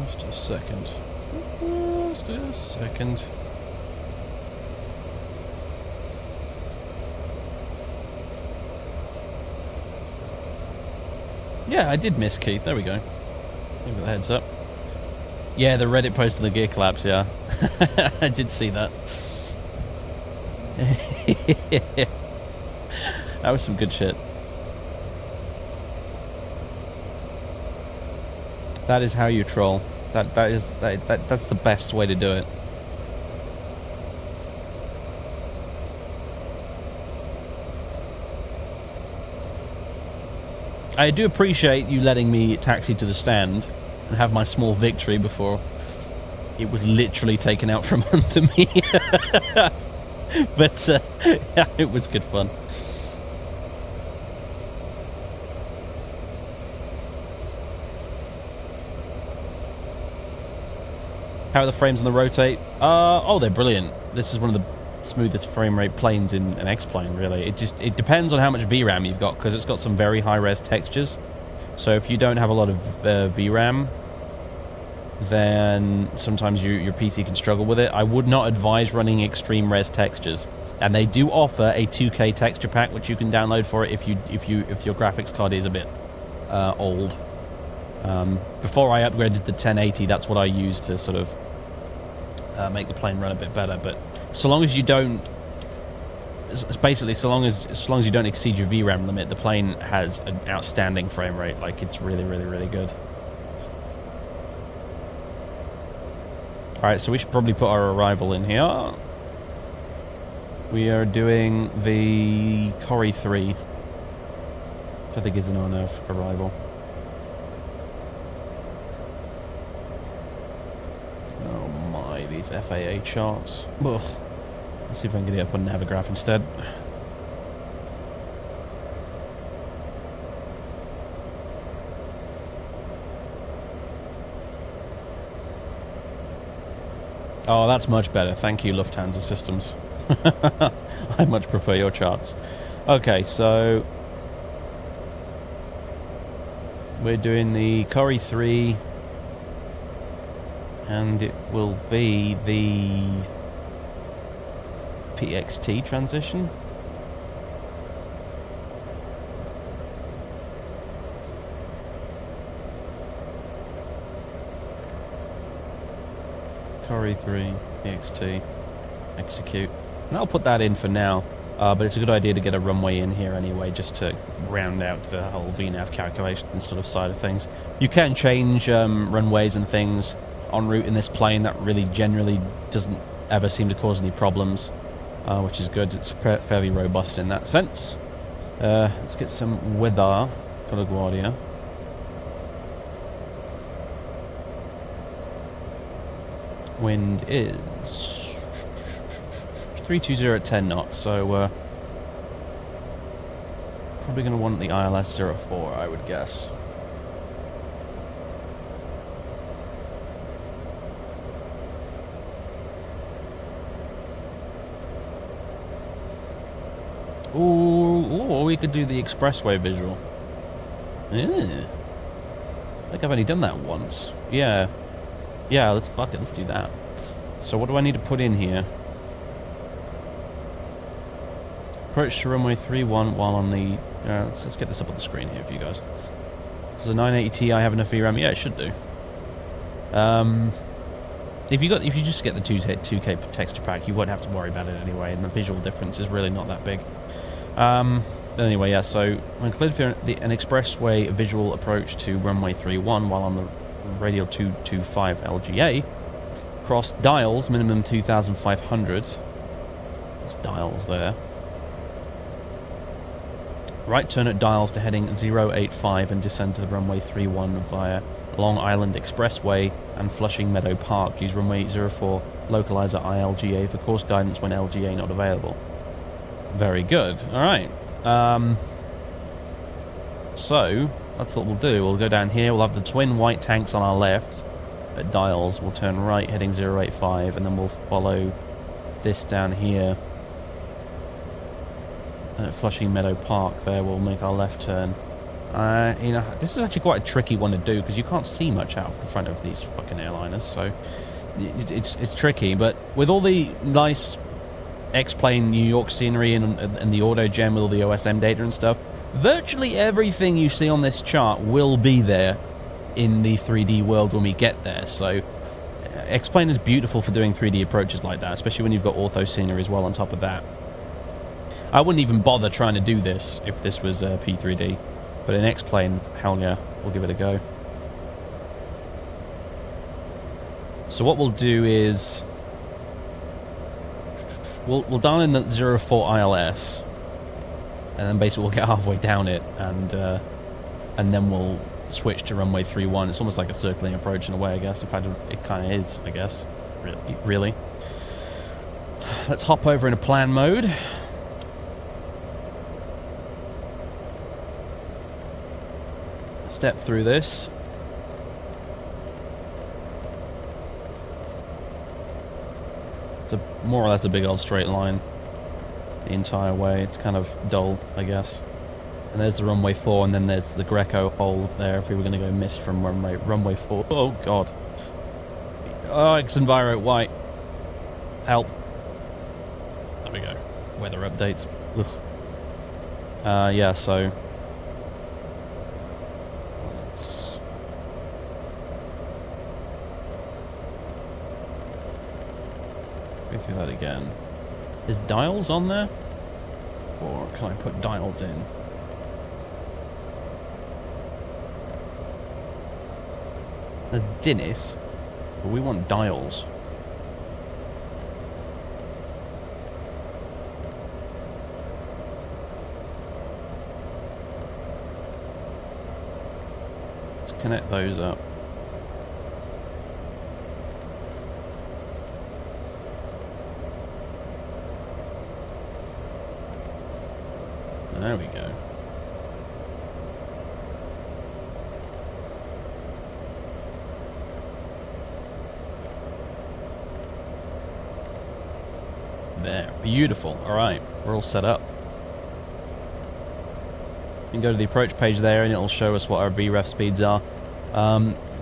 Just a second. Just a second. Yeah, I did miss Keith. There we go. Give it the heads up. Yeah, the Reddit post of the gear collapse, yeah. I did see that. That was some good shit. That is how you troll. That's the best way to do it. I do appreciate you letting me taxi to the stand and have my small victory before it was literally taken out from under me. But yeah, it was good fun. How are the frames on the Rotate? Oh, they're brilliant. This is one of the smoothest frame rate planes in an X-plane, really. It depends on how much VRAM you've got, because it's got some very high-res textures. So if you don't have a lot of VRAM, then sometimes your PC can struggle with it. I would not advise running extreme res textures, and they do offer a 2K texture pack which you can download for it if your graphics card is a bit old. Before I upgraded the 1080, that's what I used to sort of make the plane run a bit better. But so long as you don't, basically, so long as you don't exceed your VRAM limit, the plane has an outstanding frame rate. Like, it's really, really, really good. All right, so we should probably put our arrival in here. We are doing the Corrie 3, which I think is an on-earth arrival. Oh my, these FAA charts. Ugh. Let's see if I can get it up on Navigraph instead. Oh, that's much better. Thank you, Lufthansa Systems. I much prefer your charts. Okay, so we're doing the Corrie 3, and it will be the PXT transition. Corrie 3, PXT, execute. And I'll put that in for now, but it's a good idea to get a runway in here anyway, just to round out the whole VNAV calculation and sort of side of things. You can change runways and things en route in this plane. That really generally doesn't ever seem to cause any problems, which is good. It's fairly robust in that sense. Let's get some weather for LaGuardia. Wind is 320 at 10 knots, so probably going to want the ILS 04, I would guess. Ooh, or we could do the expressway visual. Yeah. I think I've only done that once. Yeah. Yeah, fuck it, let's do that. So what do I need to put in here? Approach to runway 31 while on the... let's get this up on the screen here for you guys. Does a 980 Ti have enough VRAM? Yeah, it should do. If you just get the 2K texture pack, you won't have to worry about it anyway, and the visual difference is really not that big. Anyway, yeah, so when cleared for an expressway visual approach to runway 31 while on the radial 225 LGA, cross dials, minimum 2,500. There's dials there. Right turn at dials to heading 085 and descend to runway 31 via Long Island Expressway and Flushing Meadow Park. Use runway 04 localizer ILGA for course guidance when LGA not available. Very good. Alright. So, that's what we'll do. We'll go down here. We'll have the twin white tanks on our left at dials. We'll turn right heading 085 and then we'll follow this down here. At Flushing Meadow Park there, we'll make our left turn. You know, this is actually quite a tricky one to do because you can't see much out of the front of these fucking airliners, so it's tricky. But with all the nice X-Plane New York scenery and the auto gem with all the OSM data and stuff, virtually everything you see on this chart will be there in the 3D world when we get there. So X-Plane is beautiful for doing 3D approaches like that, especially when you've got ortho scenery as well on top of that. I wouldn't even bother trying to do this if this was P3D, but in X-Plane, hell yeah, we'll give it a go. So what we'll do is we'll dial in the 04 ILS, and then basically we'll get halfway down it, and then we'll switch to runway 31. It's almost like a circling approach in a way, I guess. In fact, it kind of is, I guess. Really. Let's hop over into plan mode. Step through this. It's more or less a big old straight line the entire way. It's kind of dull, I guess. And there's the runway 4, and then there's the Greco hold there if we were going to go missed from runway 4. Oh, God. Oh, X-Enviro, white. Help. There we go. Weather updates. Ugh. Yeah, so... Go through that again. Is dials on there? Or can I put dials in? There's Dennis, but we want dials. Let's connect those up. There we go. There. Beautiful. Alright. We're all set up. You can go to the approach page there and it'll show us what our VREF speeds are.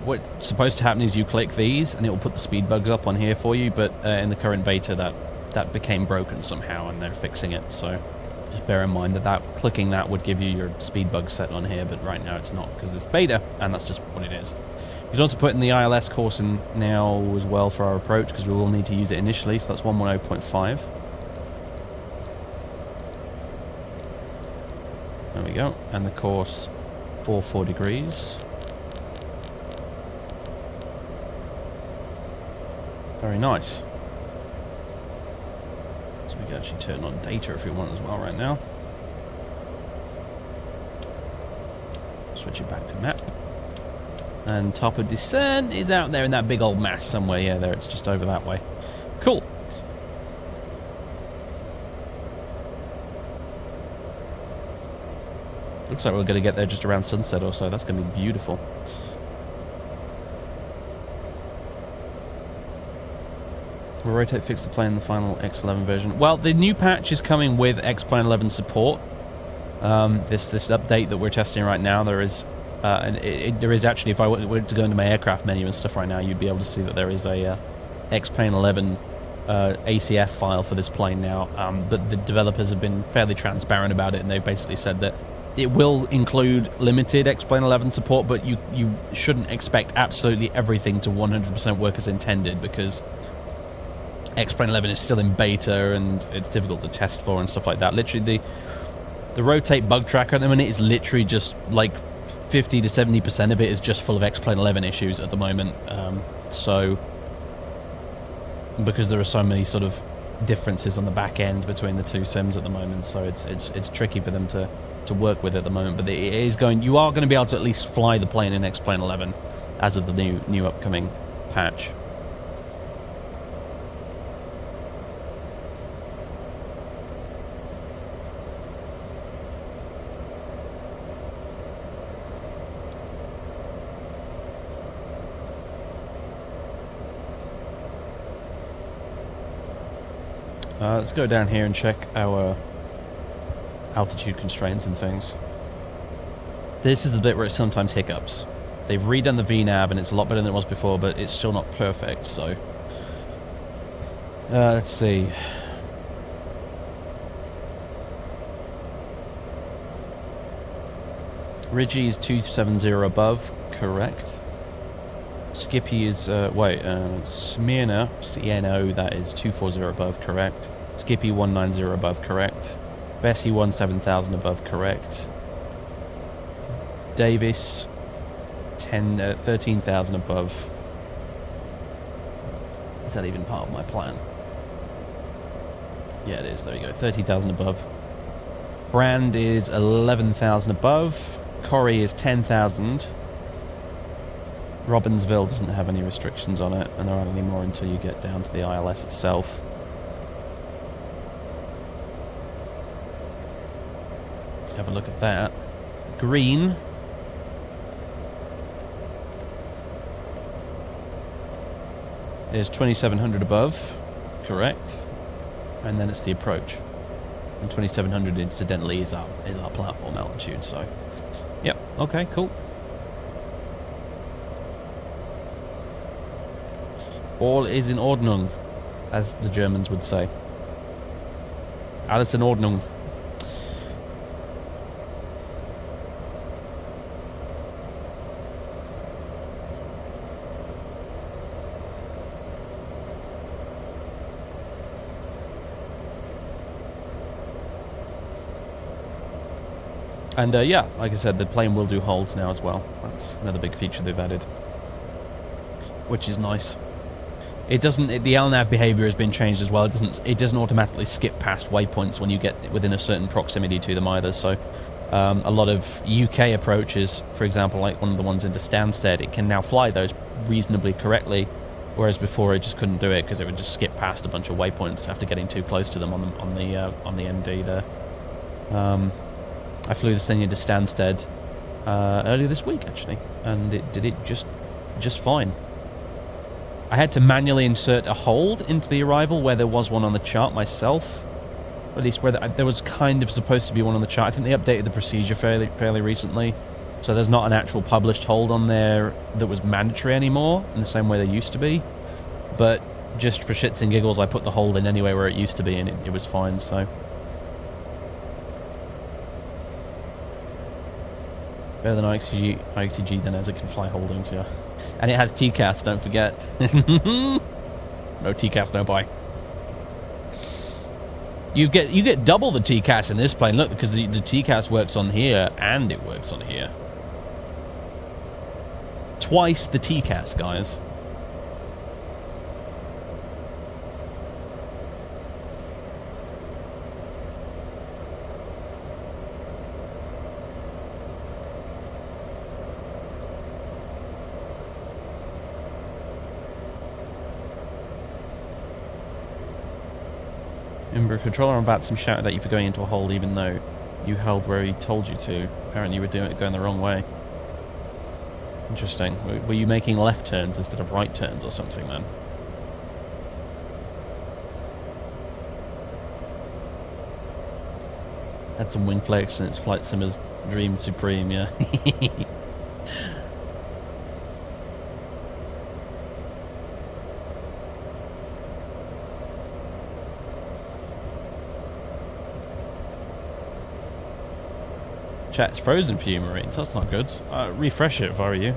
What's supposed to happen is you click these and it will put the speed bugs up on here for you, but in the current beta that became broken somehow and they're fixing it, so... Just bear in mind that clicking that would give you your speed bug set on here, but right now it's not because it's beta, and that's just what it is. You can also put in the ILS course in now as well for our approach, because we will need to use it initially, so that's 110.5. There we go, and the course 44 degrees. Very nice. We can actually turn on data if we want as well right now. Switch it back to map. And top of descent is out there in that big old mass somewhere. Yeah, there, it's just over that way. Cool. Looks like we're going to get there just around sunset or so. That's going to be beautiful. Will Rotate fix the plane in the final X11 version? Well, the new patch is coming with X-Plane 11 support. This update that we're testing right now, there is there is actually, if I were to go into my aircraft menu and stuff right now, you'd be able to see that there is a X-Plane 11 ACF file for this plane now. But the developers have been fairly transparent about it, and they've basically said that it will include limited X-Plane 11 support, but you shouldn't expect absolutely everything to 100% work as intended, because X-Plane 11 is still in beta and it's difficult to test for and stuff like that. Literally, the Rotate bug tracker at the minute is literally just like 50 to 70% of it is just full of X-Plane 11 issues at the moment. So, because there are so many sort of differences on the back end between the two sims at the moment, so it's tricky for them to work with at the moment. But it is going. You are going to be able to at least fly the plane in X-Plane 11 as of the new upcoming patch. Let's go down here and check our altitude constraints and things. This is the bit where it sometimes hiccups. They've redone the VNAV and it's a lot better than it was before, but it's still not perfect, so... let's see. Ridgie is 270 above, correct. Skippy is, Smyrna, CNO, that is 240 above, correct. Skippy 190 above, correct. Bessie 17000 above, correct. Davis 13,000 above. Is that even part of my plan? Yeah, it is, there we go, 30,000 above. Brand is 11,000 above. Corrie is 10,000. Robbinsville doesn't have any restrictions on it, and there aren't any more until you get down to the ILS itself. Have a look at that. Green is 2,700 above, correct. And then it's the approach. And 2,700 incidentally is our platform altitude, so... Yep, okay, cool. All is in Ordnung, as the Germans would say. Alles in Ordnung. And yeah, like I said, the plane will do holds now as well. That's another big feature they've added, which is nice. It doesn't. The LNAV behavior has been changed as well. It doesn't automatically skip past waypoints when you get within a certain proximity to them either. So a lot of UK approaches, for example, like one of the ones into Stansted, it can now fly those reasonably correctly, whereas before it just couldn't do it because it would just skip past a bunch of waypoints after getting too close to them on the MD there. I flew this thing into Stansted earlier this week actually, and it did it just fine. I had to manually insert a hold into the arrival where there was one on the chart myself. At least where there was kind of supposed to be one on the chart. I think they updated the procedure fairly recently. So there's not an actual published hold on there that was mandatory anymore in the same way there used to be. But just for shits and giggles, I put the hold in anyway where it used to be, and it was fine, so... Better than IXCG then, as it can fly holdings, yeah. And it has TCAS, don't forget. No TCAS, no buy. You get double the TCAS in this plane, look, because the TCAS works on here and it works on here. Twice the TCAS, guys. Remember, controller on VATSIM shouted at you for going into a hold even though you held where he told you to. Apparently you were going the wrong way. Interesting. Were you making left turns instead of right turns or something then? Had some wing flex and its Flight Simmer's Dream Supreme, yeah. Chat's frozen for you, Marines. That's not good. Refresh it if I were you.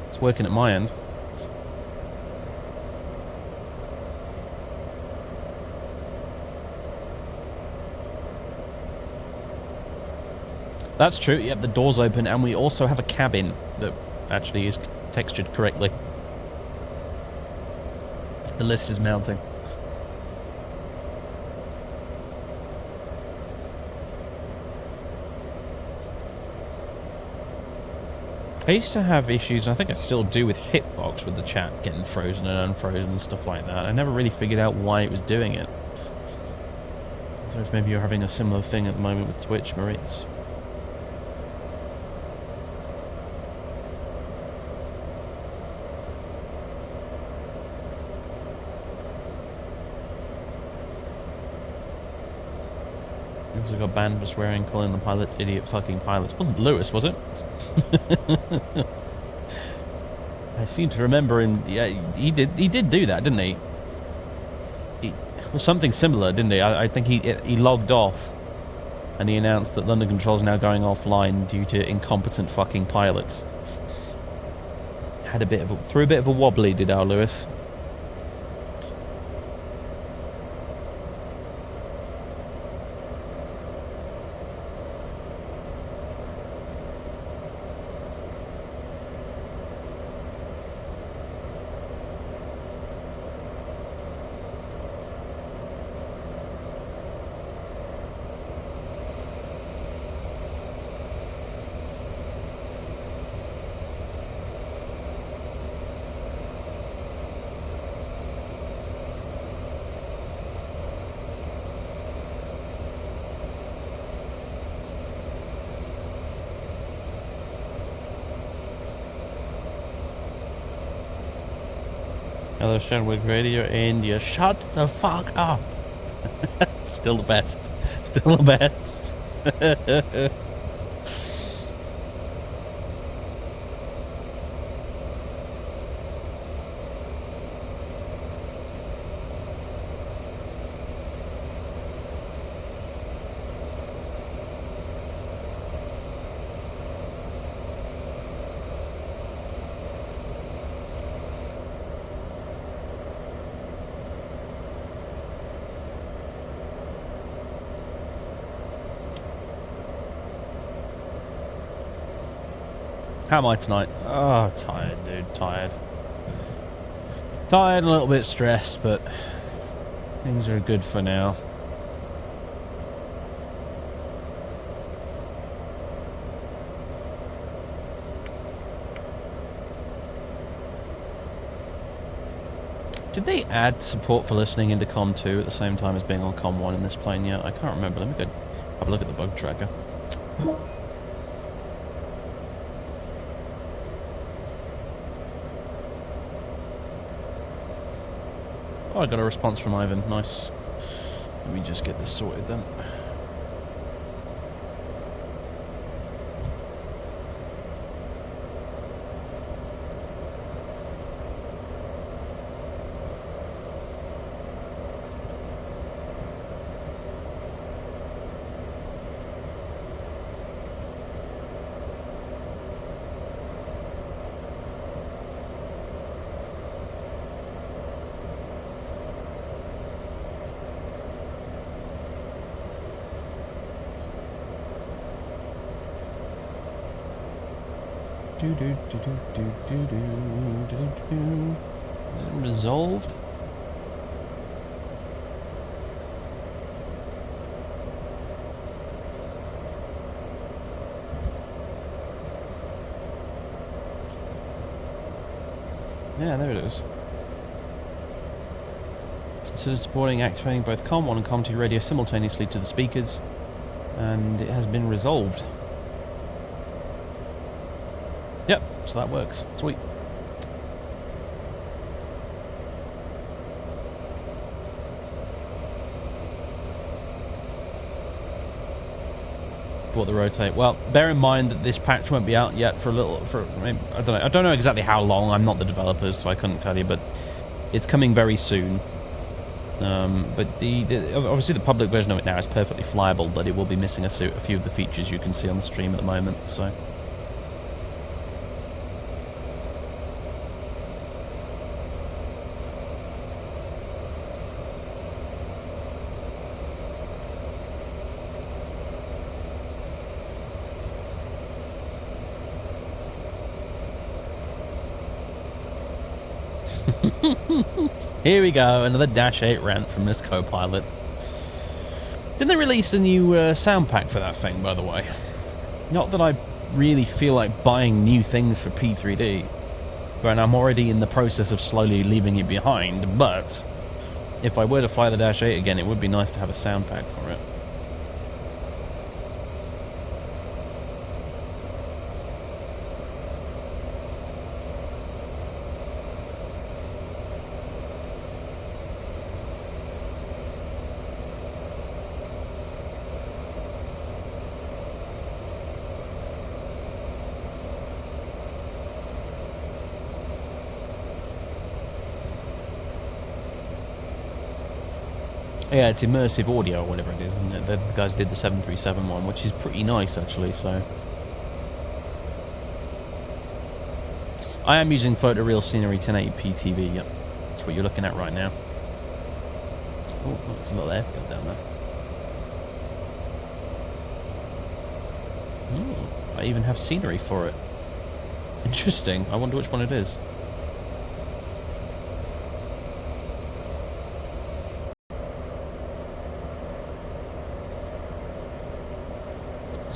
It's working at my end. That's true. Yep, the door's open, and we also have a cabin that actually is textured correctly. The list is mounting. I used to have issues, and I think I still do, with Hitbox with the chat getting frozen and unfrozen and stuff like that. I never really figured out why it was doing it. I don't know if maybe you're having a similar thing at the moment with Twitch, Maritz. He also got banned for swearing, calling the pilots idiot fucking pilots. It wasn't Lewis, was it? I seem to remember him. Yeah, he did do that, didn't he? It was something similar, didn't he? I think he logged off, and he announced that London Control is now going offline due to incompetent fucking pilots. Threw a bit of a wobbly, did our Lewis. Hello, Shenwick Radio, and you shut the fuck up. Still the best. Still the best. How am I tonight? Oh, tired, dude. Tired. Tired, a little bit stressed, but things are good for now. Did they add support for listening into COM 2 at the same time as being on COM 1 in this plane yet? I can't remember. Let me go have a look at the bug tracker. Oh, I got a response from Ivan. Nice. Let me just get this sorted then. Is it resolved? Yeah, there it is. Consider supporting activating both COM 1 and COM 2 radio simultaneously to the speakers, and it has been resolved. Yep, so that works. Sweet. bought the Rotate. Well, bear in mind that this patch won't be out yet for a little. I don't know. I don't know exactly how long. I'm not the developers, so I couldn't tell you. But it's coming very soon. But obviously the public version of it now is perfectly flyable, but it will be missing a few of the features you can see on the stream at the moment. So. Here we go, another Dash 8 rant from this co-pilot. Didn't they release a new sound pack for that thing, by the way? Not that I really feel like buying new things for P3D, but I'm already in the process of slowly leaving it behind, but if I were to fly the Dash 8 again, it would be nice to have a sound pack for it. Yeah, it's immersive audio or whatever it is, isn't it? The guys did the 737 one, which is pretty nice actually, so... I am using photoreal scenery 1080p TV, yep. That's what you're looking at right now. Oh, there's a little airfield down there. Oh, I even have scenery for it. Interesting, I wonder which one it is.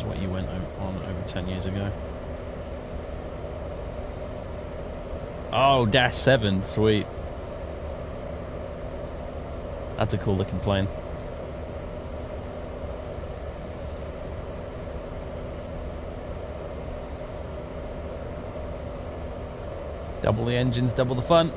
What you went on over 10 years ago. Oh, Dash 7, sweet. That's a cool looking plane. Double the engines, double the fun.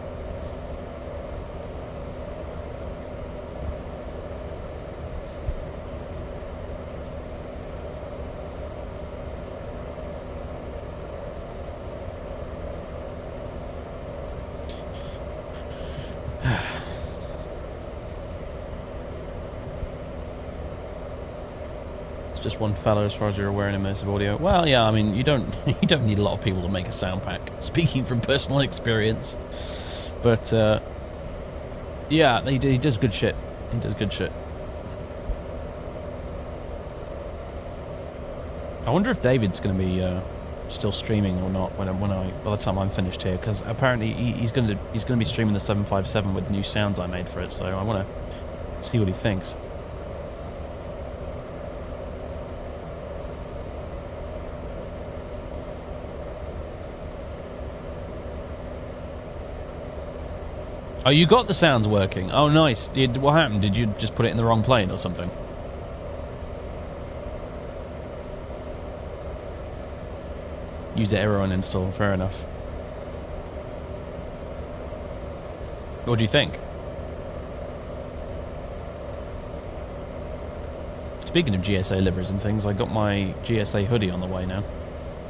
Just one fella as far as you're aware in immersive audio. Well, yeah, I mean, you don't need a lot of people to make a sound pack, speaking from personal experience. But yeah, he does good shit. He does good shit. I wonder if David's going to be still streaming or not by the time I'm finished here, because apparently he's going to be streaming the 757 with new sounds I made for it. So I want to see what he thinks. Oh, you got the sounds working. Oh, nice. What happened? Did you just put it in the wrong plane or something? Use error uninstall. Fair enough. What do you think? Speaking of GSA livers and things, I got my GSA hoodie on the way now,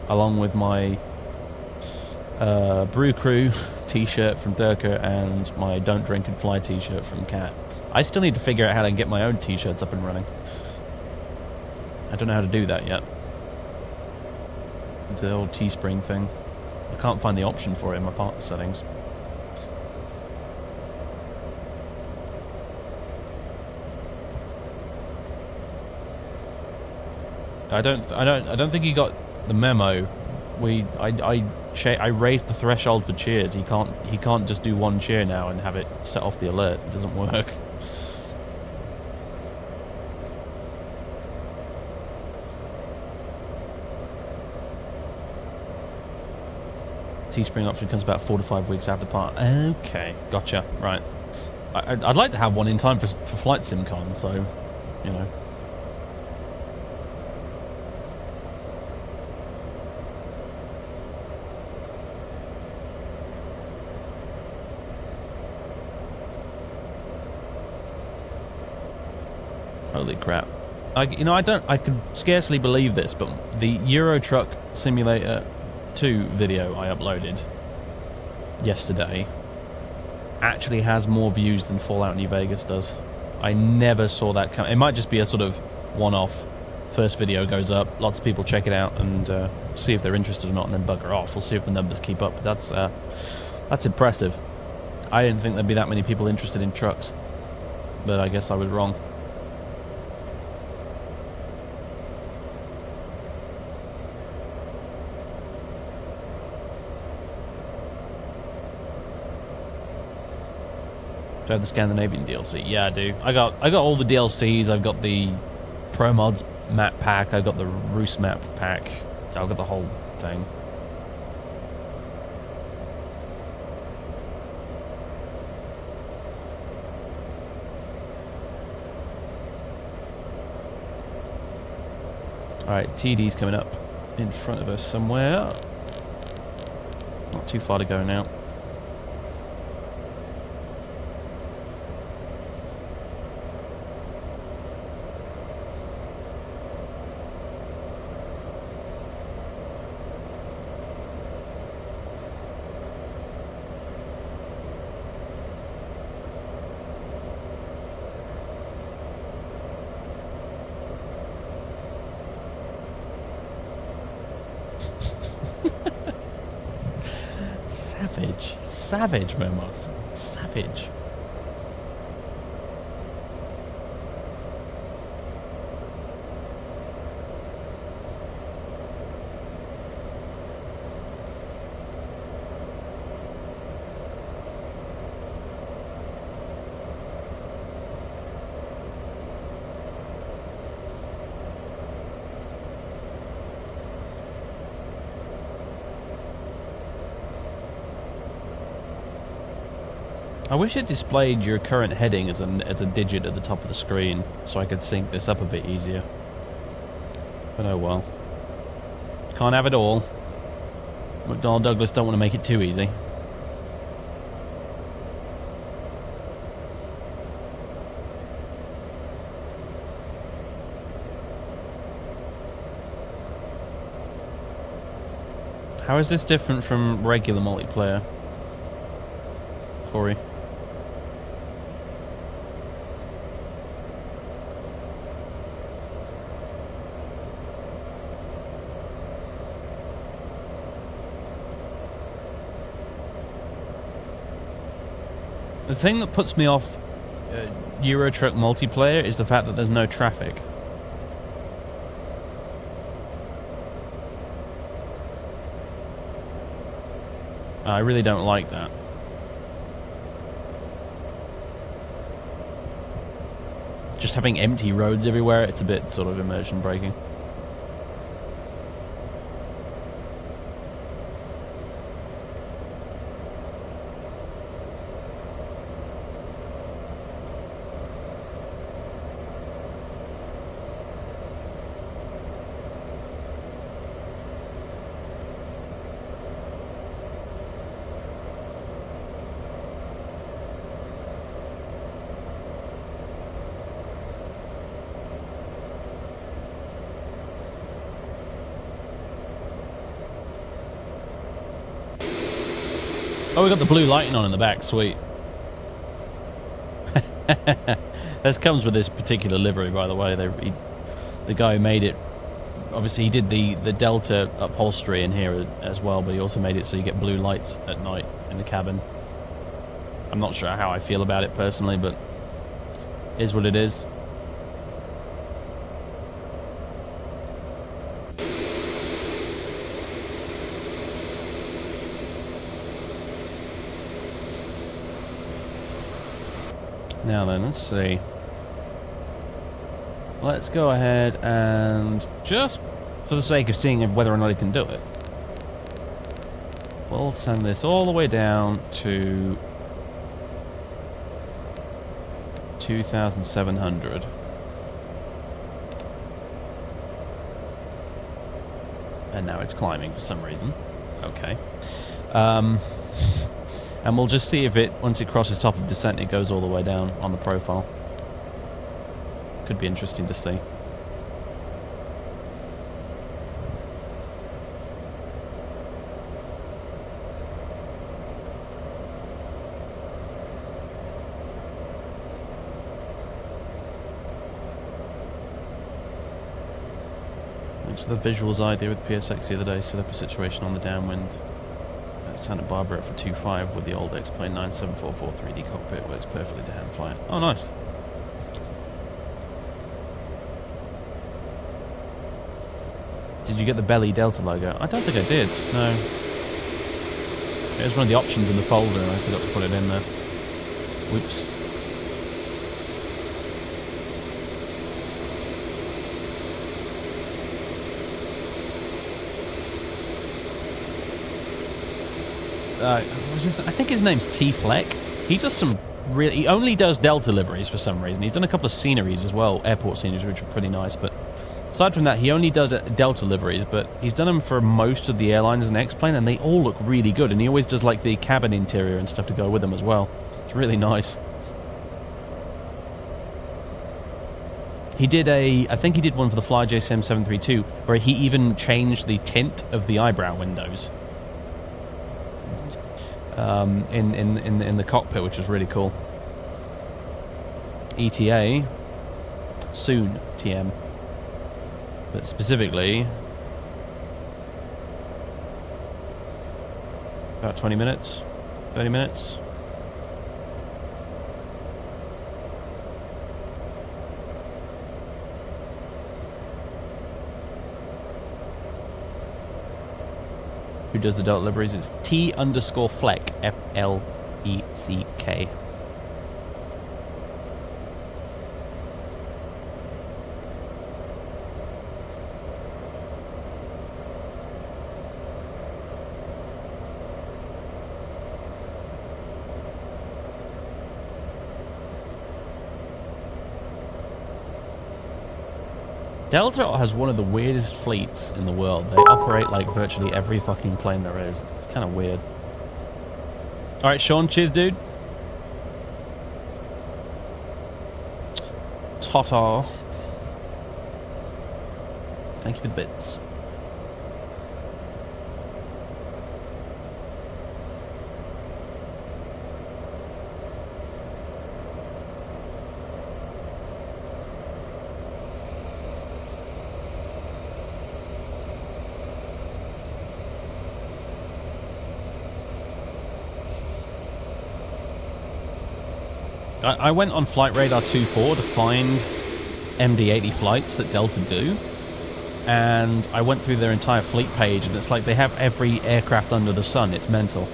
along with my Brew Crew t-shirt from Durka and my Don't Drink and Fly t-shirt from Cat. I still need to figure out how to get my own t-shirts up and running. I don't know how to do that yet. The old Teespring thing. I can't find the option for it in my partner settings. I don't think he got the memo. I raised the threshold for cheers. He can't just do one cheer now and have it set off the alert. It doesn't work. Teespring option comes about 4 to 5 weeks after part. Okay, gotcha. Right. I'd like to have one in time for Flight SimCon, so, you know. Holy crap. I could scarcely believe this, but the Euro Truck Simulator 2 video I uploaded yesterday actually has more views than Fallout New Vegas does. I never saw that come. It might just be a sort of one-off. First video goes up, lots of people check it out and see if they're interested or not, and then bugger off. We'll see if the numbers keep up. But that's impressive. I didn't think there'd be that many people interested in trucks, but I guess I was wrong. Do I have the Scandinavian DLC? Yeah, I do. I got all the DLCs. I've got the Pro Mods map pack. I got the Roost map pack. I've got the whole thing. Alright, TD's coming up in front of us somewhere. Not too far to go now. Savage. Savage, Momos. Savage. I wish it displayed your current heading as a digit at the top of the screen, so I could sync this up a bit easier. But oh well. Can't have it all. McDonnell Douglas don't want to make it too easy. How is this different from regular multiplayer, Corey? The thing that puts me off Euro Truck multiplayer is the fact that there's no traffic. I really don't like that. Just having empty roads everywhere, it's a bit sort of immersion breaking. Oh, we got the blue lighting on in the back, sweet. This comes with this particular livery, by the way. The guy who made it, obviously he did the Delta upholstery in here as well, but he also made it so you get blue lights at night in the cabin. I'm not sure how I feel about it personally, but it is what it is. Now then, let's see. Let's go ahead and, just for the sake of seeing whether or not he can do it, we'll send this all the way down to 2,700. And now it's climbing for some reason. Okay. And we'll just see if it, once it crosses top of descent, it goes all the way down on the profile. Could be interesting to see. Thanks to the visuals I did with PSX the other day, set up a situation on the downwind at Santa Barbara for 2.5 with the old X-Plane 9744 3D cockpit. Works perfectly to hand fly it. Oh, nice. Did you get the belly Delta logo? I don't think I did, no. It was one of the options in the folder and I forgot to put it in there. Whoops. I think his name's T Fleck. He does some really. He only does Delta deliveries for some reason. He's done a couple of sceneries as well, airport sceneries, which are pretty nice. But aside from that, he only does Delta deliveries. But he's done them for most of the airlines in X-Plane, and they all look really good. And he always does like the cabin interior and stuff to go with them as well. It's really nice. He did I think he did one for the FlyJSim 732, where he even changed the tint of the eyebrow windows. In the cockpit, which was really cool. ETA soon, TM, but specifically about 20 minutes, 30 minutes. Who does the Delta deliveries? It's T_Fleck, F-L-E-C-K. Delta has one of the weirdest fleets in the world. They operate like virtually every fucking plane there is. It's kind of weird. Alright, Sean, cheers, dude. Tata. Thank you for the bits. I went on Flight Radar 2.4 to find MD-80 flights that Delta do, and I went through their entire fleet page, and it's like they have every aircraft under the sun. It's mental.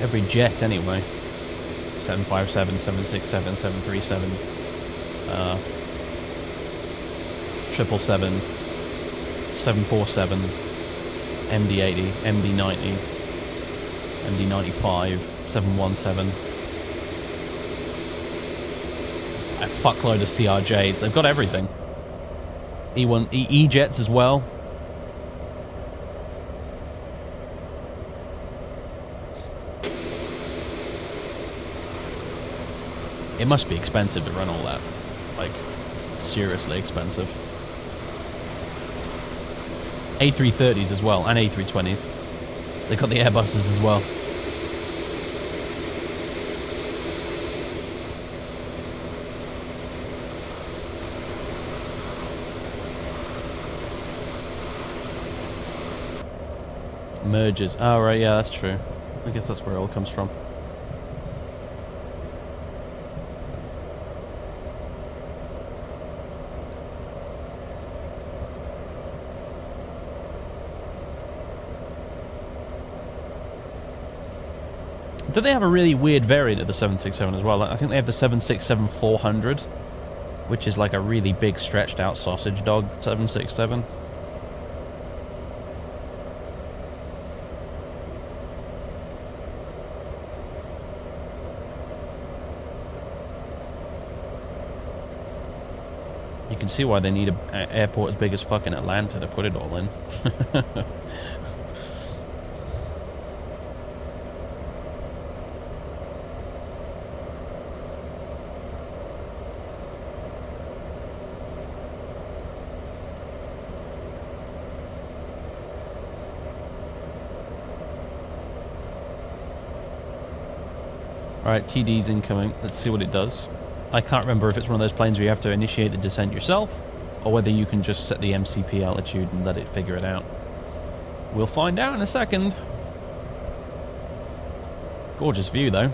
Every jet, anyway. 757, 767, 737, 777, 747. MD-80, MD-90, MD-95, 717. A fuckload of CRJs. They've got everything. E-jets as well. It must be expensive to run all that. Like, seriously expensive. A330s as well, and A320s. They got the Airbuses as well. Mergers. Oh, right, yeah, that's true. I guess that's where it all comes from. Do they have a really weird variant of the 767 as well? I think they have the 767-400, which is like a really big stretched out sausage dog 767. You can see why they need an airport as big as fucking Atlanta to put it all in. Alright, TD's incoming. Let's see what it does. I can't remember if it's one of those planes where you have to initiate the descent yourself, or whether you can just set the MCP altitude and let it figure it out. We'll find out in a second. Gorgeous view, though.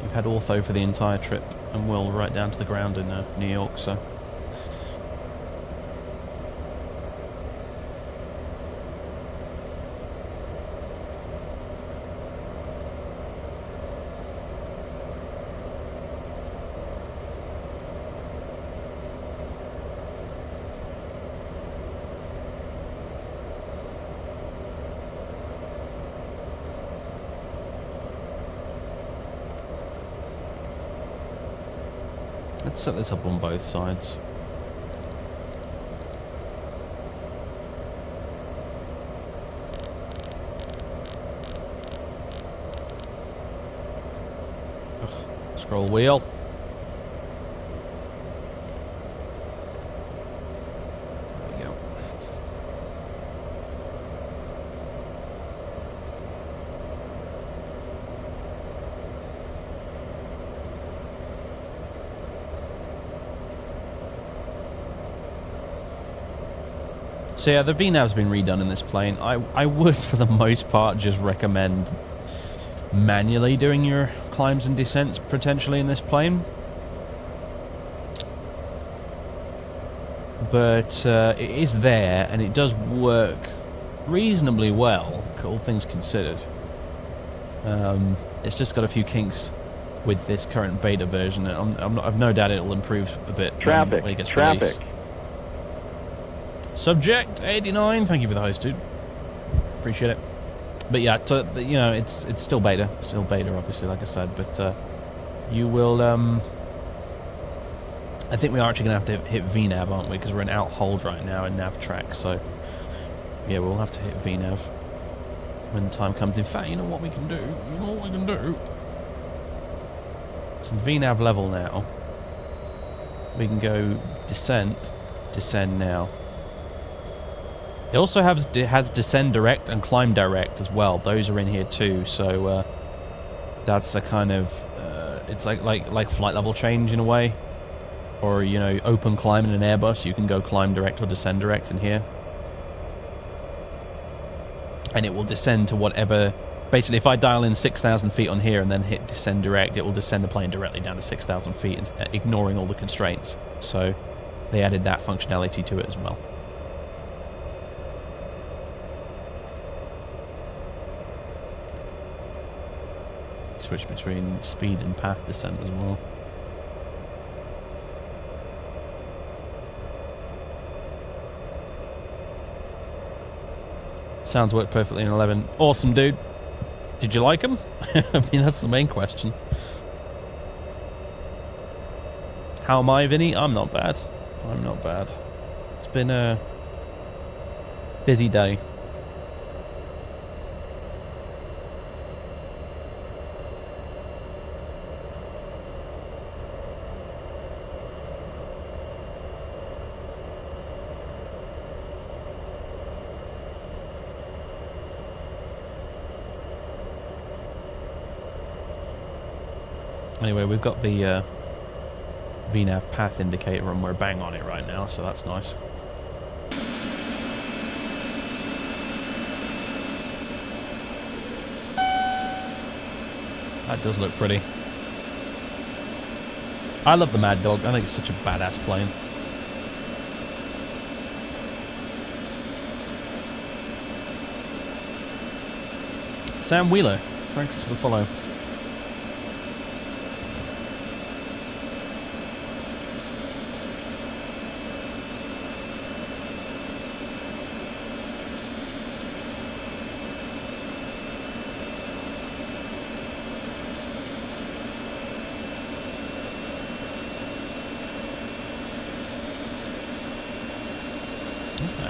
We've had ortho for the entire trip, and Will right down to the ground in New York, so... Let's set this up on both sides. Ugh, scroll wheel. There we go. So yeah, the VNAV's been redone in this plane. I would, for the most part, just recommend manually doing your climbs and descents, potentially, in this plane. But it is there, and it does work reasonably well, all things considered. It's just got a few kinks with this current beta version. I've no doubt it'll improve a bit when it gets released. Subject 89, thank you for the host, dude. Appreciate it. But yeah, you know, it's still beta. It's still beta, obviously, like I said. But you will. I think we are actually going to have to hit VNAV, aren't we? Because we're in out hold right now in nav track. So yeah, we'll have to hit VNAV when the time comes. In fact, you know what we can do? You know what we can do? It's in VNAV level now. We can go descent, descend now. It also has descend direct and climb direct as well. Those are in here too. So that's a kind of it's like flight level change in a way, or you know, open climb in an Airbus. You can go climb direct or descend direct in here, and it will descend to whatever. Basically, if I dial in 6,000 feet on here and then hit descend direct, it will descend the plane directly down to 6,000 feet, ignoring all the constraints. So they added that functionality to it as well. Switch between speed and path descent as well. Sounds worked perfectly in 11. Awesome, dude. Did you like them? I mean, that's the main question. How am I, Vinny? I'm not bad. I'm not bad. It's been a busy day. Anyway, we've got the VNAV path indicator and we're bang on it right now, so that's nice. That does look pretty. I love the Mad Dog. I think it's such a badass plane. Sam Wheeler, thanks for the follow.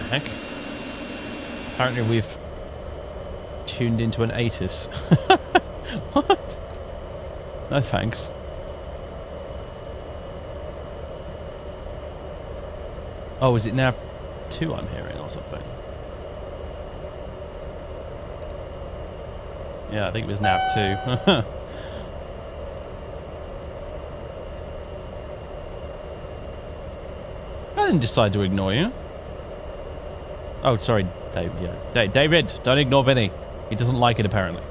Heck. Apparently we've tuned into an ATIS. What? No thanks. Oh, is it nav? 2 I'm hearing or something. Yeah, I think it was nav 2. I didn't decide to ignore you. Oh, sorry, Dave. Yeah, David, don't ignore Vinny. He doesn't like it apparently,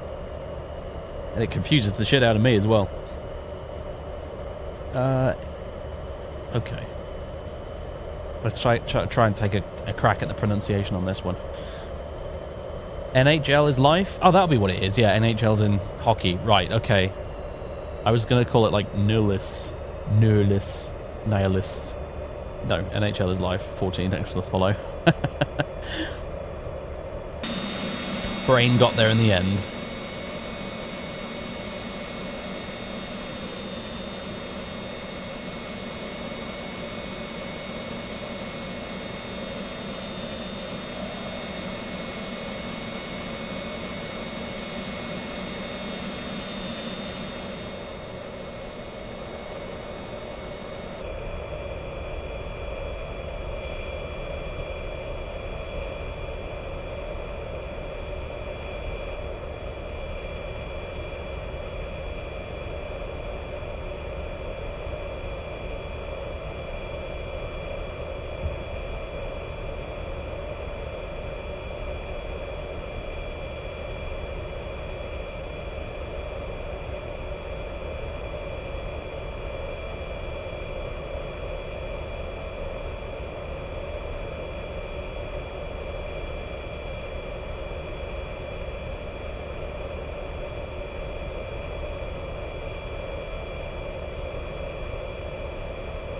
and it confuses the shit out of me as well. Okay. Let's try and take a crack at the pronunciation on this one. NHL is life? Oh, that'll be what it is. Yeah, NHL's in hockey. Right, okay. I was going to call it like nihilists. Nihilists. No, NHL is life. 14, thanks for the follow. Brain got there in the end.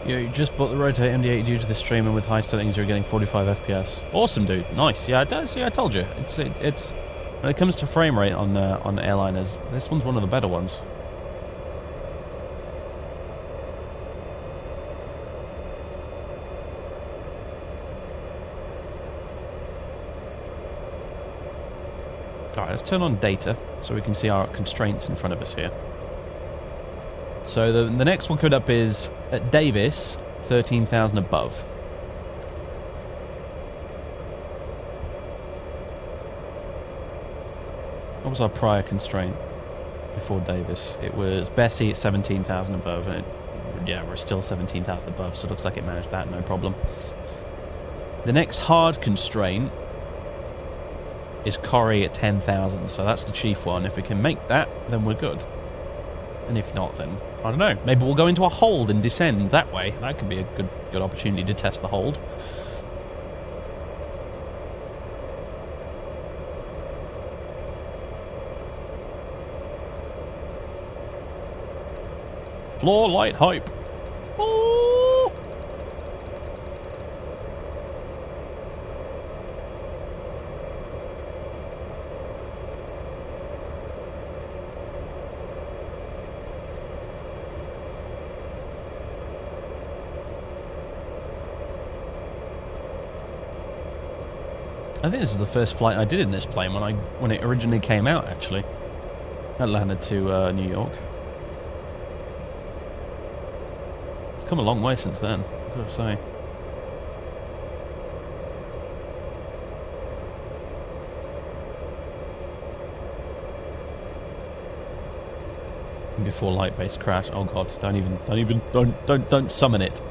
Yeah, you just bought the Rotate MD-80 due to the stream, and with high settings you're getting 45 FPS. Awesome, dude. Nice. Yeah, I told you. It's when it comes to frame rate on airliners, this one's one of the better ones. Alright, let's turn on data so we can see our constraints in front of us here. So the next one coming up is at Davis, 13,000 above. What was our prior constraint before Davis? It was Bessie at 17,000 above, and yeah, we're still 17,000 above, so it looks like it managed that, no problem. The next hard constraint is Corrie at 10,000, so that's the chief one. If we can make that, then we're good. And if not, then I don't know. Maybe we'll go into a hold and descend that way. That could be a good opportunity to test the hold. Floor light hype. Oh! I think this is the first flight I did in this plane when it originally came out, actually. I landed to New York. It's come a long way since then, I've got to say. Before light-based crash. Oh god, don't summon it.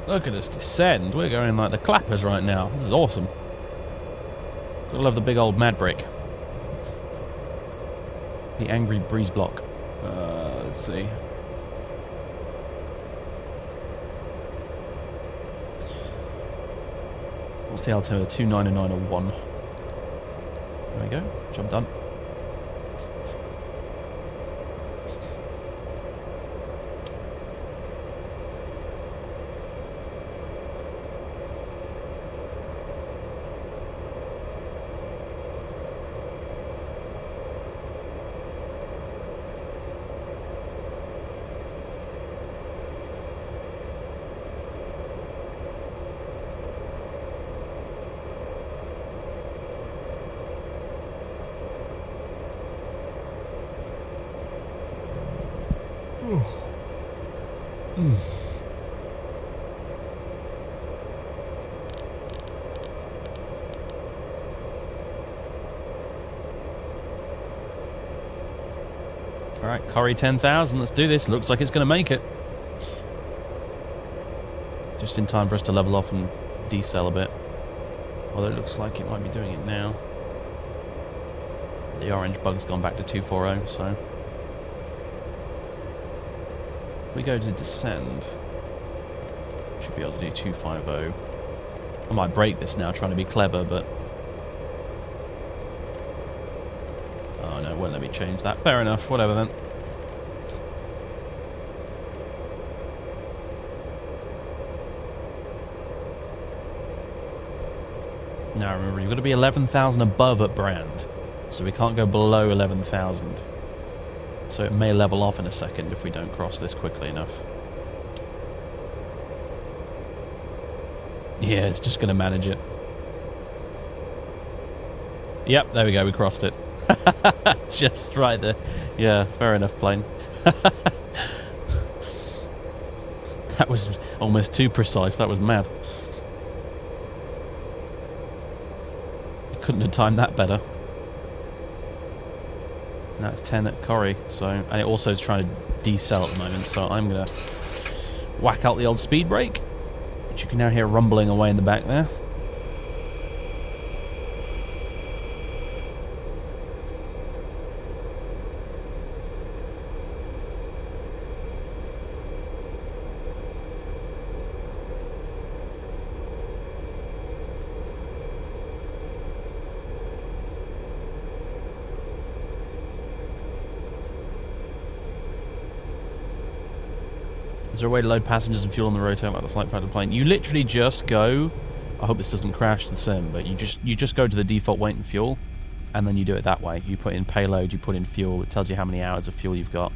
Look at us descend. We're going like the clappers right now. This is awesome. Gotta love the big old mad brick. The angry breeze block. Let's see. What's the altimeter? 29901. There we go. Job done. Alright, Corrie 10,000, let's do this. Looks like it's going to make it. Just in time for us to level off and decel a bit. Although it looks like it might be doing it now. The orange bug's gone back to 240, so... If we go to descend, should be able to do 250. I might break this now trying to be clever, but... Oh no, it won't let me change that. Fair enough, whatever then. Now remember, you've got to be 11,000 above at Brand. So we can't go below 11,000. So it may level off in a second if we don't cross this quickly enough. Yeah, it's just going to manage it. Yep, there we go, we crossed it. Just right there. Yeah, fair enough, plane. That was almost too precise, that was mad. Couldn't have timed that better. That's 10 at Corrie, so... And it also is trying to decel at the moment, so I'm going to whack out the old speed brake, which you can now hear rumbling away in the back there. Is there a way to load passengers and fuel on the rotate like the flight fighter plane? You literally just go... I hope this doesn't crash the sim, but you just go to the default weight and fuel, and then you do it that way. You put in payload, you put in fuel, it tells you how many hours of fuel you've got.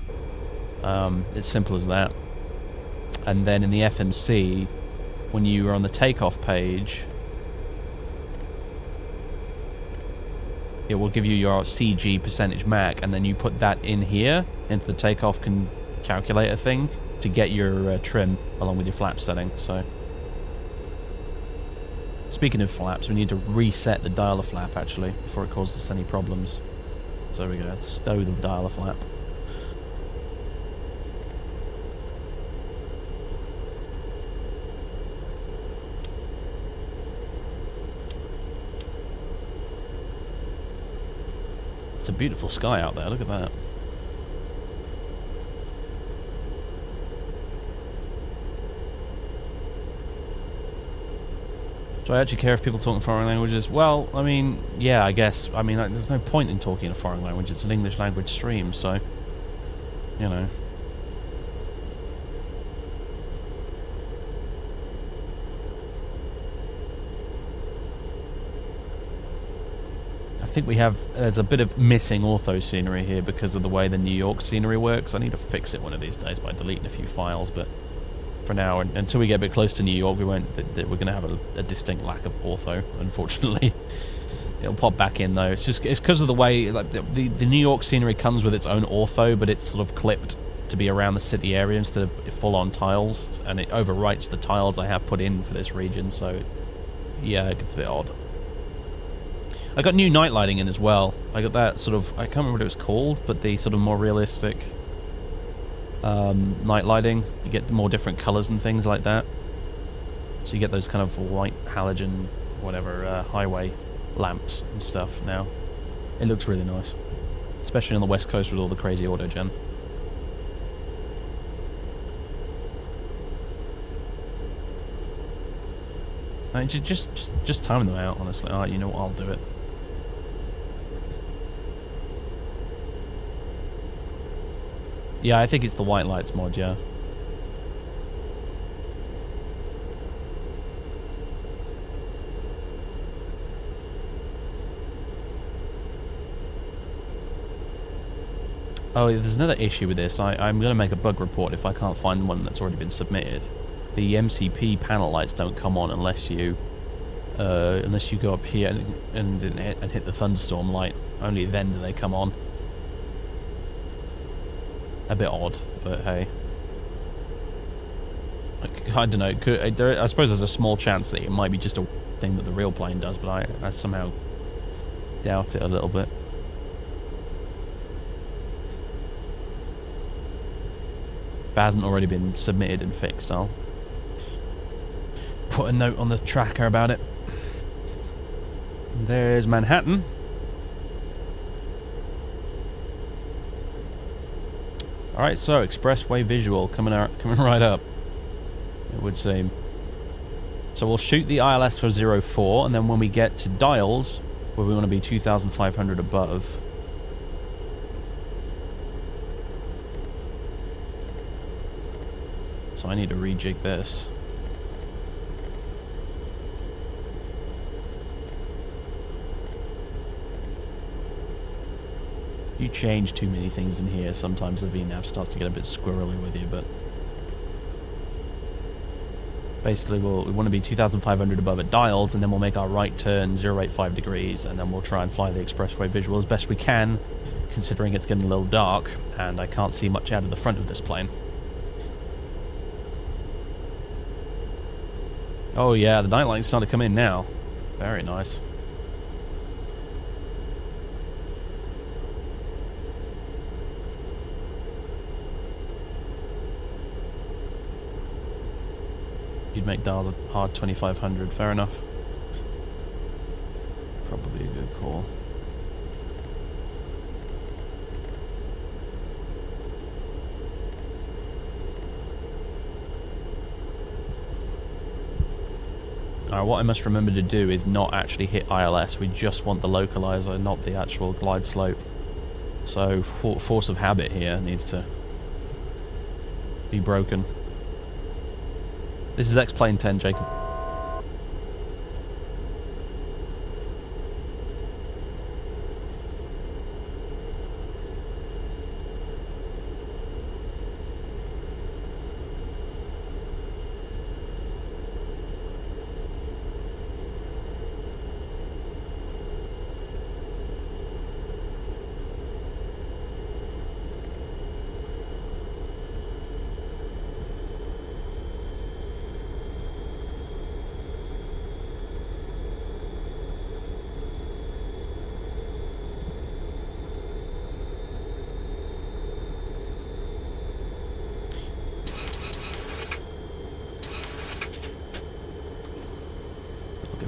It's simple as that. And then in the FMC, when you are on the takeoff page, it will give you your CG percentage Mac, and then you put that in here, into the takeoff calculator thing, to get your trim along with your flap setting. So, speaking of flaps, we need to reset the dialer flap actually before it causes us any problems. So there we go, stow the dialer flap. It's a beautiful sky out there, look at that. Do I actually care if people talk in foreign languages? Well, I mean, yeah, I guess. I mean, there's no point in talking in a foreign language. It's an English language stream, so, you know. I think there's a bit of missing ortho scenery here because of the way the New York scenery works. I need to fix it one of these days by deleting a few files, but for now, until we get a bit close to New York, we're going to have a distinct lack of ortho, unfortunately. It'll pop back in though. It's because of the way like the New York scenery comes with its own ortho, but it's sort of clipped to be around the city area instead of full-on tiles, and it overwrites the tiles I have put in for this region. So yeah, it gets a bit odd. I got new night lighting in as well. I got that sort of, I can't remember what it was called, but the sort of more realistic night lighting. You get more different colors and things like that. So you get those kind of white halogen, whatever, highway lamps and stuff now. It looks really nice. Especially on the west coast with all the crazy auto-gen. Just time them out, honestly. Oh, you know what, I'll do it. Yeah, I think it's the white lights mod, yeah. Oh, there's another issue with this. I'm going to make a bug report if I can't find one that's already been submitted. The MCP panel lights don't come on unless you go up here and hit the thunderstorm light. Only then do they come on. a bit odd, but hey. I don't know. I suppose there's a small chance that it might be just a thing that the real plane does, but I somehow doubt it a little bit. If it hasn't already been submitted and fixed, I'll put a note on the tracker about it. There's Manhattan. Alright, so Expressway visual coming right up, it would seem. So we'll shoot the ILS for 04, and then when we get to dials, where we want to be 2,500 above. So I need to rejig this. You change too many things in here, sometimes the VNAV starts to get a bit squirrely with you, but basically we want to be 2,500 above at dials, and then we'll make our right turn 085 degrees, and then we'll try and fly the Expressway visual as best we can, considering it's getting a little dark, and I can't see much out of the front of this plane. Oh yeah, the night light's starting to come in now. Very nice. You'd make dials a hard 2,500, fair enough. Probably a good call. Alright, what I must remember to do is not actually hit ILS, we just want the localizer, not the actual glide slope. So, force of habit here needs to be broken. This is X-Plane 10, Jacob.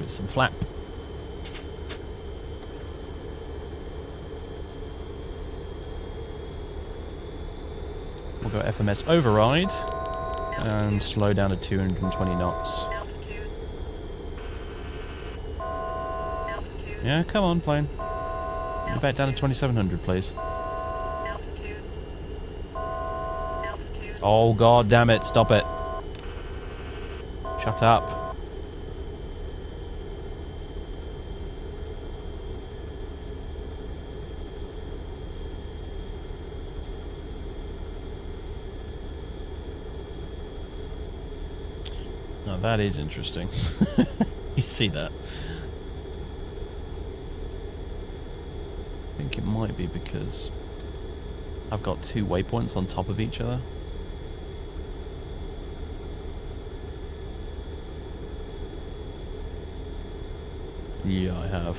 Some flap. We'll go FMS override and slow down to 220 knots. Yeah, come on, plane. Get back down to 2,700, please. Oh god damn it! Stop it! Shut up. Now that is interesting. You see that? I think it might be because I've got two waypoints on top of each other. Yeah, I have.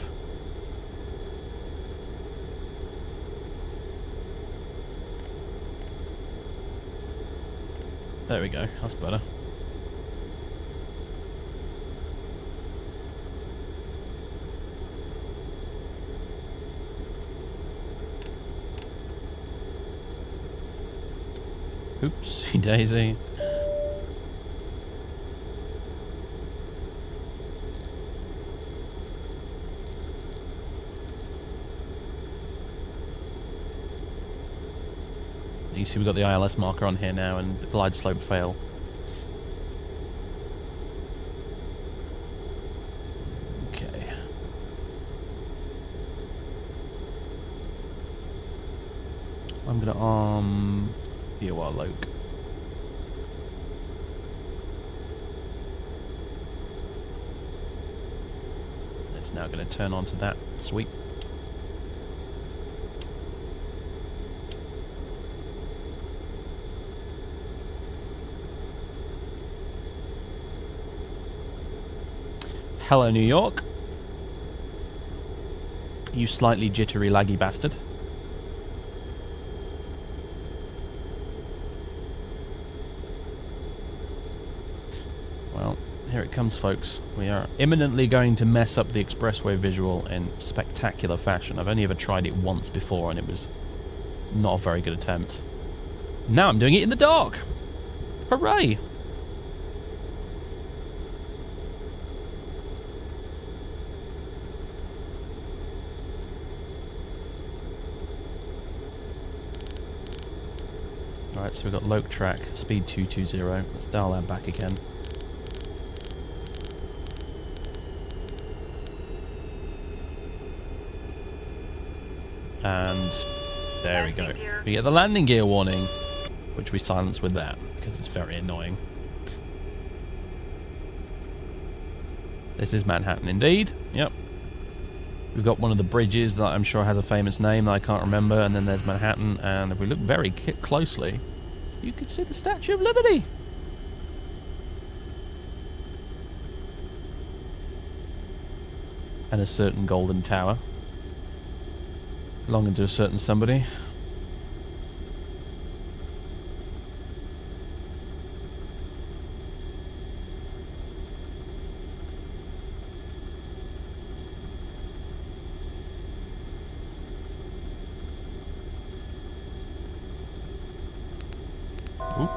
There we go, that's better. Oopsie daisy. You see we've got the ILS marker on here now and the glide slope fail. Okay. I'm gonna arm BOR Loke. It's now gonna turn onto that sweep. Hello, New York. You slightly jittery, laggy bastard. Well, here it comes, folks. We are imminently going to mess up the expressway visual in spectacular fashion. I've only ever tried it once before, and it was not a very good attempt. Now I'm doing it in the dark. Hooray! Alright, so we've got Loke track, speed 220. Let's dial that back again. And there we go. We get the landing gear warning, which we silence with that, because it's very annoying. This is Manhattan indeed. Yep. We've got one of the bridges that I'm sure has a famous name that I can't remember, and then there's Manhattan, and if we look very closely, you can see the Statue of Liberty. And a certain golden tower. Belonging to a certain somebody. Ooh.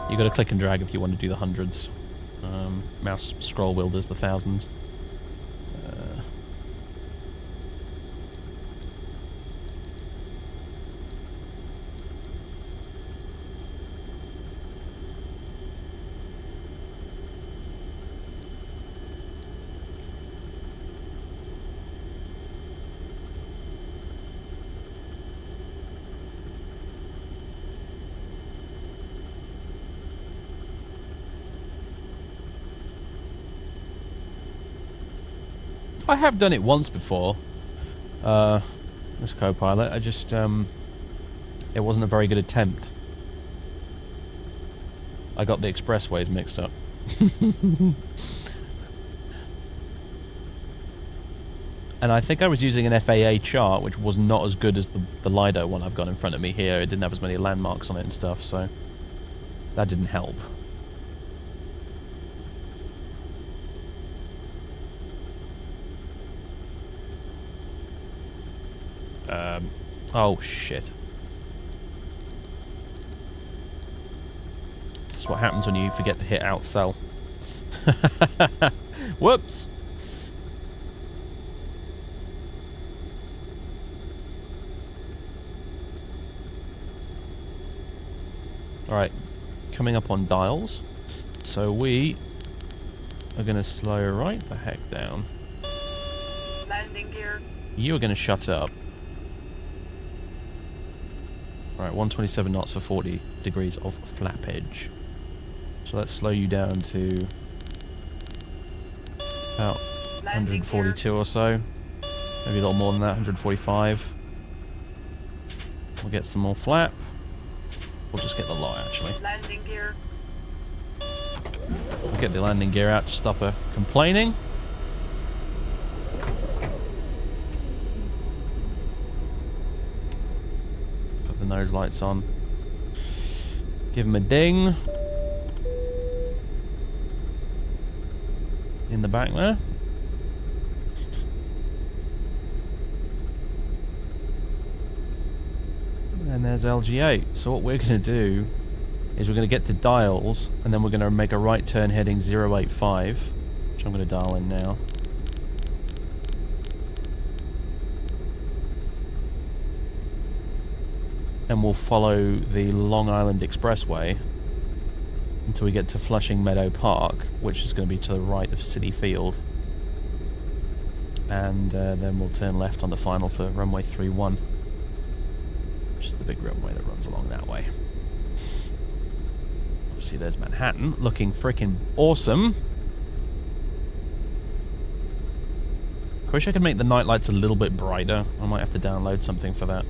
You gotta click and drag if you want to do the hundreds. Mouse scroll wheel does the thousands. I have done it once before. This co-pilot. I just, it wasn't a very good attempt. I got the expressways mixed up. And I think I was using an FAA chart, which was not as good as the LiDAR one I've got in front of me here. It didn't have as many landmarks on it and stuff, so that didn't help. Oh shit. This is what happens when you forget to hit outsell. Whoops! Alright, coming up on dials. So we are going to slow right the heck down.
Landing gear.
You are going to shut up. Alright, 127 knots for 40 degrees of flappage. So let's slow you down to about 142 or so. Maybe a little more than that, 145. We'll get some more flap. We'll just get the lot, actually.
Landing gear.
We'll get the landing gear out to stop her complaining. Put the nose lights on. Give him a ding. In the back there. And there's LG8. So what we're going to do is we're going to get to dials, and then we're going to make a right turn heading 085, which I'm going to dial in now. And we'll follow the Long Island Expressway until we get to Flushing Meadow Park, which is going to be to the right of Citi Field. And then we'll turn left on the final for runway 31. Which is the big runway that runs along that way. Obviously there's Manhattan, looking freaking awesome. I wish I could make the night lights a little bit brighter. I might have to download something for that.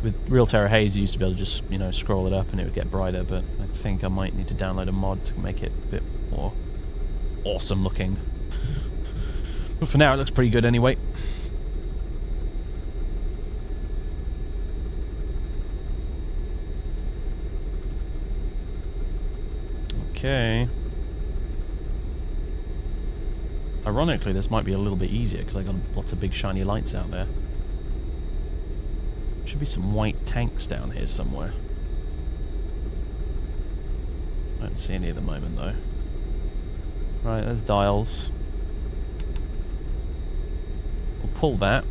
With Real Terra Haze, you used to be able to just, you know, scroll it up and it would get brighter, but I think I might need to download a mod to make it a bit more awesome looking. But for now, it looks pretty good anyway. Okay. Ironically, this might be a little bit easier because I got lots of big shiny lights out there. Should be some white tanks down here somewhere. I don't see any at the moment though. Right, there's dials. We'll pull that.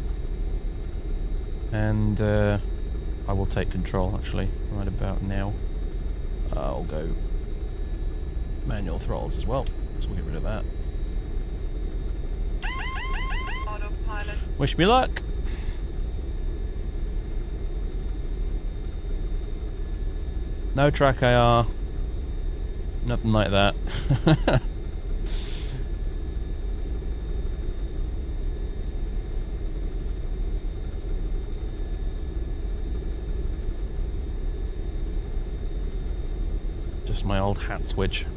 And I will take control actually, right about now. I'll go manual throttles as well, so we'll get rid of that.
Autopilot.
Wish me luck! No track AR. Nothing like that. Just my old hat switch.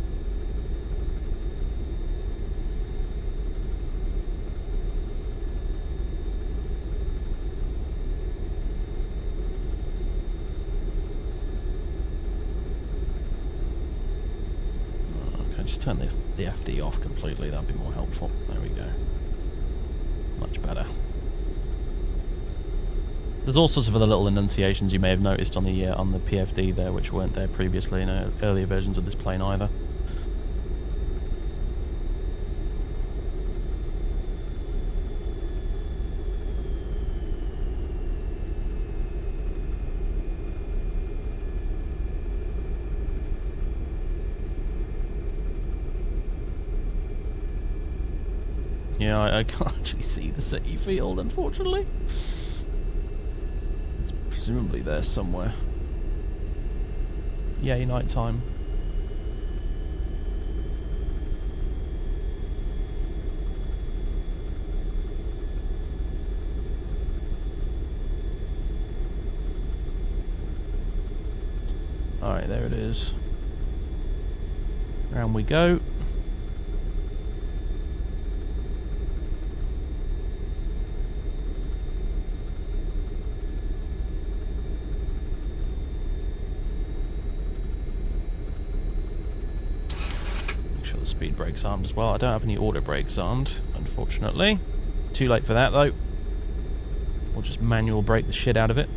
Just turn the FD off completely, that'd be more helpful. There we go. Much better. There's all sorts of other little enunciations you may have noticed on the PFD there, which weren't there previously in earlier versions of this plane either. Yeah, I can't actually see the city field, unfortunately. It's presumably there somewhere. Yay, night time. Alright, there it is. Round we go. Speed brakes armed as well. I don't have any auto brakes armed, unfortunately. Too late for that though. We'll just manual brake the shit out of it.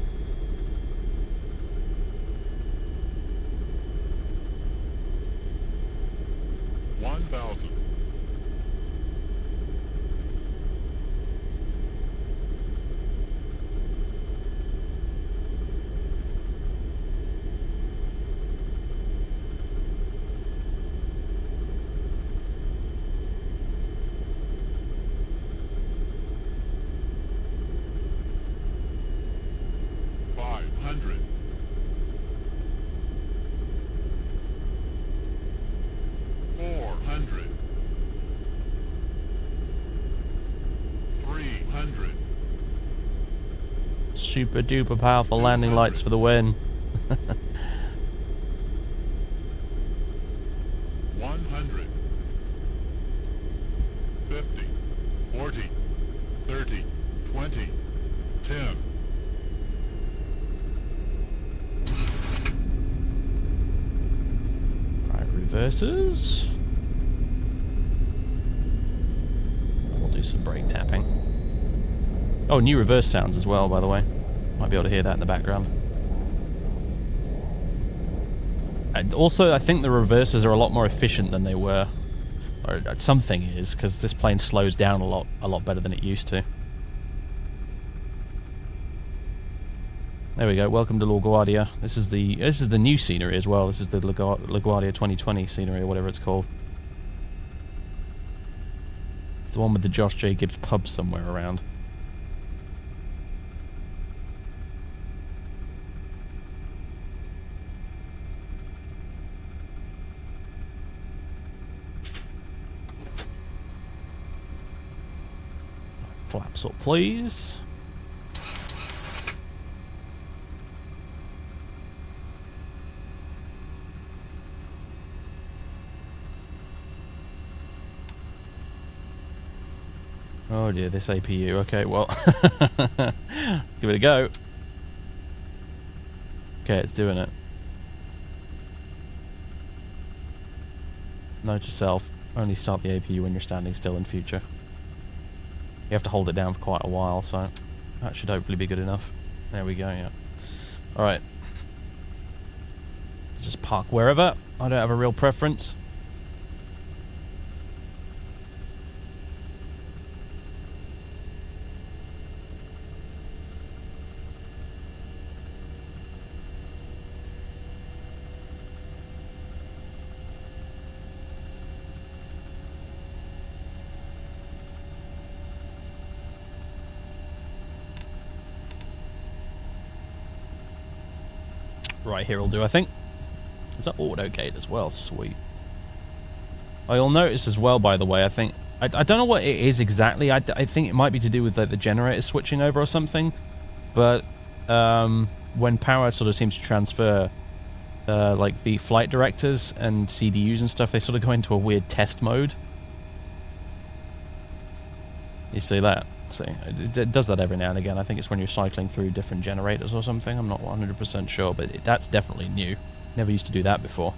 Super duper powerful landing lights for the win.
100, 50, 40, 30, 20, 10.
Right, reverses. We'll do some brake tapping. Oh, new reverse sounds as well, by the way. Might be able to hear that in the background. And also, I think the reverses are a lot more efficient than they were. Or something is, because this plane slows down a lot better than it used to. There we go. Welcome to LaGuardia. This is the new scenery as well. This is the LaGuardia 2020 scenery, or whatever it's called. It's the one with the Josh Jacobs pub somewhere around. Flaps up, please. Oh dear, this APU. Okay, well, give it a go. Okay, it's doing it. Note to self, only start the APU when you're standing still in future. You have to hold it down for quite a while, so that should hopefully be good enough. There we go, yeah. Alright. Just park wherever. I don't have a real preference. Right here will do, I think. Is that auto gate as well? Sweet. Oh, you'll notice as well, by the way, I think... I don't know what it is exactly. I think it might be to do with like, the generator switching over or something. But when power sort of seems to transfer, like the flight directors and CDUs and stuff, they sort of go into a weird test mode. You see that? See, it does that every now and again. I think it's when you're cycling through different generators or something. I'm not 100% sure, but that's definitely new. Never used to do that before.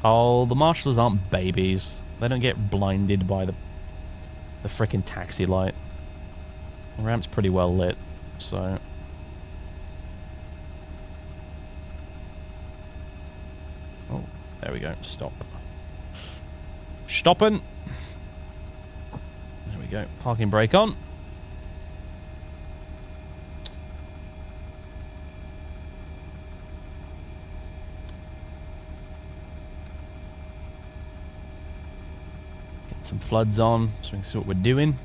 Oh, the marshals aren't babies. They don't get blinded by the frickin' taxi light. The ramp's pretty well lit, so... Oh, there we go. Stop. Stopping. There we go. Parking brake on. Get some floods on so we can see what we're doing.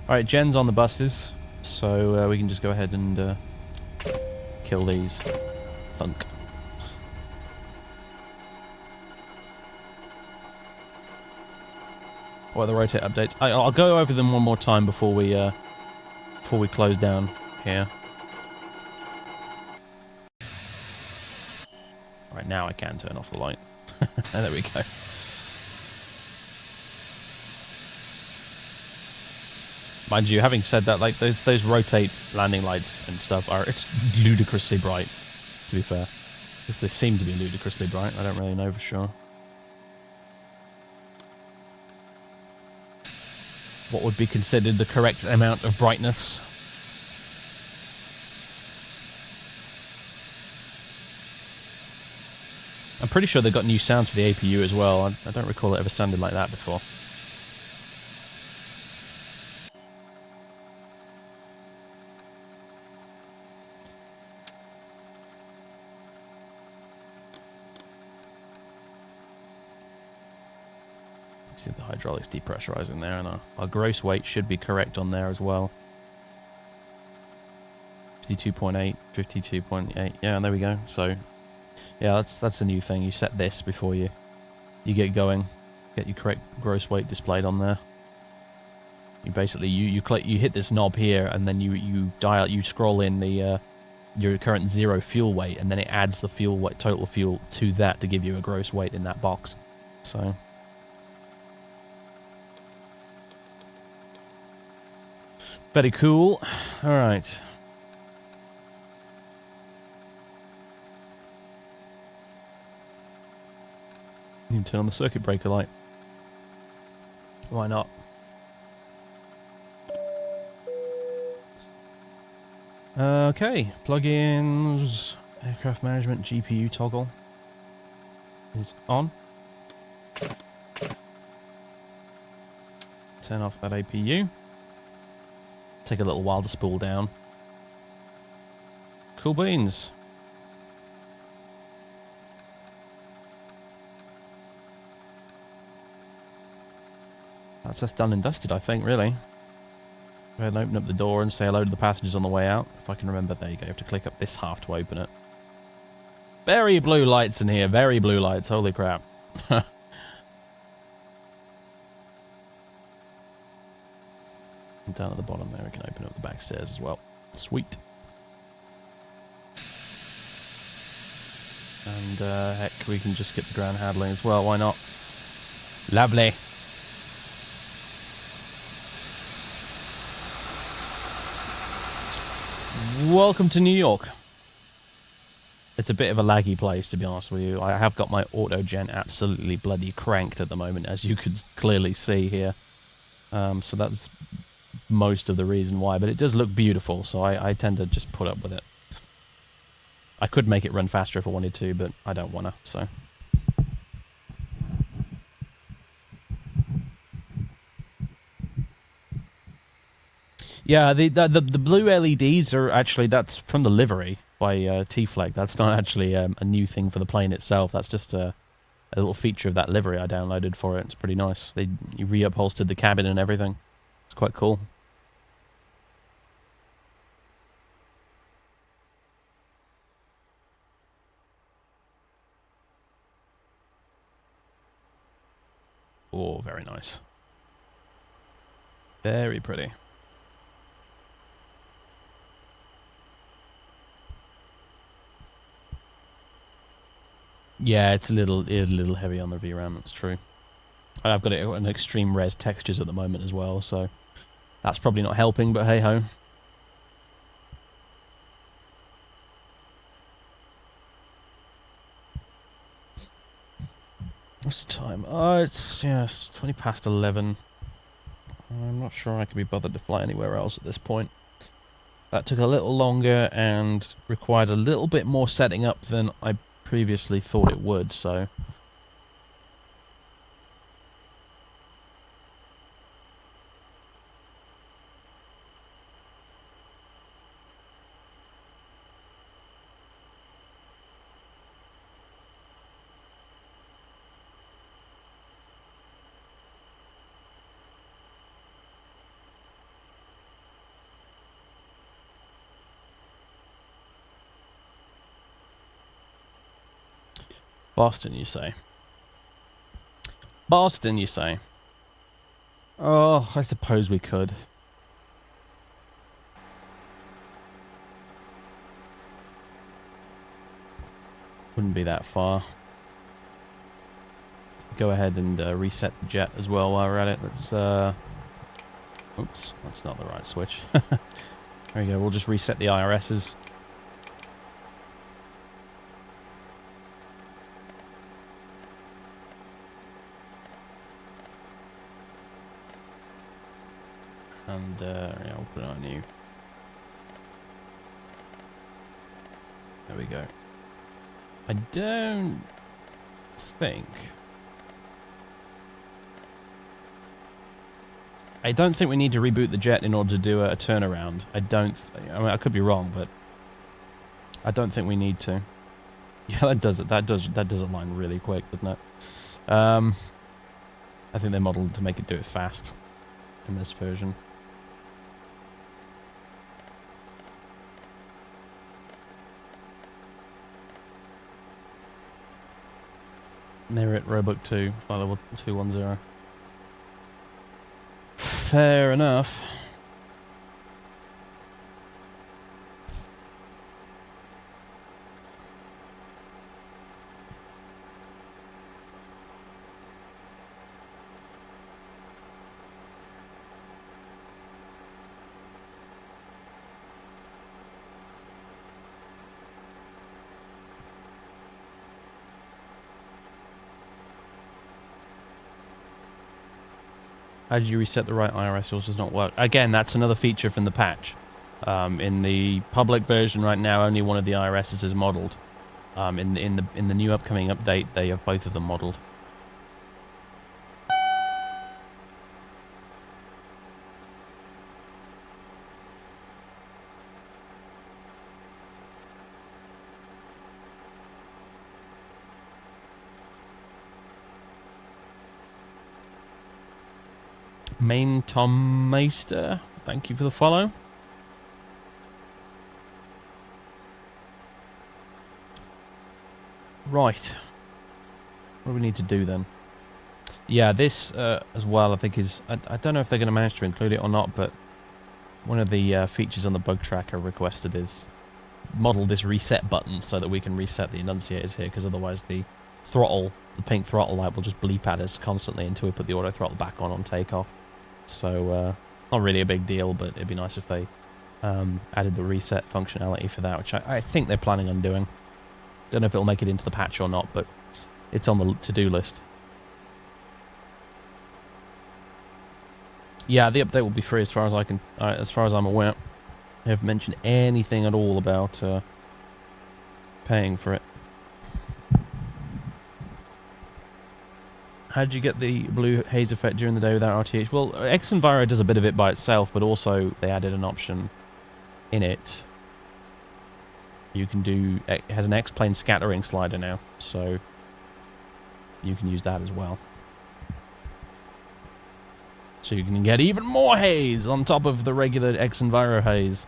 Alright, Jen's on the buses, so we can just go ahead and kill these. Thunk. What are the rotate updates? I'll go over them one more time before we close down here. Right, now I can turn off the light. There we go. Mind you, having said that, like those rotate landing lights and stuff it's ludicrously bright, to be fair. Because they seem to be ludicrously bright. I don't really know for sure. What would be considered the correct amount of brightness? I'm pretty sure they got new sounds for the APU as well. I don't recall it ever sounded like that before. See the hydraulics depressurizing there, and our gross weight should be correct on there as well. 52.8, 52.8. Yeah, and there we go. So, yeah, that's a new thing. You set this before you get going. Get your correct gross weight displayed on there. You basically you hit this knob here, and then you scroll in the your current zero fuel weight, and then it adds the fuel weight, total fuel, to that to give you a gross weight in that box. So. Very cool. Alright. You can turn on the circuit breaker light. Why not? Okay. Plugins. Aircraft management GPU toggle is on. Turn off that APU. Take a little while to spool down. Cool beans. That's us done and dusted, I think, really. Go ahead and open up the door and say hello to the passengers on the way out. If I can remember, there you go. You have to click up this half to open it. Very blue lights in here. Very blue lights. Holy crap. Down at the bottom there, we can open up the back stairs as well. Sweet. And heck, we can just skip the ground handling as well. Why not? Lovely. Welcome to New York. It's a bit of a laggy place, to be honest with you. I have got my auto-gen absolutely bloody cranked at the moment, as you could clearly see here. So that's most of the reason why. But it does look beautiful, so I tend to just put up with it. I could make it run faster if I wanted to, but I don't want to, so... Yeah, the blue LEDs are actually, that's from the livery by T-Flag. That's not actually a new thing for the plane itself. That's just a little feature of that livery I downloaded for it. It's pretty nice. You reupholstered the cabin and everything. It's quite cool. Oh, very nice. Very pretty. Yeah, it's a little heavy on the VRAM, that's true. I've got it on extreme res textures at the moment as well, so that's probably not helping, but hey-ho. What's the time? Oh, it's 20 past 11. I'm not sure I could be bothered to fly anywhere else at this point. That took a little longer and required a little bit more setting up than I previously thought it would, so... Boston, you say? Boston, you say? Oh, I suppose we could. Wouldn't be that far. Go ahead and reset the jet as well while we're at it. Let's, oops, that's not the right switch. There we go, we'll just reset the IRSs. And, yeah, we'll put it on new. There we go. I don't think... we need to reboot the jet in order to do a turnaround. I mean, I could be wrong, but... I don't think we need to. Yeah, that does it. That does align really quick, doesn't it? I think they modeled to make it do it fast in this version. And they're at Roebuck 2, flight level 210. Fair enough. How did you reset the right IRS? Yours does not work. Again, that's another feature from the patch. In the public version right now, only one of the IRSs is modeled. In the new upcoming update, they have both of them modeled. Main Tom Meister, thank you for the follow. Right. What do we need to do then? Yeah, this as well, I think is... I don't know if they're going to manage to include it or not, but one of the features on the bug tracker requested is model this reset button so that we can reset the enunciators here, because otherwise the throttle, the pink throttle light will just bleep at us constantly until we put the auto throttle back on takeoff. So, not really a big deal, but it'd be nice if they added the reset functionality for that, which I think they're planning on doing. Don't know if it'll make it into the patch or not, but it's on the to-do list. Yeah, the update will be free as far as I can, as far as I'm aware. They haven't mentioned anything at all about paying for it. How did you get the blue haze effect during the day without RTH? Well, Xenviro does a bit of it by itself, but also they added an option in it. You can do, it has an X-plane scattering slider now, so you can use that as well. So you can get even more haze on top of the regular Xenviro haze.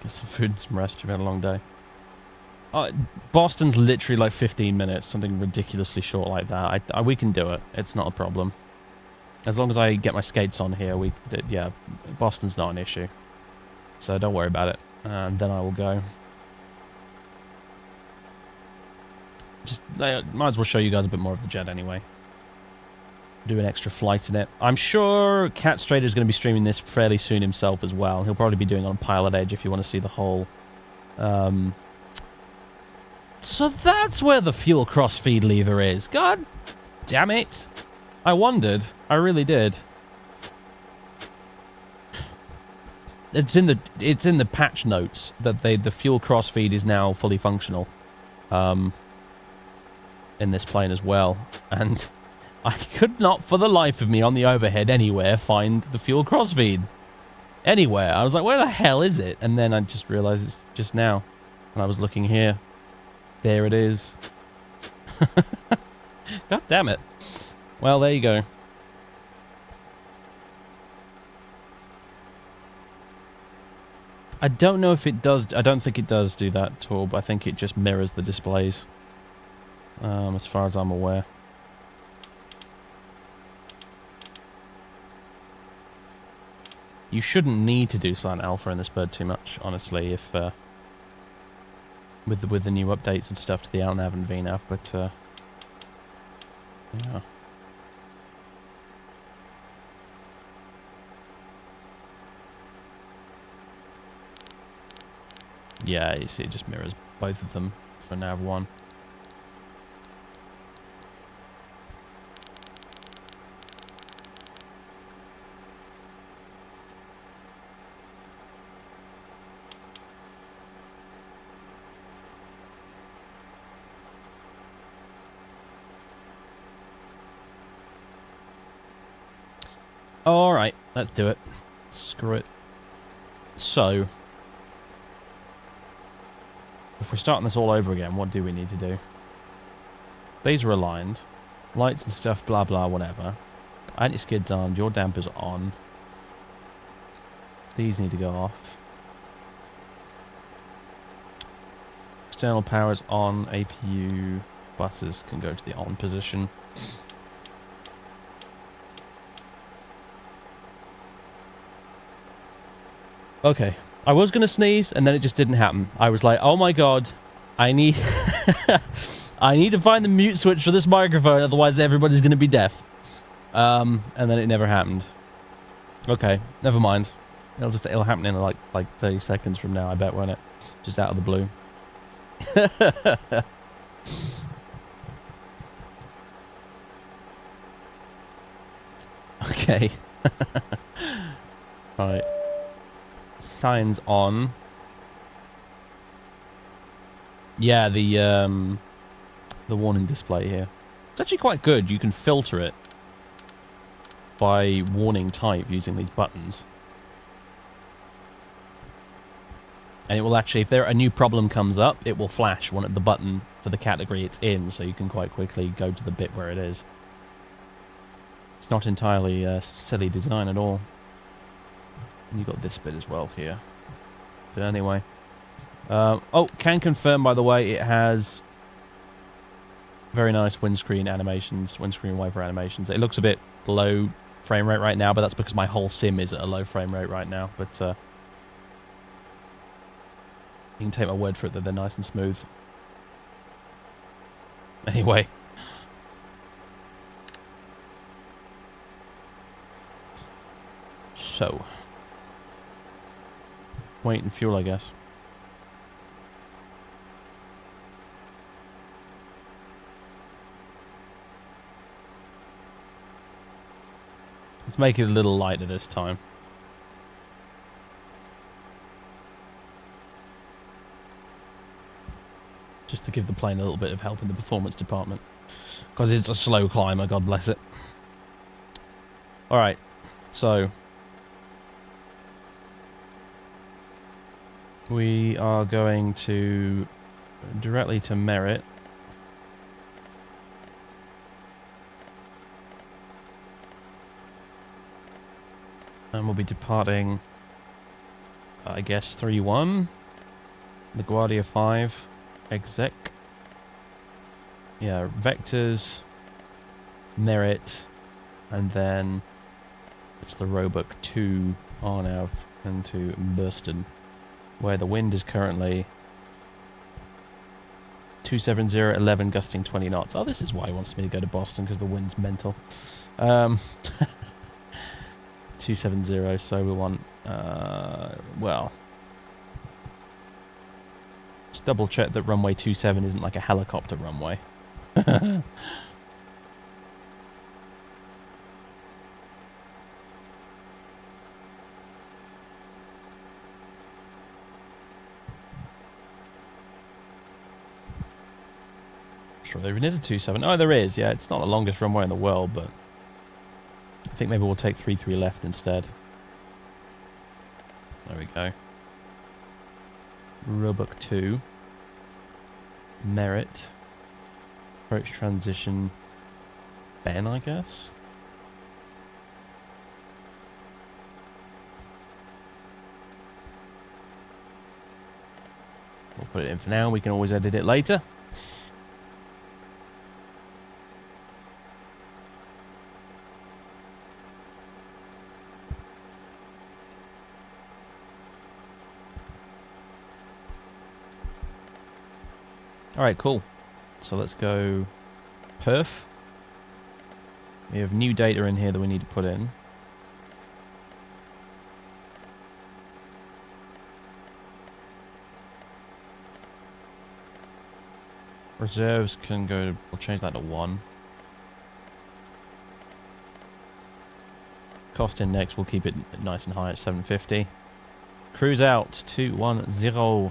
Get some food and some rest. You've had a long day. Boston's literally like 15 minutes, something ridiculously short like that. We can do it. It's not a problem. As long as I get my skates on here, yeah, Boston's not an issue. So don't worry about it. And then I will go. Just, might as well show you guys a bit more of the jet anyway. Do an extra flight in it. I'm sure Cat Strader is going to be streaming this fairly soon himself as well. He'll probably be doing it on Pilot Edge if you want to see the whole... So that's where the fuel crossfeed lever is. God damn it. I wondered. I really did. It's in the patch notes that the fuel crossfeed is now fully functional. In this plane as well. And I could not for the life of me on the overhead anywhere find the fuel crossfeed. Anywhere. I was like, where the hell is it? And then I just realized it's just now. And I was looking here. There it is. God damn it. Well, there you go. I don't know if it does... I don't think it does do that, Torb. I think it just mirrors the displays. As far as I'm aware. You shouldn't need to do Silent Alpha in this bird too much, honestly, if... with the new updates and stuff to the LNAV and VNAV, but yeah. Yeah, you see it just mirrors both of them for NAV1. Alright, let's do it. Screw it. So, if we're starting this all over again, what do we need to do? These are aligned. Lights and stuff, blah blah, whatever. Anti-skid's on, your damper's on. These need to go off. External power's on, APU buses can go to the on position. Okay, I was going to sneeze, and then it just didn't happen. I was like, oh my god, I need... I need to find the mute switch for this microphone, otherwise everybody's going to be deaf. And then it never happened. Okay, never mind. It'll happen in like 30 seconds from now, I bet, won't it? Just out of the blue. Okay. Alright. Signs on. Yeah, the warning display here. It's actually quite good. You can filter it by warning type using these buttons. And it will actually, if a new problem comes up, it will flash one at the button for the category it's in, so you can quite quickly go to the bit where it is. It's not entirely silly design at all. And you got this bit as well here. But anyway. Oh, can confirm, by the way, it has very nice windscreen animations, windscreen wiper animations. It looks a bit low frame rate right now, but that's because my whole sim is at a low frame rate right now. But you can take my word for it that they're nice and smooth. Anyway. So. Weight and fuel, I guess. Let's make it a little lighter this time. Just to give the plane a little bit of help in the performance department. Because it's a slow climber, God bless it. Alright, so... we are going to... directly to Merit. And we'll be departing... I guess 3-1. LaGuardia 5. Exec. Yeah, Vectors. Merit. And then... it's the Roebuck 2 RNAV into Burston, where the wind is currently 270-11, gusting 20 knots. Oh, this is why he wants me to go to Boston, because the wind's mental. 270, so we want, well, just double check that runway 27 isn't like a helicopter runway. Sure there even is a 27. Oh, there is, yeah. It's not the longest runway in the world, but I think maybe we'll take 3-3 left instead. There we go. Roebuck 2. Merit. Approach transition. Ben, I guess? We'll put it in for now. We can always edit it later. Alright, cool. So let's go perf. We have new data in here that we need to put in. Reserves can go, we'll change that to 1. Cost index, we'll keep it nice and high at 750. Cruise out, 210.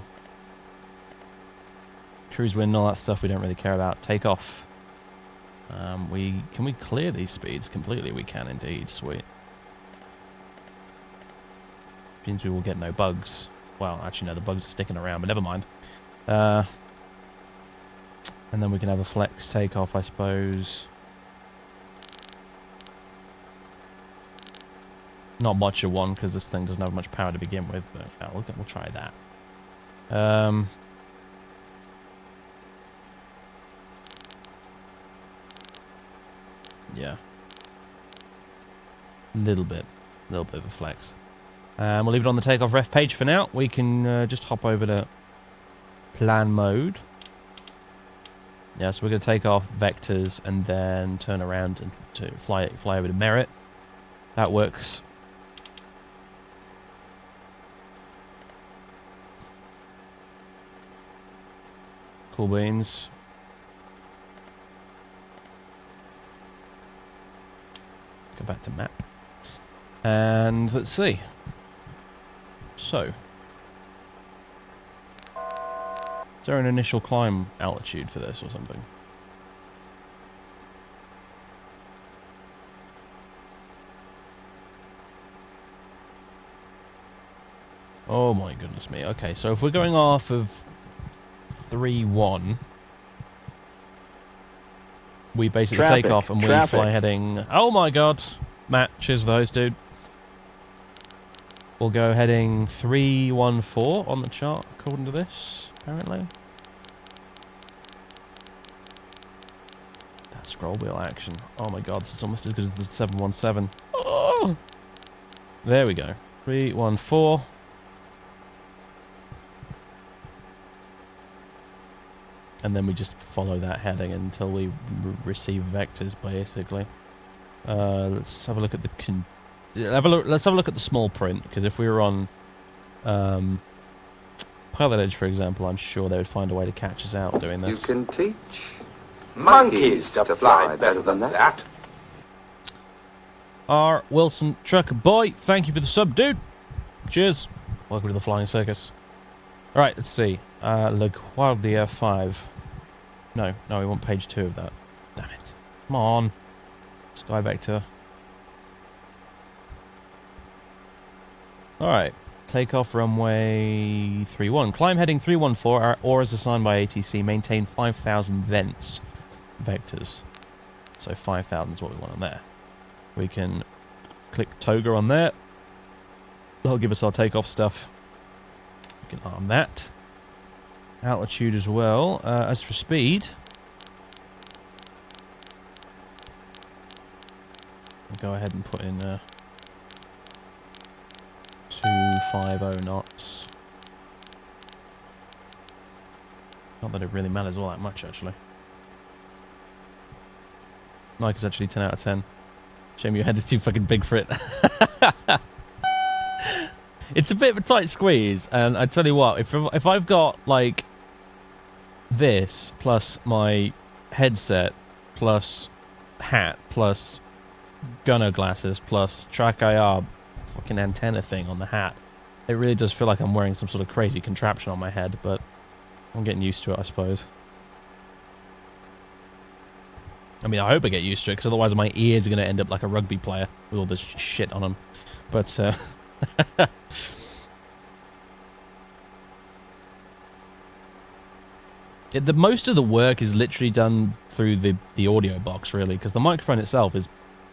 Cruise wind and all that stuff we don't really care about. Take off. Can we clear these speeds completely? We can indeed. Sweet. Means we will get no bugs. Well, actually no, the bugs are sticking around, but never mind. And then we can have a flex takeoff, I suppose. Not much of one because this thing doesn't have much power to begin with, but yeah, we'll try that. Yeah. Little bit of a flex. We'll leave it on the takeoff ref page for now. We can just hop over to plan mode. Yeah, so we're going to take off vectors and then turn around and to fly over to Merit. That works. Cool beans. Go back to map. And let's see. So. Is there an initial climb altitude for this or something? Oh my goodness me. Okay, so if we're going off of 3-1, we basically take off and we fly heading... Oh my god! Matt, cheers for the host, dude. We'll go heading 314 on the chart, according to this, apparently. That scroll wheel action. Oh my god, this is almost as good as the 717. Oh! There we go. 314. And then we just follow that heading until we receive vectors, basically. Let's have a look at the let's have a look at the small print, because if we were on Pilot Edge, for example, I'm sure they would find a way to catch us out doing
You
this.
can teach monkeys to fly better than that.
R. Wilson Trucker Boy, thank you for the sub, dude. Cheers. Welcome to the Flying Circus. Alright, let's see. Le Guardia 5. No, we want page 2 of that. Damn it. Come on. Sky Vector. Alright. Takeoff runway 31. Climb heading 314. Or as assigned by ATC. Maintain 5,000 vents. Vectors. So 5,000 is what we want on there. We can click Toga on there. That'll give us our takeoff stuff. We can arm that. Altitude as well. As for speed, we'll go ahead and put in 250 knots. Not that it really matters all that much, actually. Nike's actually 10 out of 10. Shame your head is too fucking big for it. It's a bit of a tight squeeze, and I tell you what, if I've got like this plus my headset plus hat plus gunner glasses plus track IR fucking antenna thing on the hat, it really does feel like I'm wearing some sort of crazy contraption on my head, but I'm getting used to it, I suppose. I mean, I hope I get used to it, because otherwise my ears are going to end up like a rugby player with all this shit on them. But the most of the work is literally done through the audio box, really, because the microphone itself is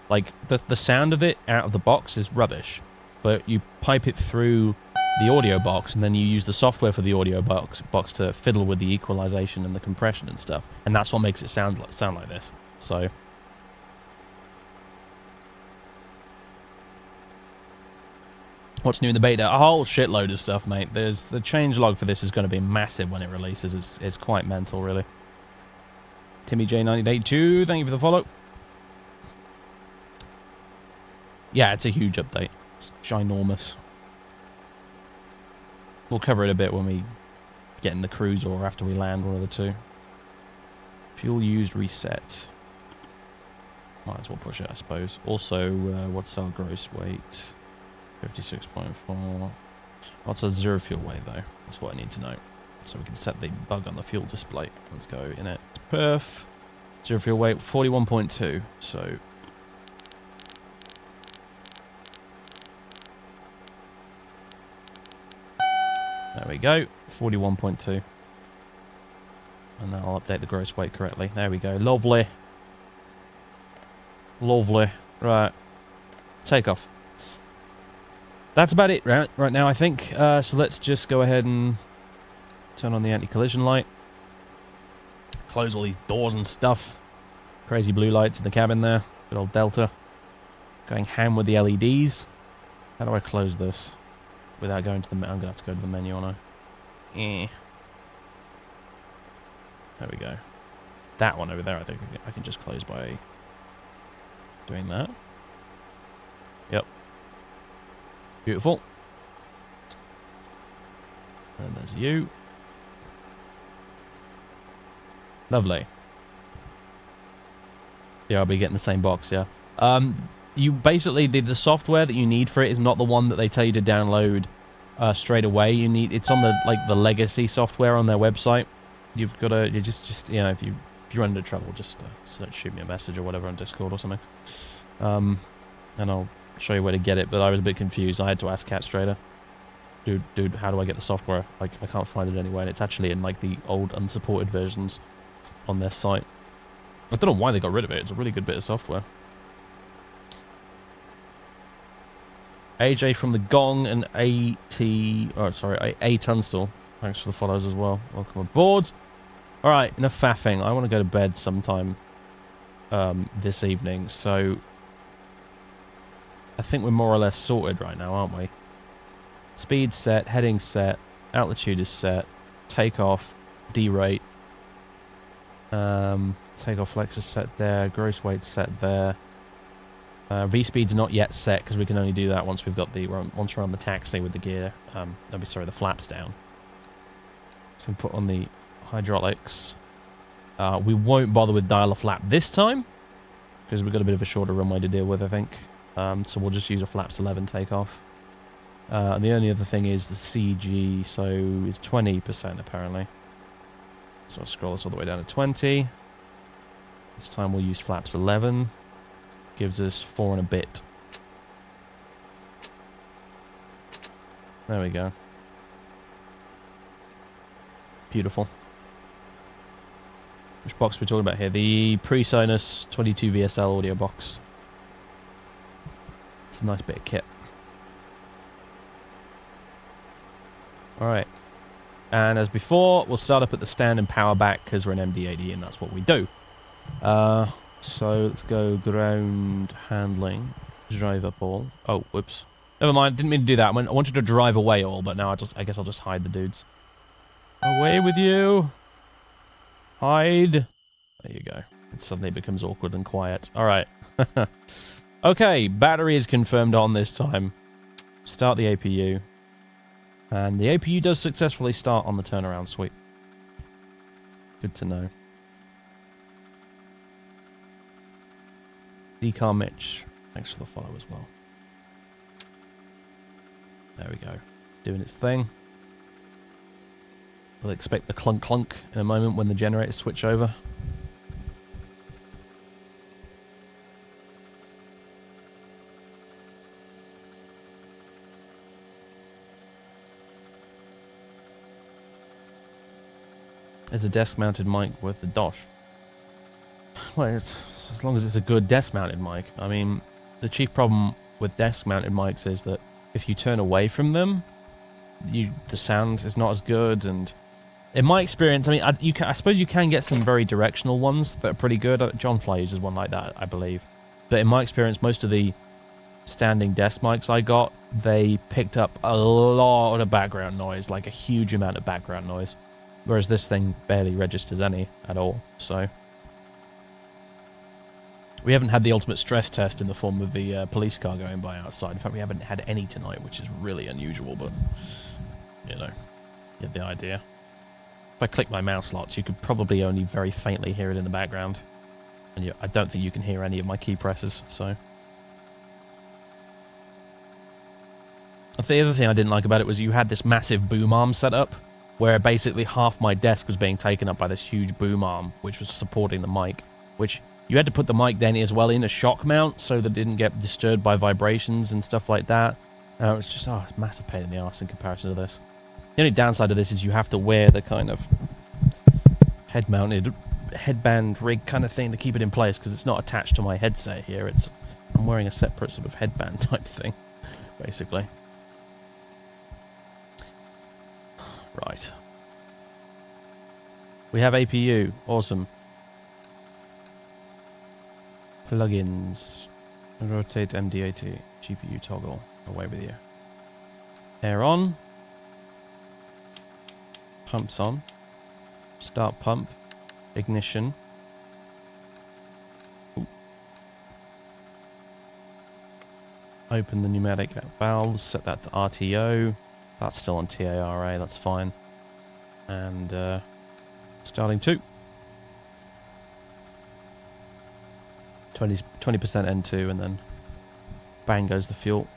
like the sound of it out of the box is rubbish, but you pipe it through the audio box, and then you use the software for the audio box to fiddle with the equalization and the compression and stuff, and that's what makes it sound like this. So what's new in the beta? A whole shitload of stuff, mate. The changelog for this is going to be massive when it releases. It's quite mental, really. Timmy J1982, thank you for the follow. Yeah, it's a huge update. It's ginormous. We'll cover it a bit when we get in the cruise or after we land, one of the two. Fuel used reset. Might as well push it, I suppose. Also, what's our gross weight? 56.4. What's our zero fuel weight, though? That's what I need to know. So we can set the bug on the fuel display. Let's go in it. Perf. Zero fuel weight, 41.2. So there we go. 41.2. And that'll update the gross weight correctly. There we go. Lovely. Lovely. Right. Takeoff. That's about it right now, I think. So let's just go ahead and turn on the anti-collision light. Close all these doors and stuff. Crazy blue lights in the cabin there. Good old Delta. Going ham with the LEDs. How do I close this? Without going to the... I'm going to have to go to the menu, aren't I? There we go. That one over there, I think I can just close by doing that. Yep. Beautiful. And there's you. Lovely. Yeah, I'll be getting the same box, yeah. You basically, the software that you need for it is not the one that they tell you to download straight away. It's on the legacy software on their website. You've got to, you just you know, if you run into trouble, just shoot me a message or whatever on Discord or something. And I'll show you where to get it, but I was a bit confused. I had to ask Catstrader. Dude, how do I get the software? Like, I can't find it anywhere, and it's actually in, like, the old unsupported versions on their site. I don't know why they got rid of it. It's a really good bit of software. AJ from the Gong and A Tunstall. Thanks for the follows as well. Welcome aboard. Alright, enough faffing. I want to go to bed sometime this evening, so I think we're more or less sorted right now, aren't we? Speed set, heading set, altitude is set, takeoff, derate, takeoff flex is set there, gross weight set there. V-speed's not yet set because we can only do that once we've got once we're on the taxi with the gear. The flaps down. So put on the hydraulics. We won't bother with dial-a-flap this time because we've got a bit of a shorter runway to deal with, I think. So we'll just use a flaps 11 takeoff. And the only other thing is the CG, so it's 20% apparently. So I'll scroll this all the way down to 20. This time we'll use flaps 11. Gives us 4 and a bit. There we go. Beautiful. Which box are we talking about here? The PreSonus 22 VSL audio box. It's a nice bit of kit. Alright. And as before, we'll start up at the stand and power back because we're an MD-80 and that's what we do. So let's go ground handling, drive up all. Oh, whoops. Never mind, didn't mean to do that. I wanted to drive away all, but now I guess I'll just hide the dudes. Away with you! Hide! There you go. It suddenly becomes awkward and quiet. Alright. Okay, battery is confirmed on this time. Start the APU. And the APU does successfully start on the turnaround sweep. Good to know. Decar Mitch, thanks for the follow as well. There we go. Doing its thing. We'll expect the clunk clunk in a moment when the generators switch over. Is a desk-mounted mic worth the dosh? Well, it's, as long as it's a good desk-mounted mic. I mean, the chief problem with desk-mounted mics is that if you turn away from them, the sound is not as good. And in my experience, I mean, I suppose you can get some very directional ones that are pretty good. John Fly uses one like that, I believe. But in my experience, most of the standing desk mics I got, they picked up a lot of background noise, like a huge amount of background noise. Whereas this thing barely registers any at all, so... We haven't had the ultimate stress test in the form of the police car going by outside. In fact, we haven't had any tonight, which is really unusual, but... You know, you get the idea. If I click my mouse lots, you could probably only very faintly hear it in the background. And I don't think you can hear any of my key presses, so... The other thing I didn't like about it was you had this massive boom arm set up, where basically half my desk was being taken up by this huge boom arm, which was supporting the mic, which you had to put the mic then as well in a shock mount so that it didn't get disturbed by vibrations and stuff like that. It's just, it's a massive pain in the arse in comparison to this. The only downside of this is you have to wear the kind of head-mounted headband rig kind of thing to keep it in place, because it's not attached to my headset here. I'm wearing a separate sort of headband type thing, basically. Right. We have APU. Awesome. Plugins. Rotate MD-80. GPU toggle. Away with you. Air on. Pumps on. Start pump. Ignition. Ooh. Open the pneumatic valves. Set that to RTO. That's still on TARA, that's fine. And starting 2. 20% N2 and then bang goes the fuel.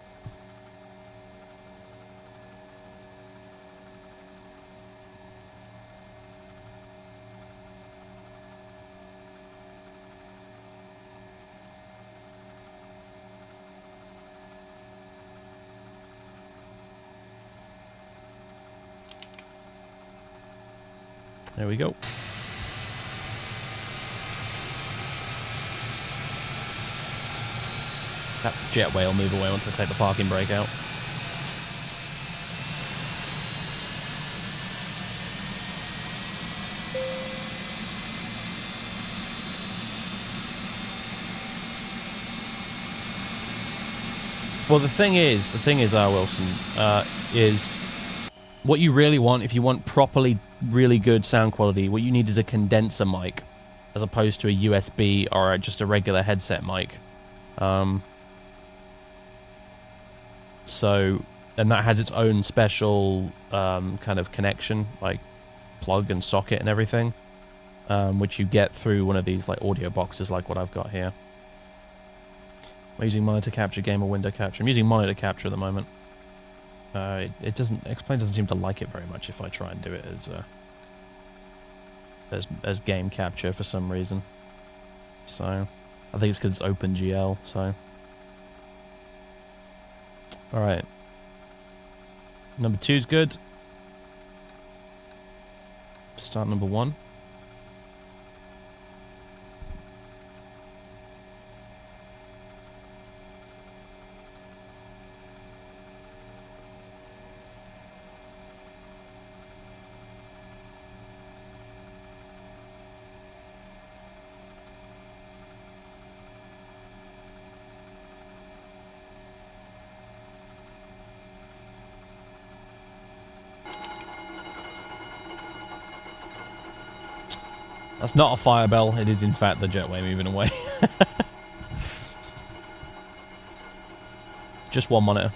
There we go. That jetway will move away once I take the parking brake out. Well, the thing is, Wilson, is what you really want, if you want properly, really good sound quality, what you need is a condenser mic, as opposed to a USB or just a regular headset mic. So, and that has its own special kind of connection, like plug and socket and everything, which you get through one of these like audio boxes like what I've got here. I'm using monitor capture, game or window capture. I'm using monitor capture at the moment. It doesn't, X-Plane doesn't seem to like it very much if I try and do it as game capture for some reason. So, I think it's because it's OpenGL, so. Alright. Number 2's good. Start number 1. That's not a fire bell, it is in fact the jetway moving away. Just one monitor.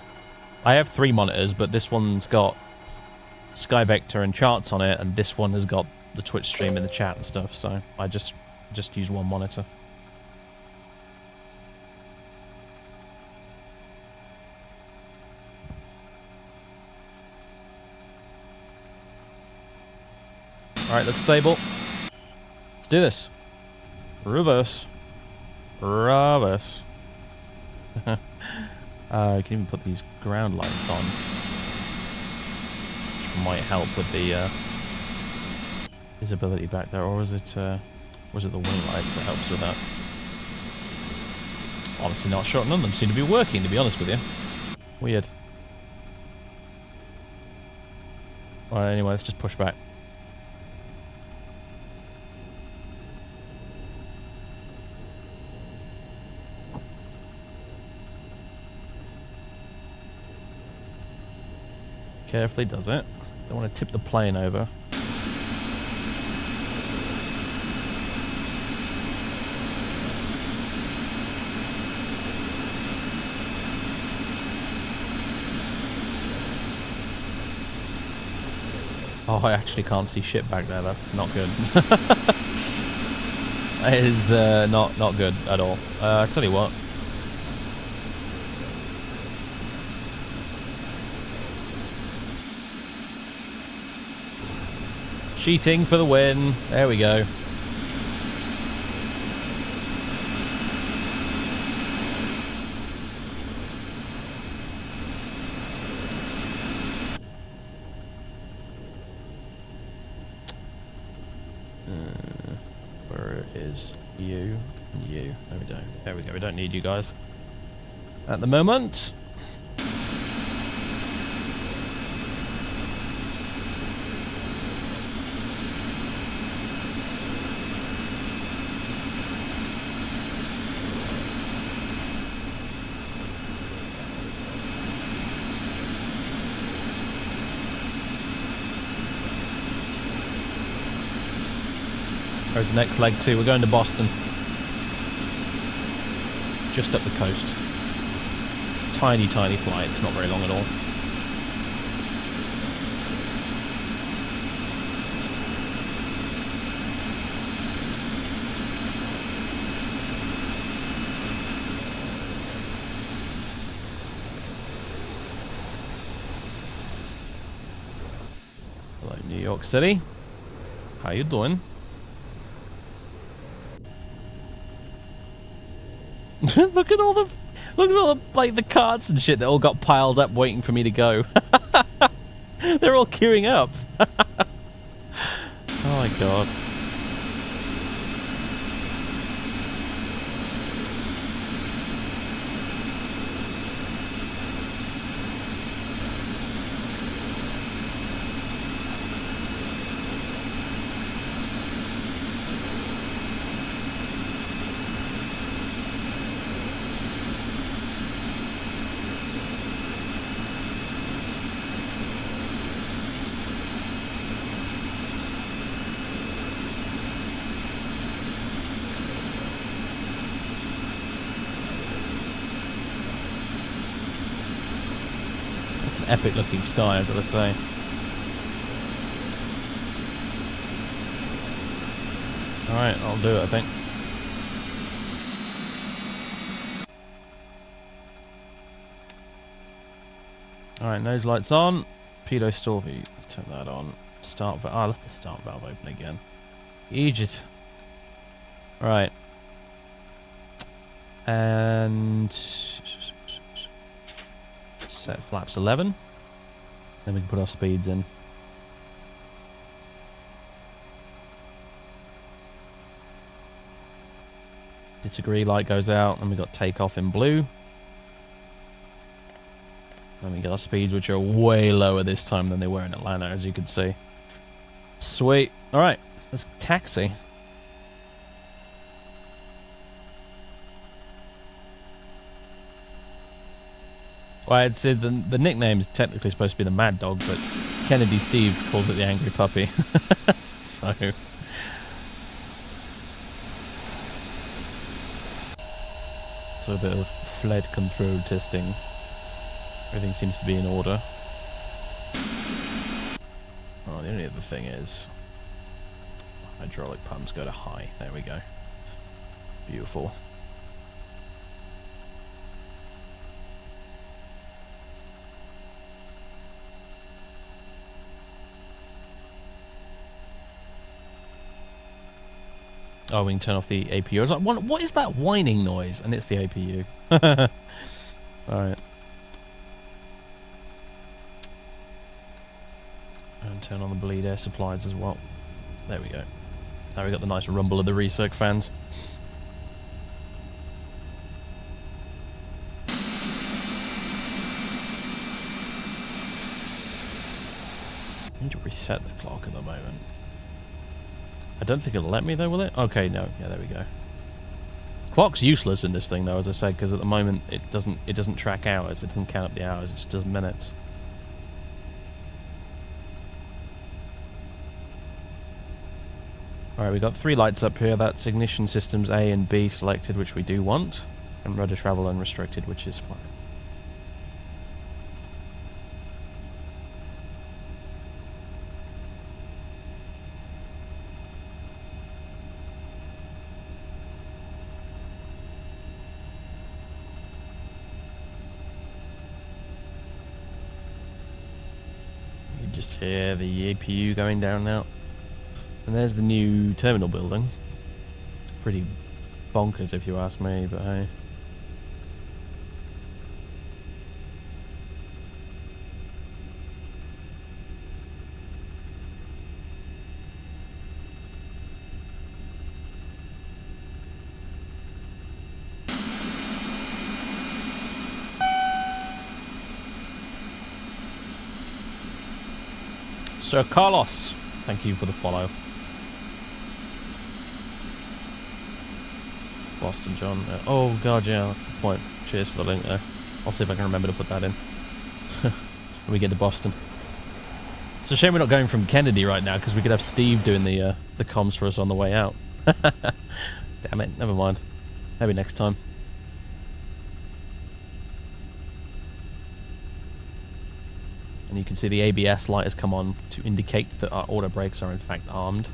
I have 3 monitors, but this one's got Sky Vector and charts on it, and this one has got the Twitch stream and the chat and stuff, so I just use one monitor. Alright, looks stable. Let's do this. Reverse. Reverse. You can even put these ground lights on, which might help with the visibility back there. Or was it the wing lights that helps with that? Honestly not sure. None of them seem to be working, to be honest with you. Weird. Alright, anyway, let's just push back. Carefully does it. Don't want to tip the plane over. Oh, I actually can't see shit back there. That's not good. That is not good at all. I tell you what. Cheating for the win. There we go. Where is you? You. There we go. There we go. We don't need you guys at the moment. There's the next leg too. We're going to Boston. Just up the coast. Tiny, tiny flight. It's not very long at all. Hello, New York City. How you doing? Look at all the like the carts and shit that all got piled up waiting for me to go. They're all queuing up. Oh my god. It's an epic looking sky, I've got to say. Alright, I'll do it, I think. Alright, nose lights on. Pedo Storby. Let's turn that on. Start valve. I left the start valve open again. Egypt. Right. And set flaps 11. Then we can put our speeds in. Disagree light goes out, and we got takeoff in blue. And we got our speeds, which are way lower this time than they were in Atlanta, as you can see. Sweet. Alright, let's taxi. Well, it's the nickname is technically supposed to be the Mad Dog, but Kennedy Steve calls it the Angry Puppy. So... So a bit of flight control testing. Everything seems to be in order. Oh, the only other thing is... hydraulic pumps go to high. There we go. Beautiful. Oh, we can turn off the APU. I was like, what is that whining noise? And it's the APU. Alright. And turn on the bleed air supplies as well. There we go. Now we got the nice rumble of the recirc fans. I need to reset the clock at the moment. I don't think it'll let me though, will it? Okay, no. Yeah, there we go. Clock's useless in this thing though, as I said, because at the moment it doesn't track hours. It doesn't count up the hours. It just does minutes. Alright, we got 3 lights up here. That's ignition systems A and B selected, which we do want, and rudder travel unrestricted, which is fine. Just hear the APU going down now. And there's the new terminal building. It's pretty bonkers if you ask me, but hey. Sir Carlos, thank you for the follow. Boston John. Oh god, yeah, good point. Cheers for the link there. I'll see if I can remember to put that in when we get to Boston. It's a shame we're not going from Kennedy right now, because we could have Steve doing the comms for us on the way out. Damn it, never mind. Maybe next time. And you can see the ABS light has come on to indicate that our auto brakes are in fact armed.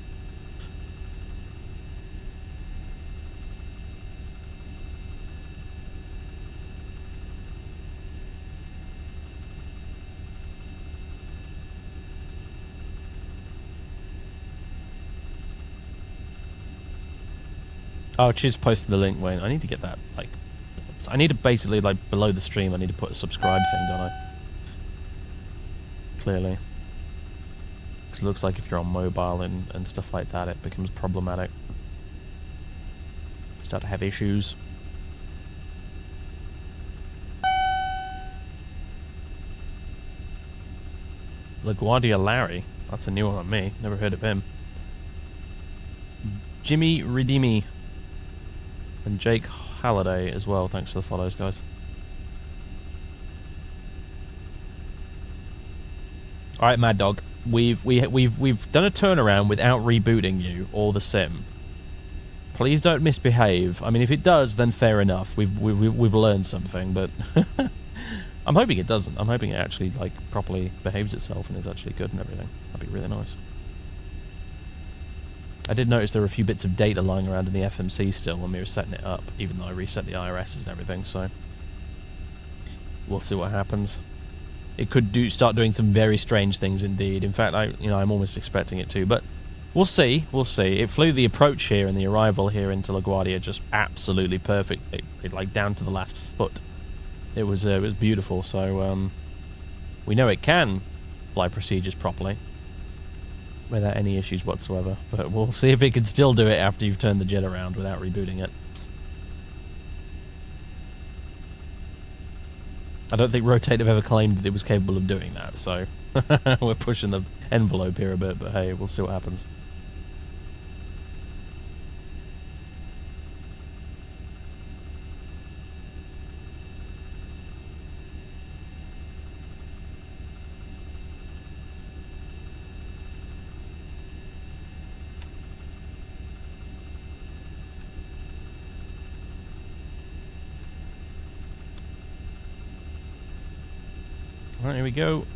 Oh, she's posted the link, Wayne. I need to get that, like... I need to basically, like, below the stream, I need to put a subscribe thing, don't I? Clearly. Because it looks like if you're on mobile and stuff like that, it becomes problematic. Start to have issues. LaGuardia Larry. That's a new one on me. Never heard of him. Jimmy Redeemy. And Jake Halliday as well. Thanks for the follows, guys. Alright, Mad Dog. We've done a turnaround without rebooting you or the sim. Please don't misbehave. I mean, if it does, then fair enough. We've learned something, but I'm hoping it doesn't. I'm hoping it actually, like, properly behaves itself and is actually good and everything. That'd be really nice. I did notice there were a few bits of data lying around in the FMC still when we were setting it up, even though I reset the IRSs and everything, so... We'll see what happens. It could start doing some very strange things indeed. In fact, I'm almost expecting it to, but... We'll see, we'll see. It flew the approach here and the arrival here into LaGuardia just absolutely perfectly, like, down to the last foot. It was beautiful, so we know it can fly procedures properly without any issues whatsoever, but we'll see if it can still do it after you've turned the jet around without rebooting it. I don't think Rotatesim ever claimed that it was capable of doing that, so we're pushing the envelope here a bit, but hey, we'll see what happens. Alright, here we go.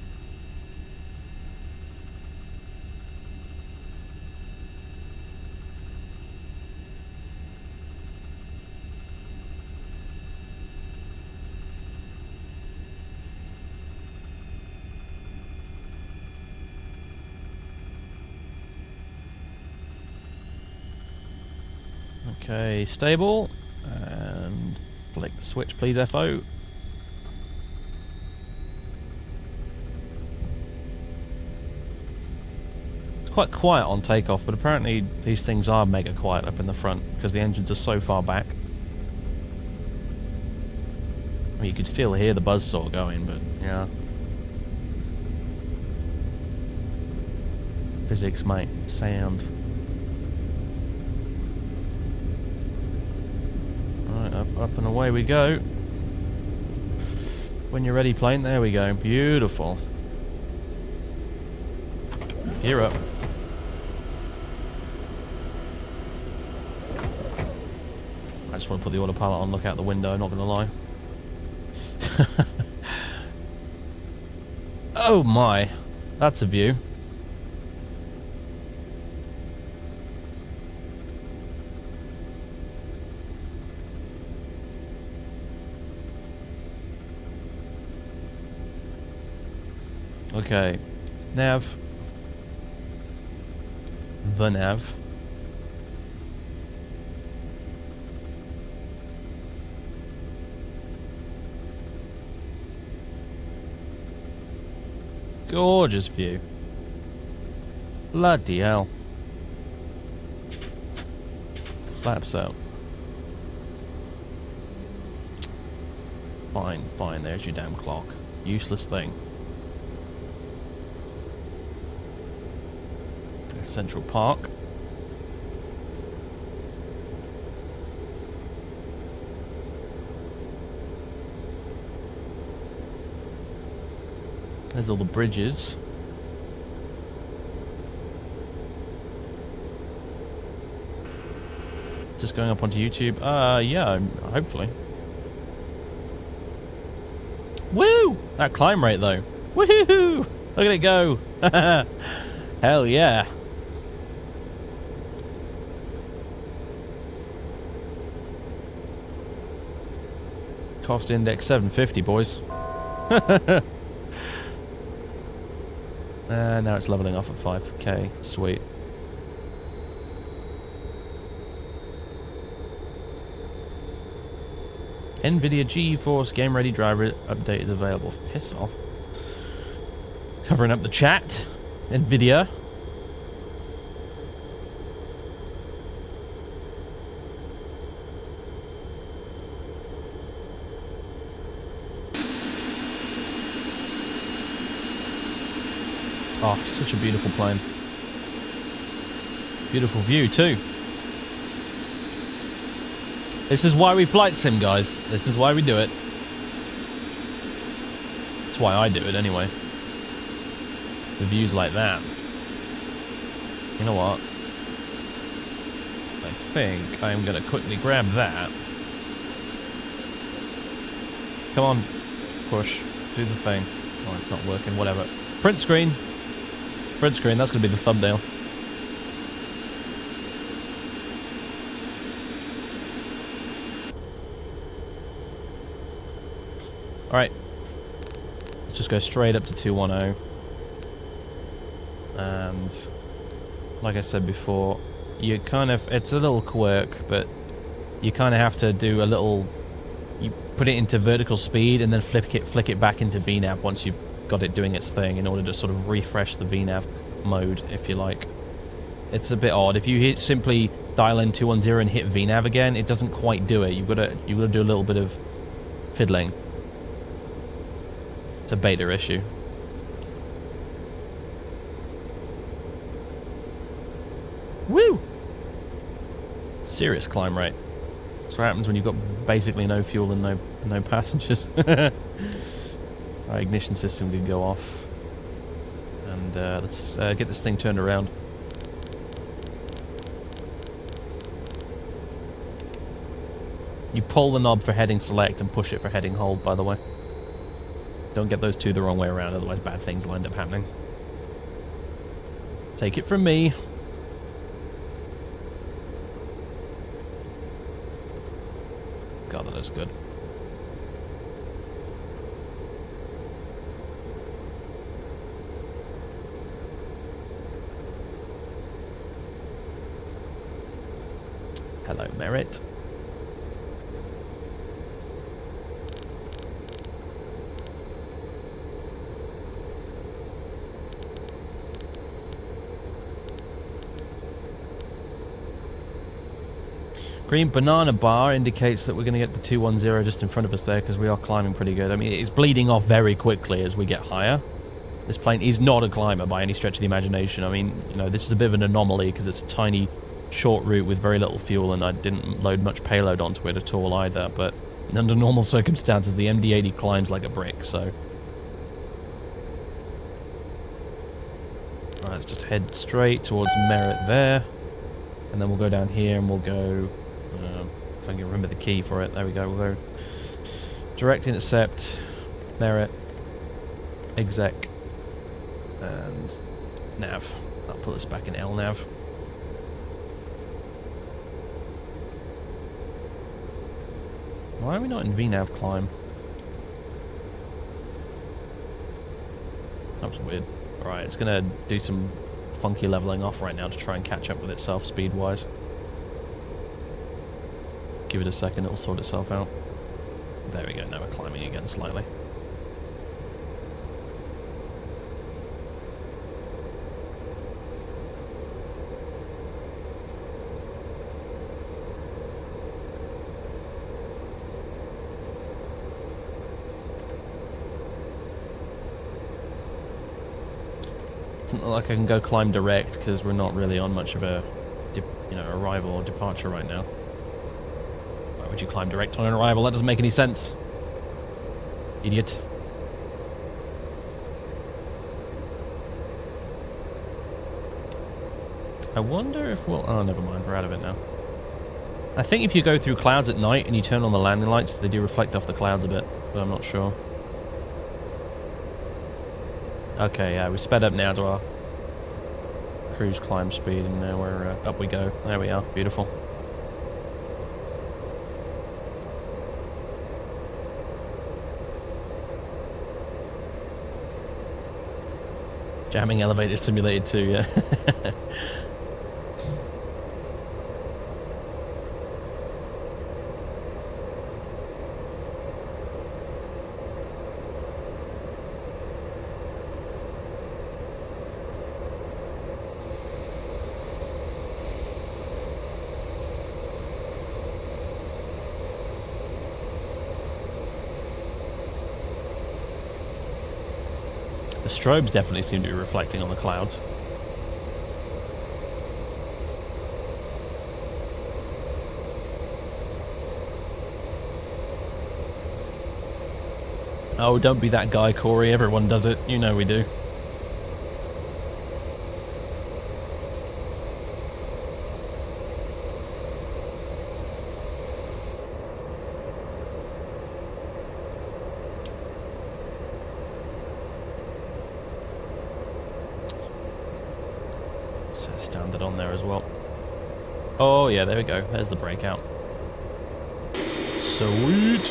Okay, stable. And flick the switch, please, FO. Quite quiet on takeoff, but apparently these things are mega quiet up in the front because the engines are so far back. I mean, you could still hear the buzzsaw going, but yeah. Physics, mate. Sound. Alright, up and away we go. When you're ready, plane. There we go. Beautiful. Gear up. I just want to put the autopilot on, look out the window, not going to lie. Oh my, that's a view. Okay, nav. The nav. Gorgeous view. Bloody hell. Flaps out. Fine, fine, there's your damn clock. Useless thing. Central Park. There's all the bridges. Just going up onto YouTube. Yeah, hopefully. Woo! That climb rate though. Woohoo! Look at it go. Hell yeah. Cost index 750, boys. Now it's leveling off at 5k. Sweet. NVIDIA GeForce Game Ready driver update is available. Piss off. Covering up the chat. NVIDIA. Oh, such a beautiful plane. Beautiful view too. This is why we flight sim, guys. This is why we do it. That's why I do it anyway. The views like that. You know what? I think I am going to quickly grab that. Come on. Push. Do the thing. Oh, it's not working. Whatever. Print screen. Print screen. That's going to be the thumbnail. Alright. Let's just go straight up to 210. And like I said before, you kind of, it's a little quirk, but you kind of have to do a little, you put it into vertical speed and then flick it back into VNAV once you've got it doing its thing in order to sort of refresh the VNAV mode, if you like. It's a bit odd. If you simply dial in 210 and hit VNAV again, it doesn't quite do it. You've got to do a little bit of fiddling. It's a beta issue. Woo! Serious climb rate. That's what happens when you've got basically no fuel and no passengers. Our ignition system could go off. And let's get this thing turned around. You pull the knob for heading select and push it for heading hold, by the way. Don't get those two the wrong way around, otherwise bad things will end up happening. Take it from me. God, that looks good. Hello, Merit. Green banana bar indicates that we're going to get to 210 just in front of us there because we are climbing pretty good. I mean, it's bleeding off very quickly as we get higher. This plane is not a climber by any stretch of the imagination. I mean, you know, this is a bit of an anomaly because it's a tiny, short route with very little fuel, and I didn't load much payload onto it at all either, but under normal circumstances, the MD-80 climbs like a brick, so... Alright, let's just head straight towards Merit there, and then we'll go down here and we'll go... if I can remember the key for it, there we go, we'll go... Direct intercept, Merit, exec, and nav. That'll put us back in LNAV. Why are we not in VNAV climb? That was weird. Alright, it's gonna do some funky leveling off right now to try and catch up with itself speed-wise. Give it a second, it'll sort itself out. There we go, now we're climbing again slightly. Doesn't look like I can go climb direct because we're not really on much of a, arrival or departure right now. Why would you climb direct on an arrival? That doesn't make any sense. Idiot. I wonder if we'll... Oh, never mind. We're out of it now. I think if you go through clouds at night and you turn on the landing lights, they do reflect off the clouds a bit, but I'm not sure. Okay, yeah, we sped up now to our cruise climb speed, and now we're up we go. There we are, beautiful. Jamming elevator simulated too, yeah. The strobes definitely seem to be reflecting on the clouds. Oh, don't be that guy, Corey. Everyone does it. You know we do. there as well. Oh yeah, there we go. There's the breakout. Sweet.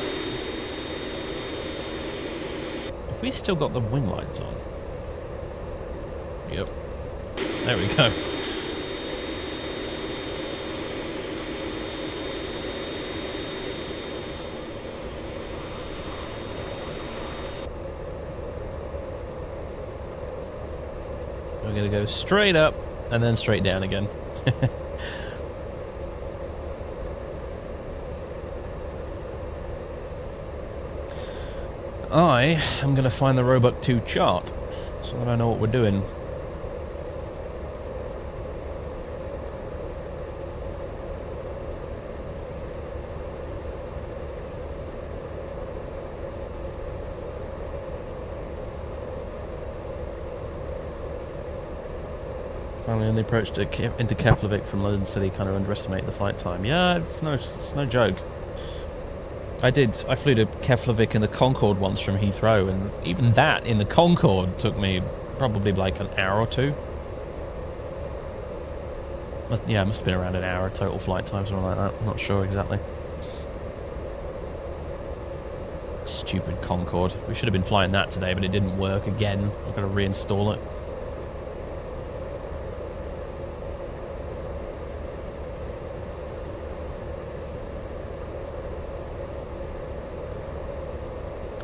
Have we still got the wing lights on? Yep. There we go. We're going to go straight up and then straight down again. I am going to find the Roebuck 2 chart so that I know what we're doing. Finally, on the approach into Keflavik from London City, kind of underestimate the flight time. Yeah, it's no joke. I flew to Keflavik in the Concorde once from Heathrow, and even that in the Concorde took me probably like an hour or two. Must have been around an hour total flight time, something like that. Not sure exactly. Stupid Concorde. We should have been flying that today, but it didn't work again. I've got to reinstall it.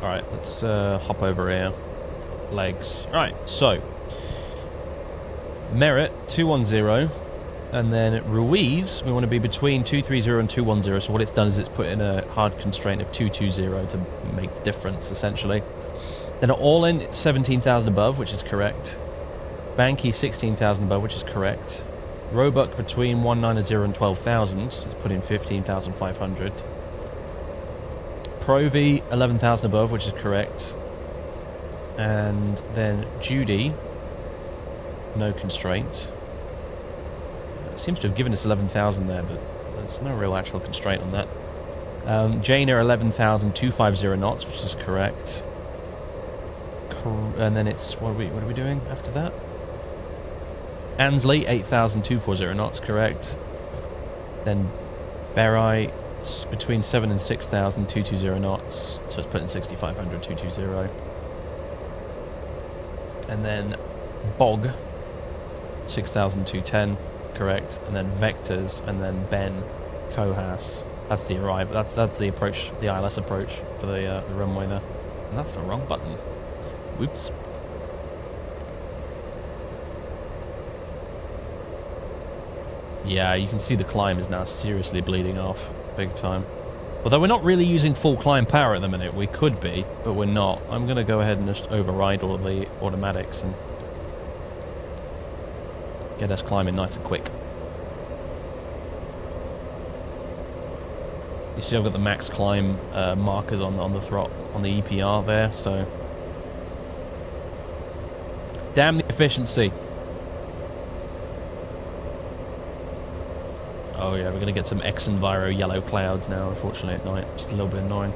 Alright, let's hop over here. Legs. Alright, so Merit 210, and then Ruiz, we want to be between 230 and 210. So what it's done is it's put in a hard constraint of 220 to make the difference, essentially. Then all in 17,000 above, which is correct. Banky 16,000 above, which is correct. Roebuck between 190 and 12,000, so it's put in 15,500. Provi 11,000 above, which is correct. And then Judy, no constraint. It seems to have given us 11,000 there, but there's no real actual constraint on that. Jaina 11,250 knots, which is correct. And then it's what are we doing after that? Ansley 8,240 knots, correct. Then Berai between 7 and 6,000, 220 knots, so it's put in 6,500, 220. And then Bog 6,210, correct. And then Vectors, and then Ben Kohas. That's the arrival. That's the approach, the ILS approach for the runway there. And that's the wrong button. Whoops. Yeah, you can see the climb is now seriously bleeding off. Big time. Although we're not really using full climb power at the minute. We could be, but we're not. I'm going to go ahead and just override all of the automatics and get us climbing nice and quick. You see I've got the max climb markers on the throttle, on the EPR there, so... Damn the efficiency. Oh yeah, we're going to get some X-Enviro yellow clouds now, unfortunately, at night. Just a little bit annoying.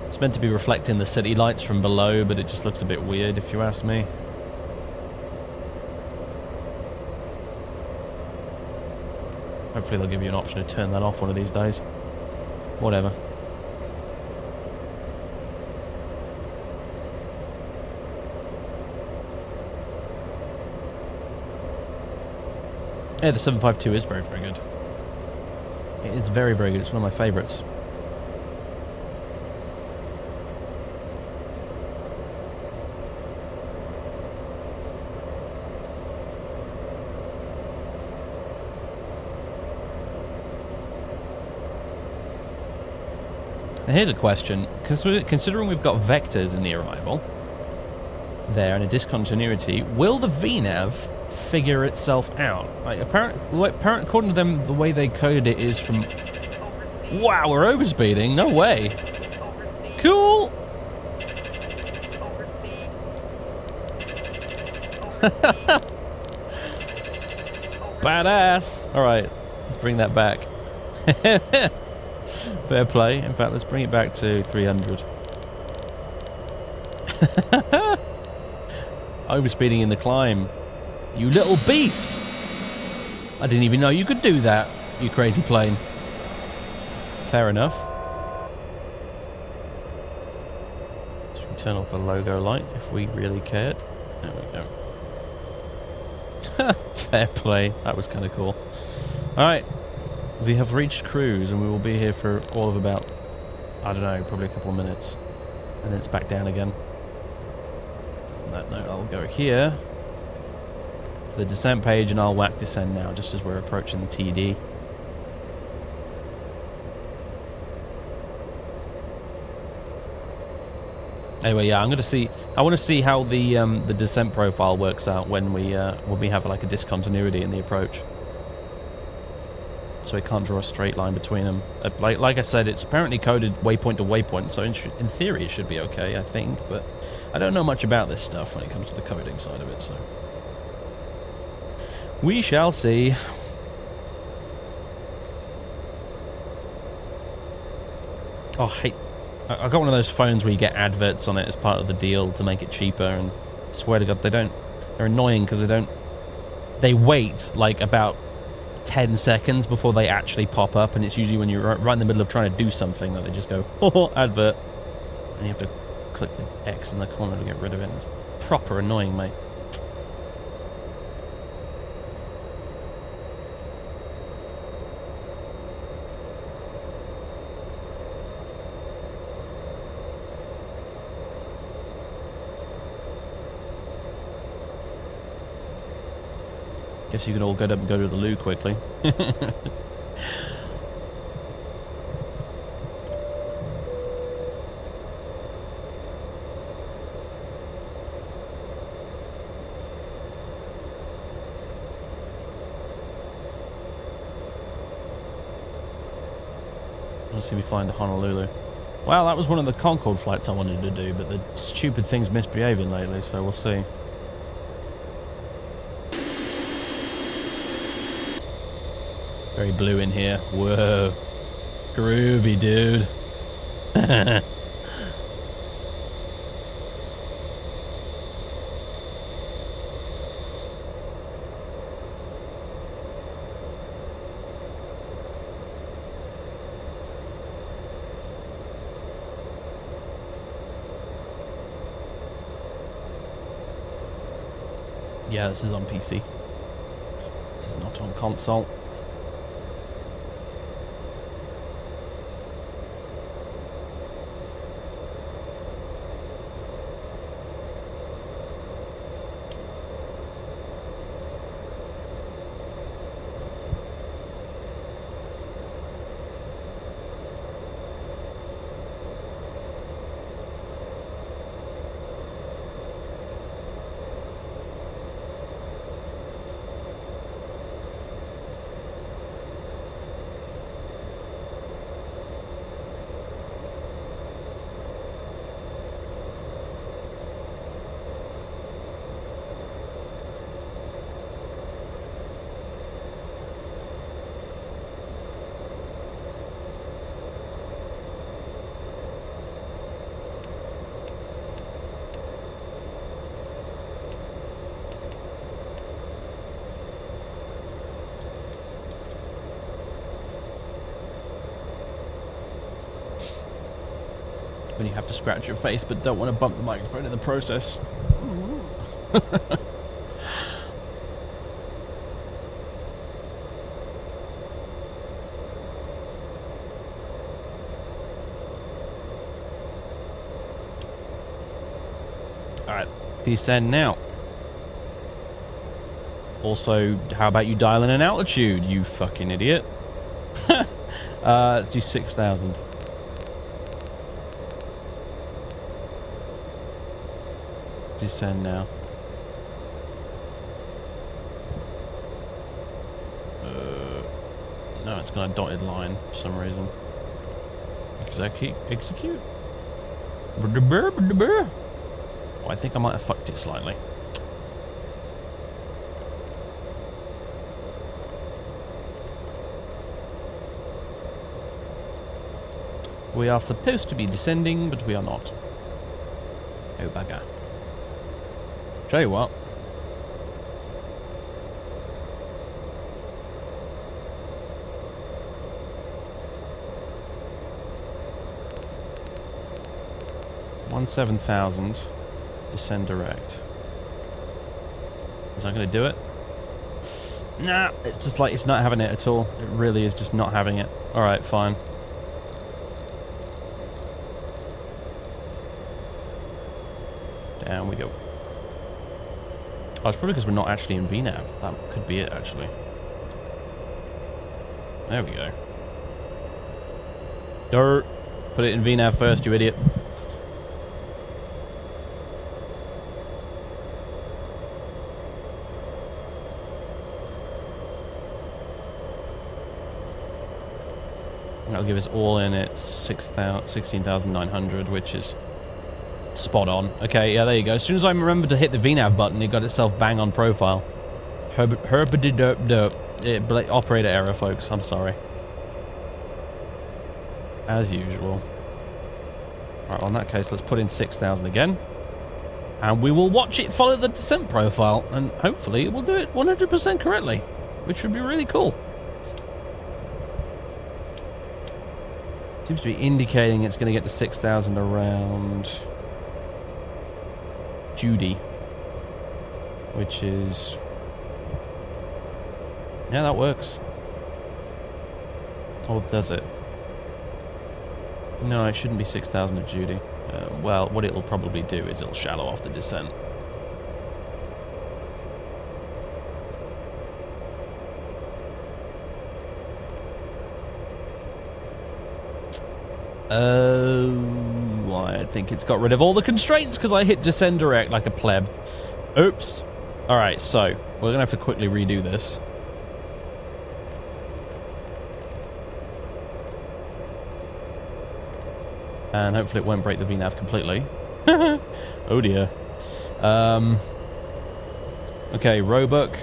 It's meant to be reflecting the city lights from below, but it just looks a bit weird, if you ask me. Hopefully they'll give you an option to turn that off one of these days. Whatever. Yeah, the 752 is very, very good. It is very, very good. It's one of my favourites. And here's a question. Considering we've got vectors in the arrival there and a discontinuity, will the VNAV figure itself out? Like, according to them, the way they coded it is from... Wow, we're overspeeding? No way. Cool. Badass. Alright, let's bring that back. Fair play. In fact, let's bring it back to 300. Overspeeding in the climb. You little beast! I didn't even know you could do that, you crazy plane. Fair enough. So we can turn off the logo light if we really cared. There we go. Fair play. That was kind of cool. Alright. We have reached cruise and we will be here for all of about, I don't know, probably a couple of minutes. And then it's back down again. On that note, I'll go here to the descent page and I'll whack descend now, just as we're approaching the TD. Anyway, yeah, I want to see how the descent profile works out when we have like a discontinuity in the approach. So we can't draw a straight line between them. Like I said, it's apparently coded waypoint to waypoint, so in theory it should be okay, I think. But I don't know much about this stuff when it comes to the coding side of it, so we shall see. Oh, I got one of those phones where you get adverts on it as part of the deal to make it cheaper, and I swear to God, they're annoying because they wait like about 10 seconds before they actually pop up, and it's usually when you're right in the middle of trying to do something that they just go, oh, advert, and you have to click the X in the corner to get rid of it. It's proper annoying, mate. Guess you can all get up and go to the loo quickly. I want to see me flying to Honolulu. Well, that was one of the Concorde flights I wanted to do, but the stupid thing's misbehaving lately, so we'll see. Very blue in here. Whoa. Groovy, dude. Yeah, this is on PC. This is not on console. When you have to scratch your face but don't want to bump the microphone in the process. Alright, descend now. Also, how about you dial in an altitude, you fucking idiot? Let's do 6,000. Descend now. No, it's got a dotted line for some reason. Execute. Oh, I think I might have fucked it slightly. We are supposed to be descending, but we are not. Oh, bugger. Tell you what. 17,000. Descend direct. Is that going to do it? Nah, it's just like, it's not having it at all. It really is just not having it. Alright, fine. Down we go. Oh, it's probably because we're not actually in VNAV. That could be it, actually. There we go. Dirt. Put it in VNAV first, you idiot. That'll give us all in at 16,900, which is spot on. Okay, yeah, there you go. As soon as I remembered to hit the VNAV button, it got itself bang on profile. Herb-a-de-derp-derp. Operator error, folks. I'm sorry. As usual. Alright, well, in that case, let's put in 6,000 again. And we will watch it follow the descent profile. And hopefully it will do it 100% correctly. Which would be really cool. Seems to be indicating it's going to get to 6,000 around Judy. Which is... yeah, that works. Or does it? No, it shouldn't be 6,000 at Judy. Well, what it'll probably do is it'll shallow off the descent. I think it's got rid of all the constraints because I hit descend direct like a pleb. Oops. Alright, so we're going to have to quickly redo this. And hopefully it won't break the VNAV completely. Oh dear. Okay, Roebuck.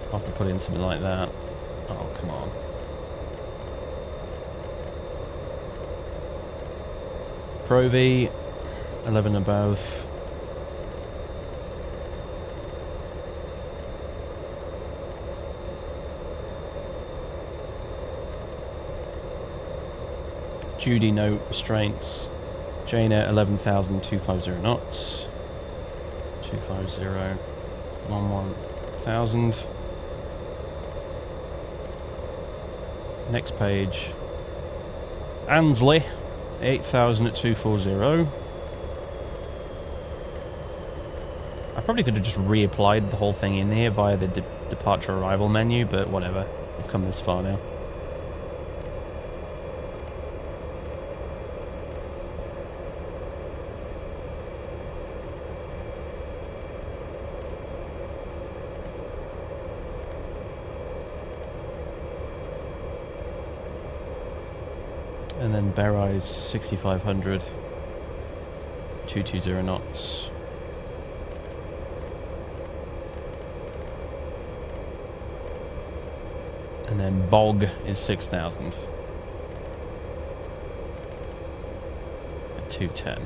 I'll have to put in something like that. Oh, come on. Pro V, 11 above. Judy, no restraints. Jaina, 11,250 knots. 250, 11,000. Next page. Ansley, 8,000 at 240. I probably could have just reapplied the whole thing in here via the departure arrival menu, but whatever. We've come this far now. And then Berai's 6,500, 220 knots. And then Bog is 6,000 at 210.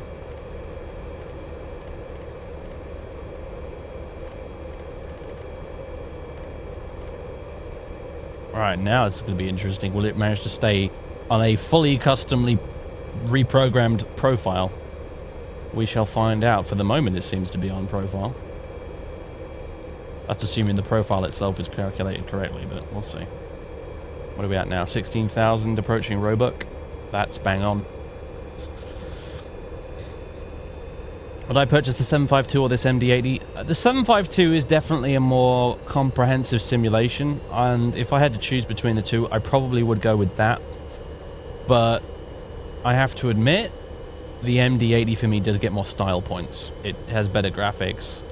Alright, now this is going to be interesting. Will it manage to stay on a fully customly reprogrammed profile? We shall find out. For the moment, it seems to be on profile. That's assuming the profile itself is calculated correctly, but we'll see. What are we at now? 16,000 approaching Roebuck. That's bang on. Would I purchase the 752 or this MD-80? The 752 is definitely a more comprehensive simulation, and if I had to choose between the two, I probably would go with that. But I have to admit, the MD-80 for me does get more style points. It has better graphics,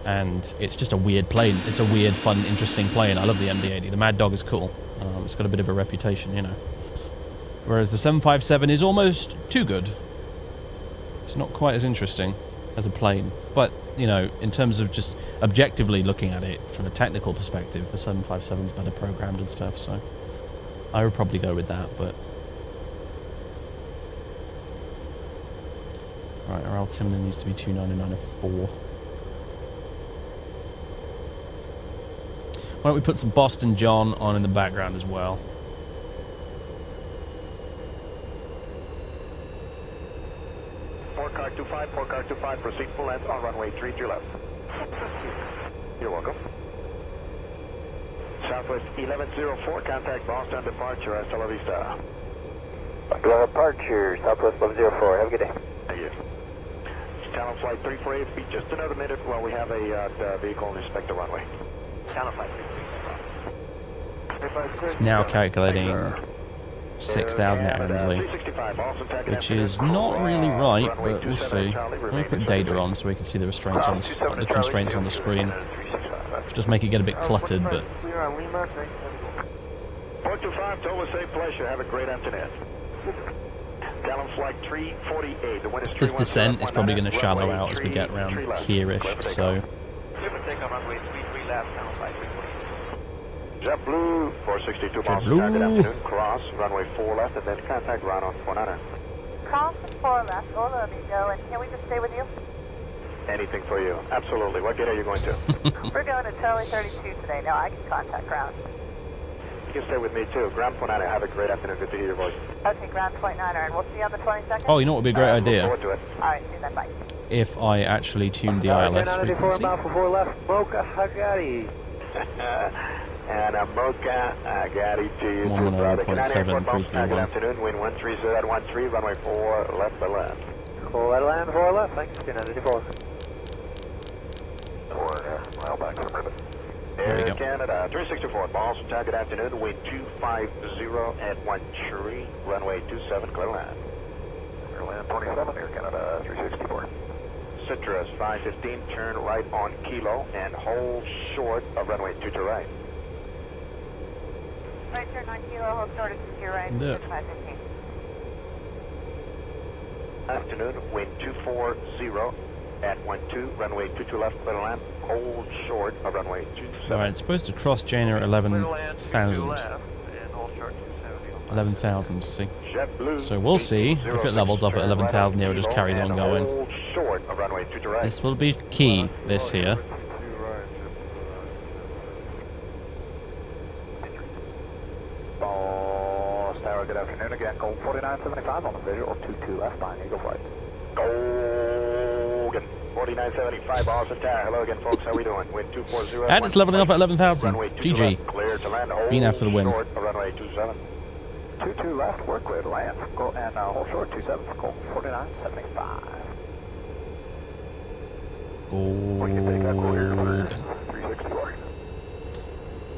and it's just a weird plane. It's a weird, fun, interesting plane. I love the MD-80. The Mad Dog is cool. It's got a bit of a reputation, you know. Whereas the 757 is almost too good. It's not quite as interesting as a plane. But, you know, in terms of just objectively looking at it from a technical perspective, the 757's better programmed and stuff, so I would probably go with that, but... Right, our altimeter needs to be 299.4. Why don't we put some Boston John on in the background as well?
25, for car 25, proceed full length on runway 33 left. You're welcome. Southwest 1104, contact Boston departure, hasta la vista.
Departure, Southwest 1104, have a good day.
Thank you. Channel flight 348, be just another minute while we have a vehicle inspect the runway. Channel flight 348.
It's now calculating 6,000 at Ansley, which is not really right, but we'll see. Let me put data on so we can see the restraints on the constraints on the screen. Just make it get a bit cluttered, but
425, total safe pleasure. Have a great afternoon. Gallon flight 348. The wind is
this descent is probably going to shallow out as we get around here-ish, so...
JetBlue 462 miles.
JetBlue.
Good afternoon. Cross runway 4 left and then contact ground on 49er.
Cross 4 left, Ola Amigo, and can we just stay with you?
Anything for you. Absolutely. What gate are you going to?
We're going to Charlie 32 today. No, I can contact ground.
You can stay with me too. Ground 49er. Have a great afternoon. Good to hear your voice.
Okay, ground 29er, and we'll see you on the 22nd?
Oh, you know what would be a great
Look
idea?
forward to it.
Alright, see you then, bye.
If I actually tuned the ILS frequency.
mile for 4 left, Boca Hagari.
And a Mocha, I got it to you.
110.733.
Good afternoon. Wind 130.13, runway 4 left by left.
Full right land, 4 left, thanks, 294.
4 mile back from ribbon.
There we
Air
go.
Canada 364 Boston. Good afternoon. Wind 250 at 13, runway 27, clear land. Clear land 27, Air Canada 364. Citrus 515, turn right on Kilo and hold short of runway 2 to right.
Right turn 9 Kilo, hold short to your right,
Yeah.
515.
Afternoon, wind 240 at 12, runway 22 left, clear land, hold short of runway 27.
Alright, it's supposed to cross Jane at 11,000. 11,000, see?
JetBlue
So we'll see if it levels off at 11,000 here or just carries on going.
Hold short of runway 2 to right.
This will be key, this here.
Tower, good afternoon again. Gold 4975 on the visual, 22 left behind Eagle Flight. Golden 4975 Boston Tower. Hello again, folks. How we doing? Wind 240.
And it's leveling off at 11,000.
Runway 2 to
GG.
left, clear to land. Hold
Been after the win.
short of runway 27. 22 left, work with land. Go and hold short 27 for Gold 4975. We can take that clear to land 364.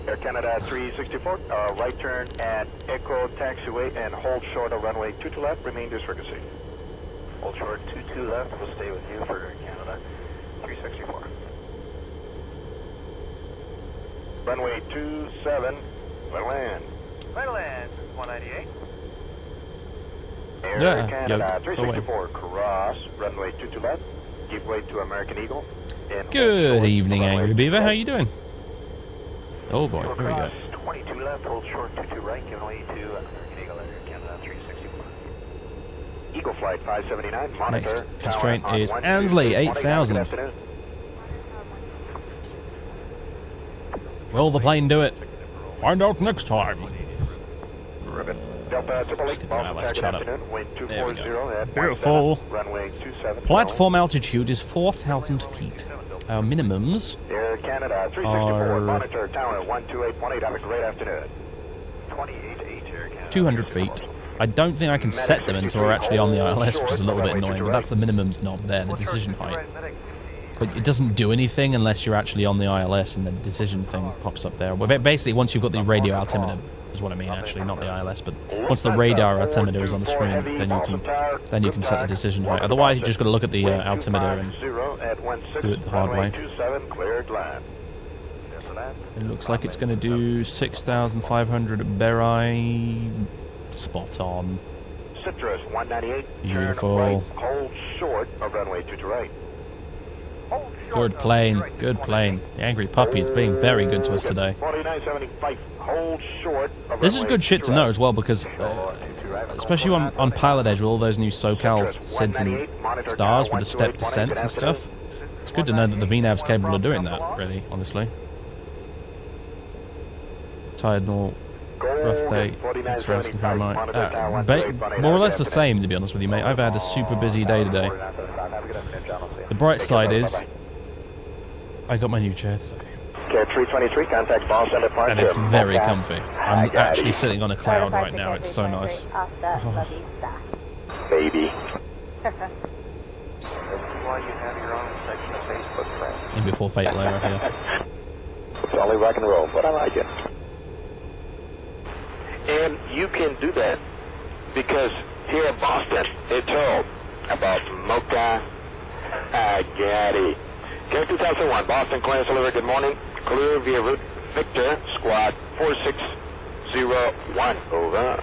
Air Canada 364, right turn at Echo Taxiway and hold short of runway 2 to left, remain this frequency. Hold short 22 left, we'll stay with you for Air Canada 364. Runway 27, clear land. Clear land, 198. Air
Yeah,
Canada
yo, go away.
364, cross runway 2 to left, give way to American Eagle. And hold
Good
short
evening,
of runway
Angry Beaver.
2
How
left.
you doing? Oh boy, here we go.
22 left, hold short 22 right, giving way to American Eagle Air Canada 364. Eagle Flight 579, monitor.
Next constraint
tower on
is
12,
Ansley,
189,
8,000.
good afternoon.
Will the plane do it? Find out next time.
Ribbon. Delta Triple
Let's
Eight,
get the ILS
Boston,
chart
good
up.
afternoon, wind
There we go.
240 at
Beautiful.
17, runway 27.
Platform altitude is 4,000 feet. Our minimums
Air Canada 364,
are
monitor tower 12818, have a great afternoon. 28 Air Canada.
200 feet. I don't think I can set them until we're actually on the ILS, which is a little bit annoying, but that's the minimums knob there, the decision height. But it doesn't do anything unless you're actually on the ILS and the decision thing pops up there. Well, basically, once you've got the radio altimeter, is what I mean, actually, not the ILS, but once the radar altimeter is on the screen, then you can set the decision height. Otherwise, you just got to look at the altimeter and do it the hard way. It looks like it's going to do 6,500 at Berai. Spot on.
Citrus 198.
Beautiful.
Turn right, hold short of runway 2 to right.
Good plane, good plane. The Angry Puppy is being very good to us today.
4975. Hold short of
This is
runway
good
2
shit to
right.
know as well, because especially on Pilot Edge with all those new SoCal SIDs and stars with the step descents and stuff, it's good to know that the VNAV's capable of doing that, really, honestly. Tidal Rough day. Thanks for asking how am I. More or less the same, to be honest with you, mate. I've had a super busy day today. The bright side is, I got my new chair today.
Okay, 323, contact Boston departure.
And it's very comfy. I'm actually sitting on a cloud right now. It's so nice. Oh.
Baby.
In before fatal error, yeah.
It's only rock and roll, but I like it. And you can do that because here in Boston, it's all about Mocha Agati. Okay, 2001, Boston clearance delivery, good morning. Clear via route Victor, squad 4601, over.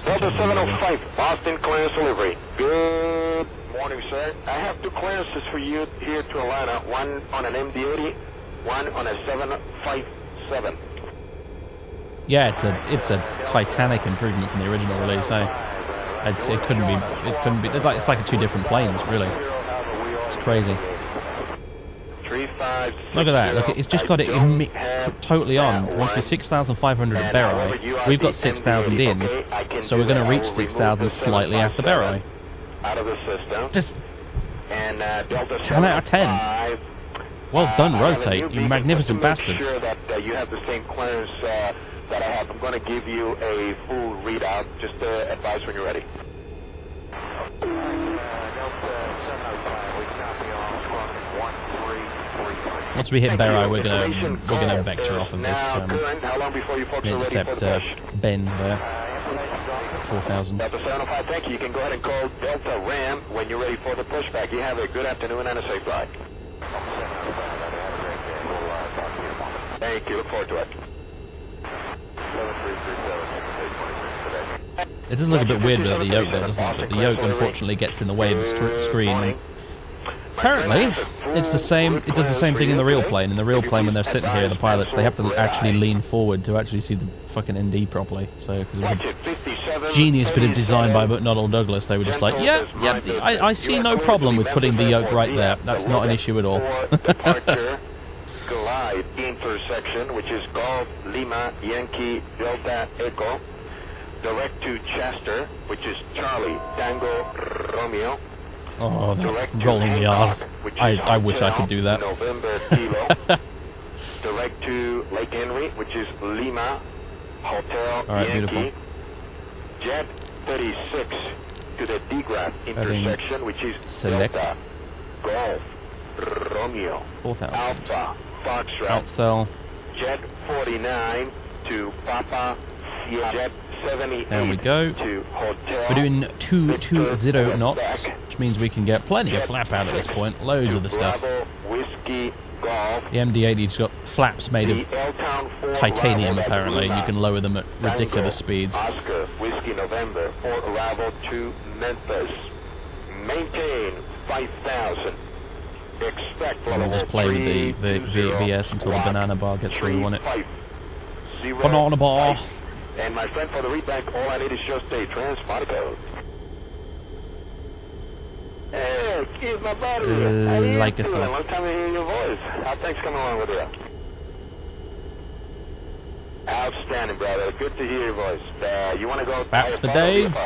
Delta 705, Boston clearance delivery. Good morning, sir. I have two clearances for you here to Atlanta. One on an MD-80, one on a 757.
Yeah, it's a titanic improvement from the original release. I'd say it couldn't be. It's like two different planes, really. It's crazy. Look at that. Look, it's just got it totally on. It wants to be 6,500 at Berry. We've got 6,000 in, so we're going to reach 6,000 slightly after Berry. Just 10 out of 10. Well done, Rotate, you magnificent bastards.
You have the same clearance that I have. I'm going to give you a full readout. Just advise when you're ready.
Once we hit Berry, we're gonna vector off of this intercept bend there at 4,000.
Delta 705, thank you. You can go ahead and call Delta Ram when you're ready for the pushback. You have a good afternoon and a safe ride. Thank you. Look forward to it.
It does look a bit weird without the yoke there, doesn't it? But the yoke unfortunately gets in the way of the screen. And apparently, it's the same. It does the same thing in the real plane. In the real plane, when they're sitting here, the pilots, they have to actually lean forward to actually see the fucking ND properly. So, because it was a genius bit of design by McDonnell Douglas, they were just like, yeah, I see no problem with putting the yoke right there. That's not an issue at all.
Glide intersection, which is Golf Lima Yankee Delta Echo, direct to Chester, which is Charlie Tango Romeo.
Oh, that rolling the R's. I wish I could do that.
November Kilo. Direct to Lake Henry, which is Lima Hotel
Alright,
Yankee.
beautiful.
Jet 36 to the DGRAF intersection, which is
select.
Delta Golf Romeo
4,000.
Alpha Foxtrot.
Outsell.
Jet 49 to Papa Sierra. Jet 78
There we go.
to Hotel.
We're doing 220 knots, which means we can get plenty of flap out at this point. Loads of the stuff.
Bravo, Whiskey, Golf.
The MD-80's got flaps made of titanium, apparently, and you can lower them at ridiculous speeds.
Oscar, Whiskey, November, for arrival to Memphis. Maintain 5,000. Expect
And we'll just play with the VS until the banana bar gets where we want it. Banana bar.
And my friend, for the readback, all I need is just a transponder code. Hey, here's my buddy.
Like I said.
Long time to hear your voice. How things coming along with you? Outstanding, brother. Good to hear your voice. You want to go?
Baps for days.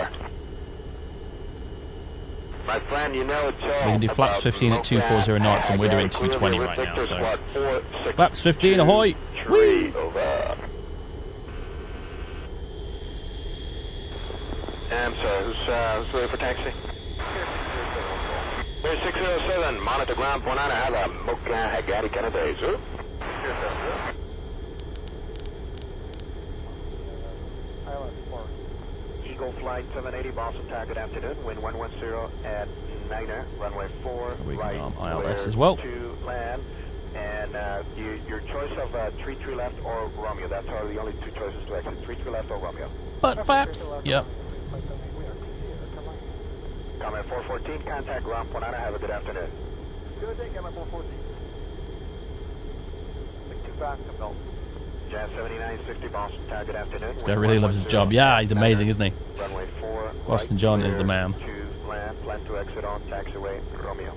My friend, you know it's all
We can do flaps 15 at 240 knots, and we're doing 220 right now, so. Flaps 15, ahoy! Whee!
Over. I'm sorry, who's ready for taxi? 607, monitor ground point 9, I have a Mocha Hagati Canada, sir. Eagle Flight 780, Boston Tower, good afternoon, wind 110 at 9er, runway 4,
We
right,
can arm ILS as well.
to land, and your choice of 3 left or Romeo, that's are the only two choices to exit, 3 left or Romeo.
Butt flaps. Yep.
Comment 414, contact ground point 9, have a good afternoon.
Good day, Comment 414. Stick 2 back to Belt.
Jazz 7960, Boston Tower, good afternoon.
This guy really loves his job. Yeah, he's amazing, isn't he?
Runway 4,
Boston John is the man.
To land, plan to exit on taxiway Romeo.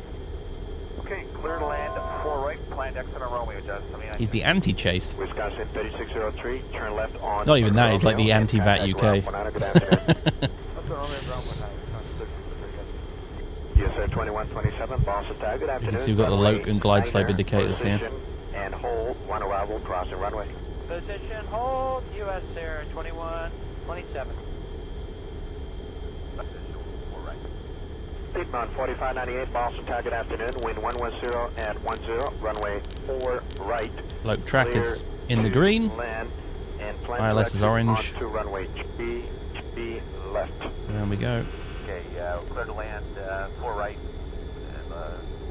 Okay, Okay, clear to land, 4 right, planned exit on runway adjust.
He's the anti-chase.
Wisconsin 3603, turn left on.
Not even that, he's like the anti-VAT UK.
Yes, sir, 2127, Boston Tower, good
You
afternoon.
can see we've got the loc and glide slope indicators here.
And hold, one arrival, crossing runway.
Position, hold, US Air 2127.
Piedmont 4598, Boston Tower, good afternoon. Wind 110 at 10, runway 4 right.
Loc track is in the green.
Land and
ILS is orange.
to runway 3 left.
There we go.
Okay, clear to land, 4 right.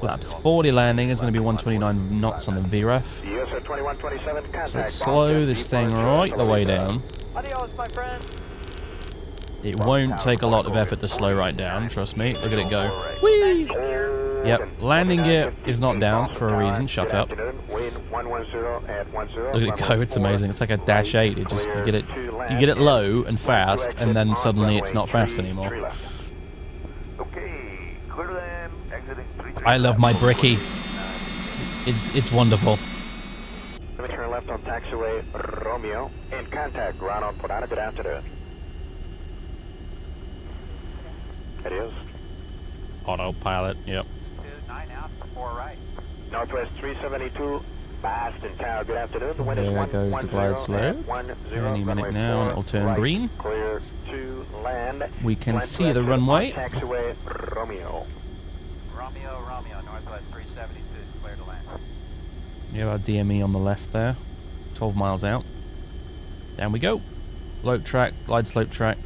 Flaps 40 landing is going to be 129 knots on the VREF.
US 2127, contact.
So let's slow this thing right the way down.
Adios, my friend.
It won't take a lot of effort to slow right down, trust me. Look at it go. Whee! Yep, landing gear is not down for a reason. Shut up. Look at it go, it's amazing. It's like a Dash 8. It just you get it low and fast, and then suddenly it's not fast anymore.
Okay, clear to land, exiting 33.
I love my Bricky. It's wonderful.
Let me turn left on taxiway Romeo and contact ground on Porana. Good afternoon. It is.
Autopilot, yep.
9 out, 4 right.
Northwest 372, Boston Tower. Good afternoon. The wind is
There goes the glide slope.
10,
Any minute now, and it'll turn
right.
green.
Clear to land.
We can
Land
see the
left
runway.
on Taxiway Romeo.
Romeo, Northwest 372, clear to land.
You have our DME on the left there. 12 miles out. Down we go. Loc track, glide slope track.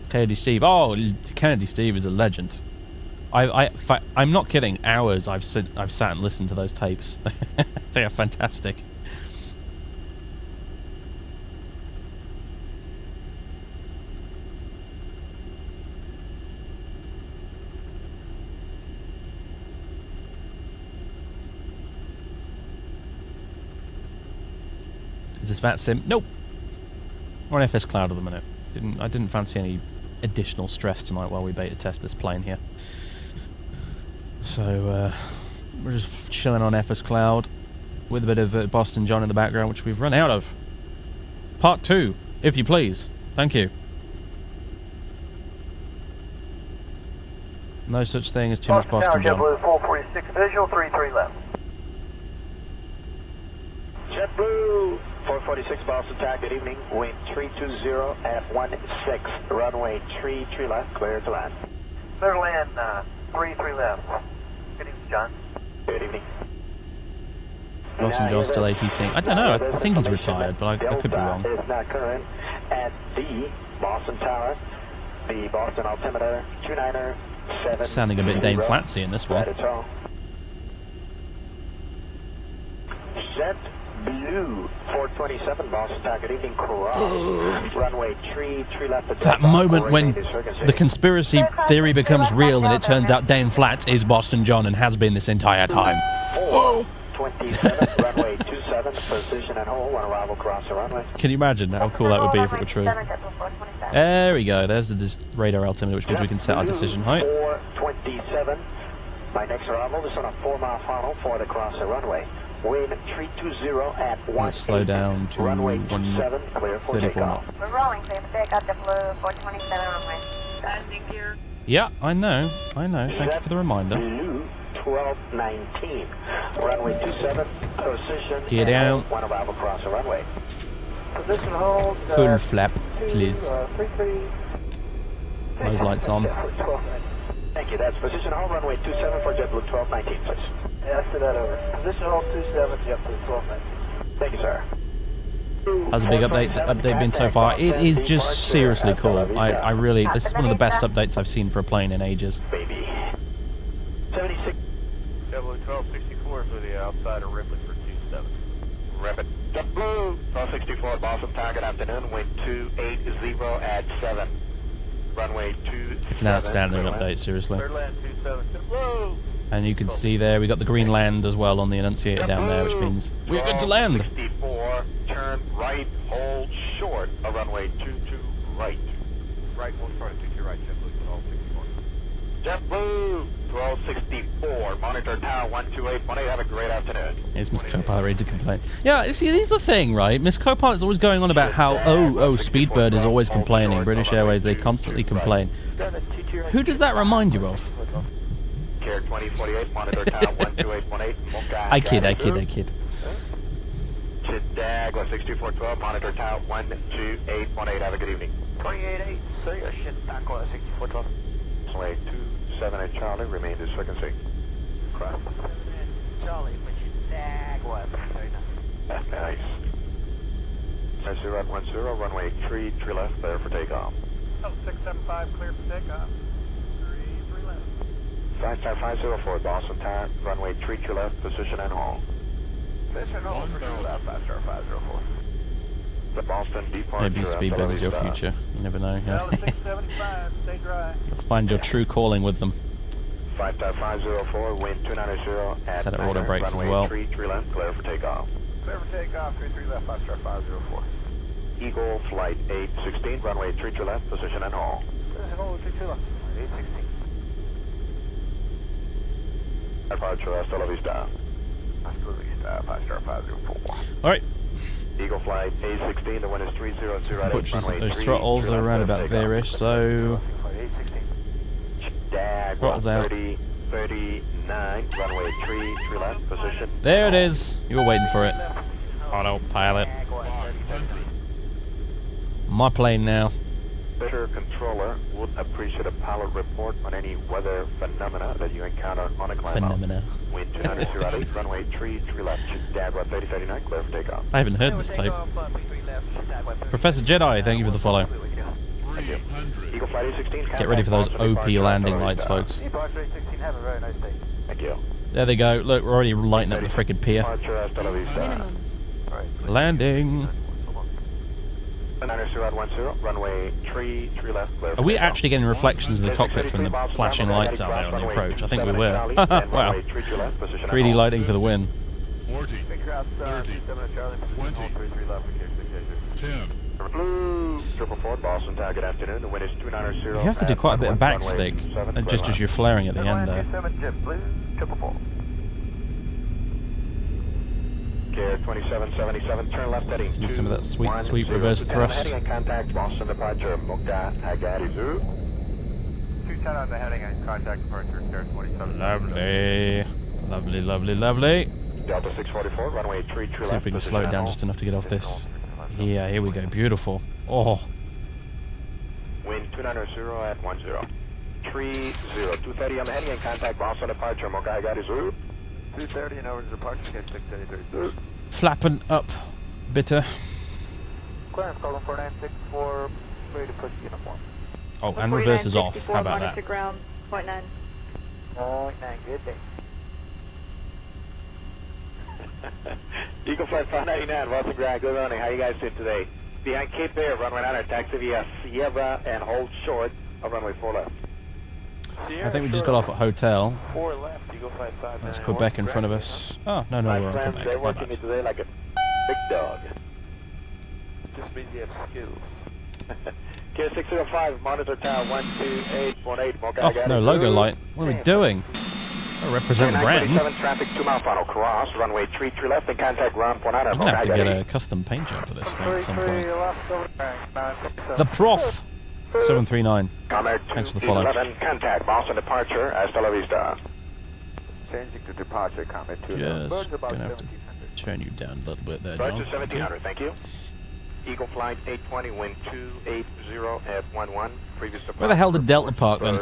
Kennedy Steve. Oh, Kennedy Steve is a legend. I'm not kidding. Hours I've sat and listened to those tapes. They are fantastic. Is this VAT sim? Nope. We're on FS Cloud at the minute. I didn't fancy any additional stress tonight while we beta test this plane here. So we're just chilling on FS Cloud with a bit of Boston John in the background, which we've run out of. Part 2, if you please. Thank you. No such thing as too much Boston John.
JetBlue 446 visual, 33 left.
JetBlue 446 Boston Tower. Good evening. Wind 320 at 16. Runway 3 left. Clear to land.
Clear to land, 3 left. Good evening, John.
Good evening.
Boston John's still ATCing. I don't know. I think he's retired, but I could be wrong.
It's not current at the Boston Tower. The Boston altimeter 297.
Sounding a bit Dane Flatsy in this one.
JetBlue 427 Boston Tower. Good evening. Cross. Runway 3 left.
That moment when the conspiracy theory becomes real and it turns out Dane Flats is Boston John and has been this entire time.
427 runway 27 position and hold. One arrival across the runway.
Can you imagine how cool that would be if it were true? There we go. There's the radar altimeter, which means we can set our decision height.
427. My next arrival is on a 4-mile funnel for the cross the runway. Wind 320 at 1.
Let's slow down to
runway 27, clear for
34
takeoff.
knots.
We're rolling, clear for takeoff, JetBlue 427 runway. Landing gear.
Yeah, I know. Thank you for the reminder.
Blue 1219. Runway 27, position.
Gear down.
One arrival across the runway.
Position hold.
Full flap, please.
33.
Those lights on.
Thank you. That's position hold. Runway 27 for JetBlue 1219, please.
Yeah, I said that over. Position hold 27, JetBlue 1219.
Thank you, sir.
How's a big update been so far? It is just seriously cool. I really, this is one of the best updates I've seen for a plane in ages.
Baby. 76.
JetBlue 1264 for the outside of Ripley for 27.
Rapid. JetBlue 1264 Boston Tower. Good afternoon. Wind 280 at 7. Runway 27.
It's an outstanding update, seriously.
Clear land 27. JetBlue.
And you can see there, we got the green land as well on the annunciator down there, which means we're good to land.
64, turn right, hold short, a runway 22 right.
Right, we'll start at 22 right, JetBlue 1264.
JetBlue 1264, monitor tower 12818. Have a great afternoon.
Here's Miss Copilot ready to complain. Yeah, see, this is the thing, right? Miss Copilot's always going on about how, Speedbird is always complaining. British Airways, they constantly complain. Who does that remind you of?
Care 2048, monitor tower 12818.
I kid.
Chidagua 6412, monitor tower 12818. Have a good evening.
28-8, say a Chidagua 6412.
Runway 27 at Charlie, remain to frequency. Cross.
Charlie, Chidagua.
Nice. 010, runway 3 left, clear for takeoff.
675, clear for takeoff. 3 left.
50504, Boston Tower, runway 3 left, position and hold.
Position hold for 3 left, 50504.
The Boston departure.
Maybe Speedbird is your future. You never know. Yeah.
675, stay dry.
You'll find your true calling with them.
50504, wind 290 at
Set up auto brakes as
runway
well.
3 left, clear for takeoff.
Clear for takeoff, 3 left, 50504.
Eagle flight 816, runway 3 left, position and hold.
Position hold, 3 left, 816.
Departure, hasta la vista.
Hasta la vista, 50504.
Alright.
Eagle flight A16, the wind is 300 at
Butchers,
runway
those
3
throttles are
left,
around
clear
about
for
there-ish, so...
Dag,
Throttles out.
39, runway 3 left, position.
There it is! You were waiting for it. Autopilot.
500.
My plane now.
Better controller would appreciate a pilot report on any weather phenomena that you encounter on a climb
Phenomena.
out. Wind 200 runway 3 left, Jaguar 3039, clear for takeoff.
I haven't heard this tape. Professor Jedi, thank you for the follow.
300.
Eagle flight A16.
Get ready for those OP landing lights, folks.
Departure 816, have a very nice day.
Thank you.
There they go. Look, we're already lighting up the frickin' pier.
Departure, hasta la vista.
Minimums.
Landing.
90010, runway 3 left, clear for
Are we
takeoff.
actually getting reflections of the cockpit from the flashing lights out there on the approach? I think we were. Wow. 3D lighting for the win.
40. 30. 20. 10.
Blue, 444, Boston Tower, good afternoon. The wind is 290.
You have to do quite a bit of backstick, just as you're flaring at the end there.
JetBlue, 444.
Care 2777, turn left heading
Use some of that sweet reverse thrust.
Heading and contact Boston departure, Mokta Agadizu.
210 on the heading and contact departure, Care 27.
Lovely.
Delta 644, runway 3 left.
See if we can slow it down just enough to get off this. Yeah, here we go. Beautiful. Oh,
Wind 290 at 10. 230, I'm heading and contact Boston departure, Mokta Agadizu.
230 and over to departure, Care 633.
flapping up, bitter.
Clearance, call 4964, ready to push uniform.
Oh, and reverse is off. How about that?
Ground, 0.9.
0.9, good day.
Eagle Flight 599, Wilson Ground, good morning. How you guys doing today? Behind Cape Air, runway 9, taxi via Sierra and hold short of runway 4 left.
I think we just got off at hotel.
4 left, Eagle Flight 599.
That's Quebec in front of us. Oh, no,
My
we're on
friends,
Quebec.
they're
My
working me
bad.
today like a big dog.
Just means you have skills.
Care 605, monitor tower 12818,
Oh, no logo light. What are we doing? I represent the brand.
927 traffic 2 mile final cross, runway 3 left and contact ground 49.
I'm gonna have to get a custom paint job for this thing at some point. The Prof 739. Thanks for the follow.
11, contact Boston departure, hasta la vista.
Changing to departure, comment 2.
Just gonna have to turn you down a little bit there,
Roger
John.
1700, thank you. Eagle flight 820, wind 280 at 11. Previous
Where the hell did Delta park then?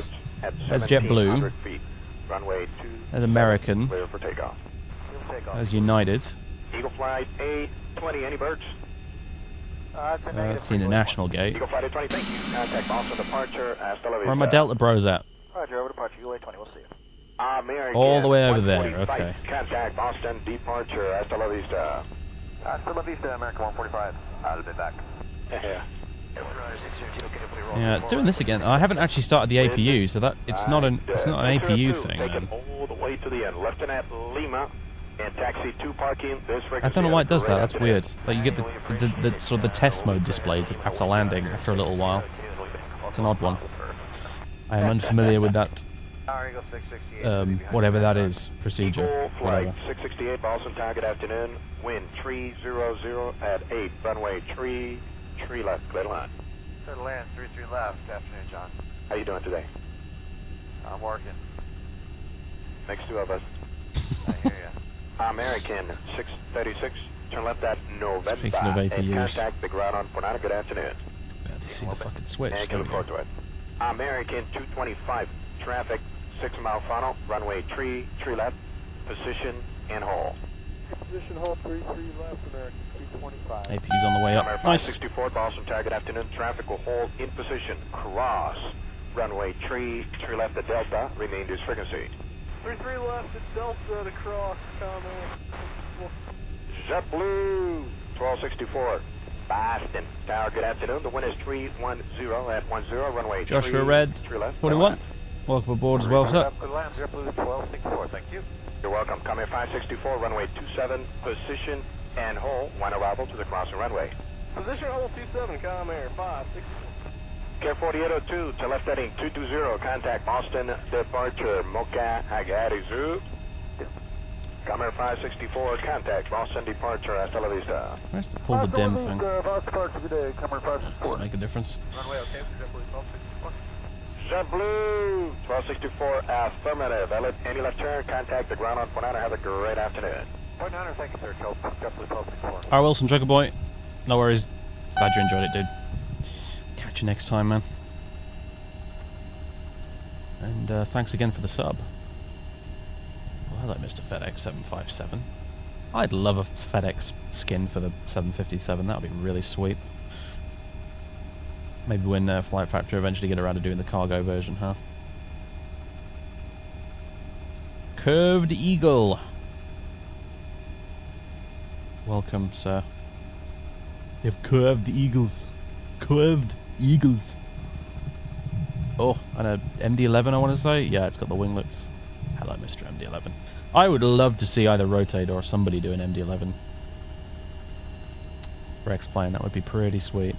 There's JetBlue.
Feet. Runway 2.
There's American.
Clear for takeoff.
There's United.
Eagle flight 820, any birds?
That's the International Gate.
Eagle flight 820, thank you. Contact Boston departure, hasta la vista.
Where are my Delta bros at?
Roger, over departure, Eagle 820, we'll see you.
American
All the way over there,
145,
okay.
Contact Boston departure, hasta la vista.
Hasta la vista, American 145. I'll be back.
Yeah, it's doing this again. I haven't actually started the APU, so that it's not an APU thing,
Take it
man.
all the way to the end. Lieutenant Lima and taxi 2 parking.
I don't know why it does that. That's weird. Like you get the sort of the test mode displays after landing after a little while. It's an odd one. I am unfamiliar with that.
Eagle 668.
whatever that is, procedure,
Eagle Flight
whatever.
668, Boston, target afternoon. Wind 300 at 8, runway tree left, clear to land.
Clear to land, 33 left. Afternoon, John.
How you doing today?
I'm working.
Next two of us.
I hear ya.
American 636, turn left at November.
Speaking of
and
APUs.
contact the ground on Pornado. Good afternoon.
Barely see the fucking switch.
And
There
get
we
report
go.
to it. American 225, traffic 6 mile funnel, runway tree left, position and hold.
Position hold 33 left, American 225.
APU's on the way up.
Number
Nice.
564, Boston, target afternoon, traffic will hold in position, cross, runway tree left at Delta, remain this frequency.
33 left at Delta to cross, comment.
JetBlue 1264, Boston, tower, good afternoon, the wind is 310 at 10, runway
Joshua
tree
Red,
left,
41. Welcome aboard as well, sir.
Good land, JetBlue 1264, thank you.
You're welcome. Coming 564, runway 27, position and hold. One arrival to the crossing runway.
Position hold 27, com air 564.
Care 4802 to left heading 220, contact Boston departure, Mocha Agadi Zoo. Comer 564, contact Boston departure, hasta la vista.
Where's the pull the dim thing?
Does
Does it make a difference?
Runway okay for JetBlue 1264?
JetBlue 1264, affirmative. Any left turn, contact the ground on Pornado. Have a great afternoon.
Point 9, thank you, sir. JetBlue 1264.
Alright, Wilson, Trucker Boy. No worries. Glad you enjoyed it, dude. Catch you next time, man. And thanks again for the sub. Well, hello, Mr. FedEx 757. I'd love a FedEx skin for the 757. That would be really sweet. Maybe when Flight Factory eventually get around to doing the cargo version, huh? Curved Eagle. Welcome, sir. You have curved eagles. Curved eagles. Oh, and a MD-11, I want to say? Yeah, it's got the winglets. Hello, Mr. MD-11. I would love to see either Rotate or somebody do an MD-11. For X-Plane, that would be pretty sweet.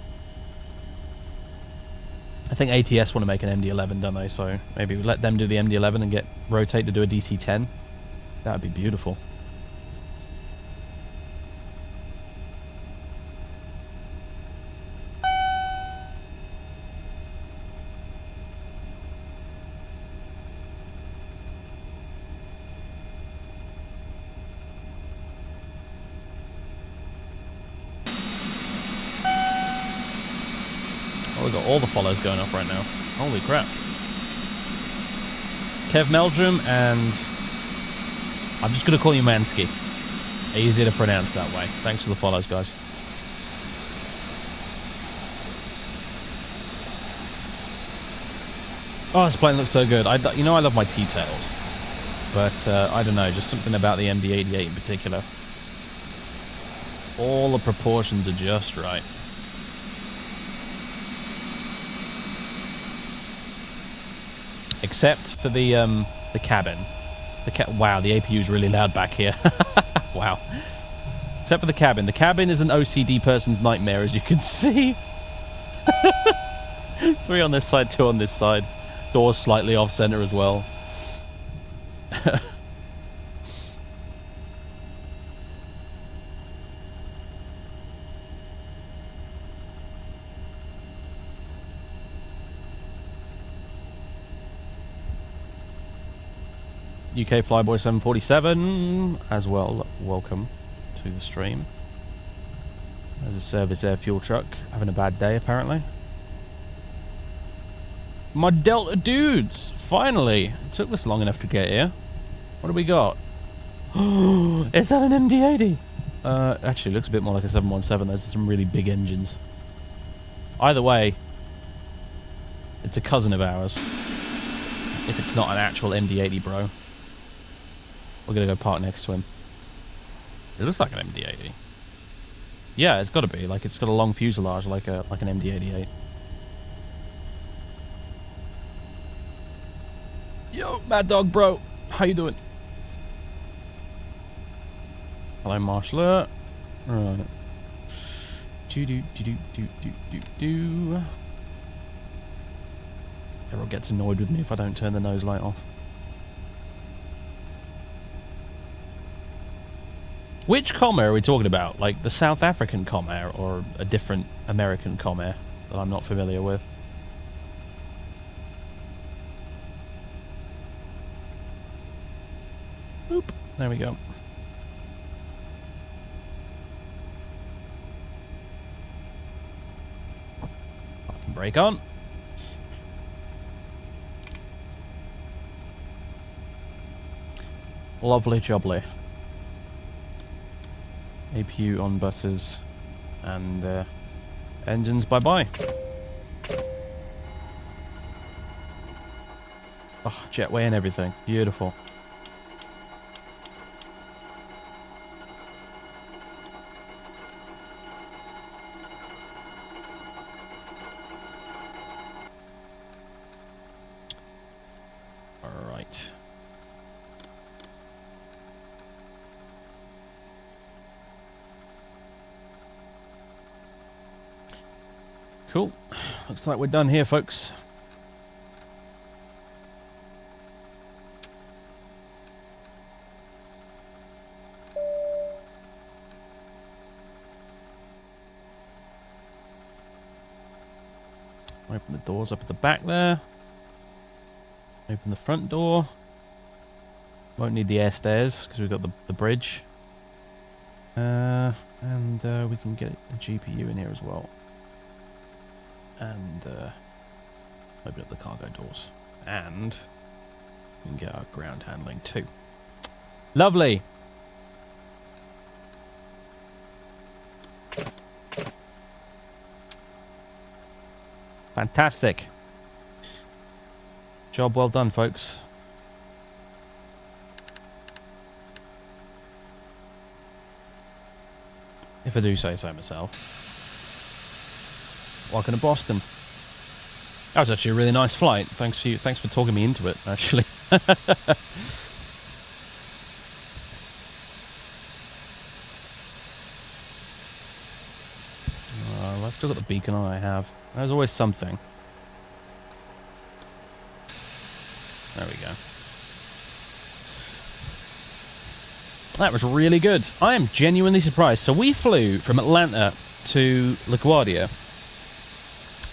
I think ATS want to make an MD-11, don't they? So maybe we let them do the MD-11 and get Rotate to do a DC-10. That would be beautiful. Oh, we've got all the follows going off right now. Holy crap. Kev Meldrum and... I'm just going to call you Mansky. Easier to pronounce that way. Thanks for the follows, guys. Oh, this plane looks so good. You know I love my T-tails. But, I don't know, just something about the MD-80 in particular. All the proportions are just right. Except for the cabin. Wow, the APU is really loud back here. Wow. Except for the cabin. The cabin is an OCD person's nightmare, as you can see. 3 on this side, 2 on this side. Doors slightly off-center as well. UK Flyboy 747 as well. Welcome to the stream. There's a service air fuel truck having a bad day apparently. My Delta dudes! Finally! It took us long enough to get here. What do we got? Is that an MD-80? Actually, it looks a bit more like a 717. There's some really big engines. Either way, it's a cousin of ours. If it's not an actual MD-80, bro. We're gonna go park next to him. It looks like an MD-80. Yeah, it's gotta be. Like, it's got a long fuselage like an MD-88. Yo, Mad Dog, bro. How you doing? Hello, Marshall. Right. Everyone gets annoyed with me if I don't turn the nose light off. Which Comair are we talking about? Like the South African Comair or a different American Comair that I'm not familiar with? Boop. There we go. Brake on. Lovely jubbly. APU on buses and engines bye-bye. Oh, jetway and everything. Beautiful. Alright. Cool. Looks like we're done here, folks. Open the doors up at the back there. Open the front door. Won't need the air stairs because we've got the bridge. And we can get the GPU in here as well. And open up the cargo doors. And we can get our ground handling too. Lovely! Fantastic. Job well done, folks. If I do say so myself. Welcome to Boston. That was actually a really nice flight. Thanks for talking me into it, actually. I've still got the beacon on I have. There's always something. There we go. That was really good. I am genuinely surprised. So we flew from Atlanta to LaGuardia,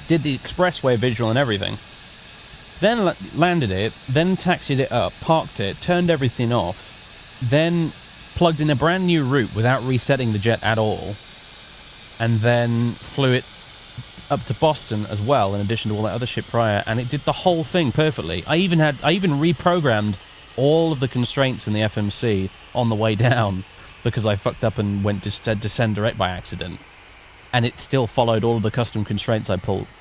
did the expressway visual and everything, then landed it, then taxied it up, parked it, turned everything off, then plugged in a brand new route without resetting the jet at all, and then flew it up to Boston as well, in addition to all that other shit prior, and it did the whole thing perfectly. I even reprogrammed all of the constraints in the FMC on the way down because I fucked up and went to descend direct by accident, and it still followed all of the custom constraints I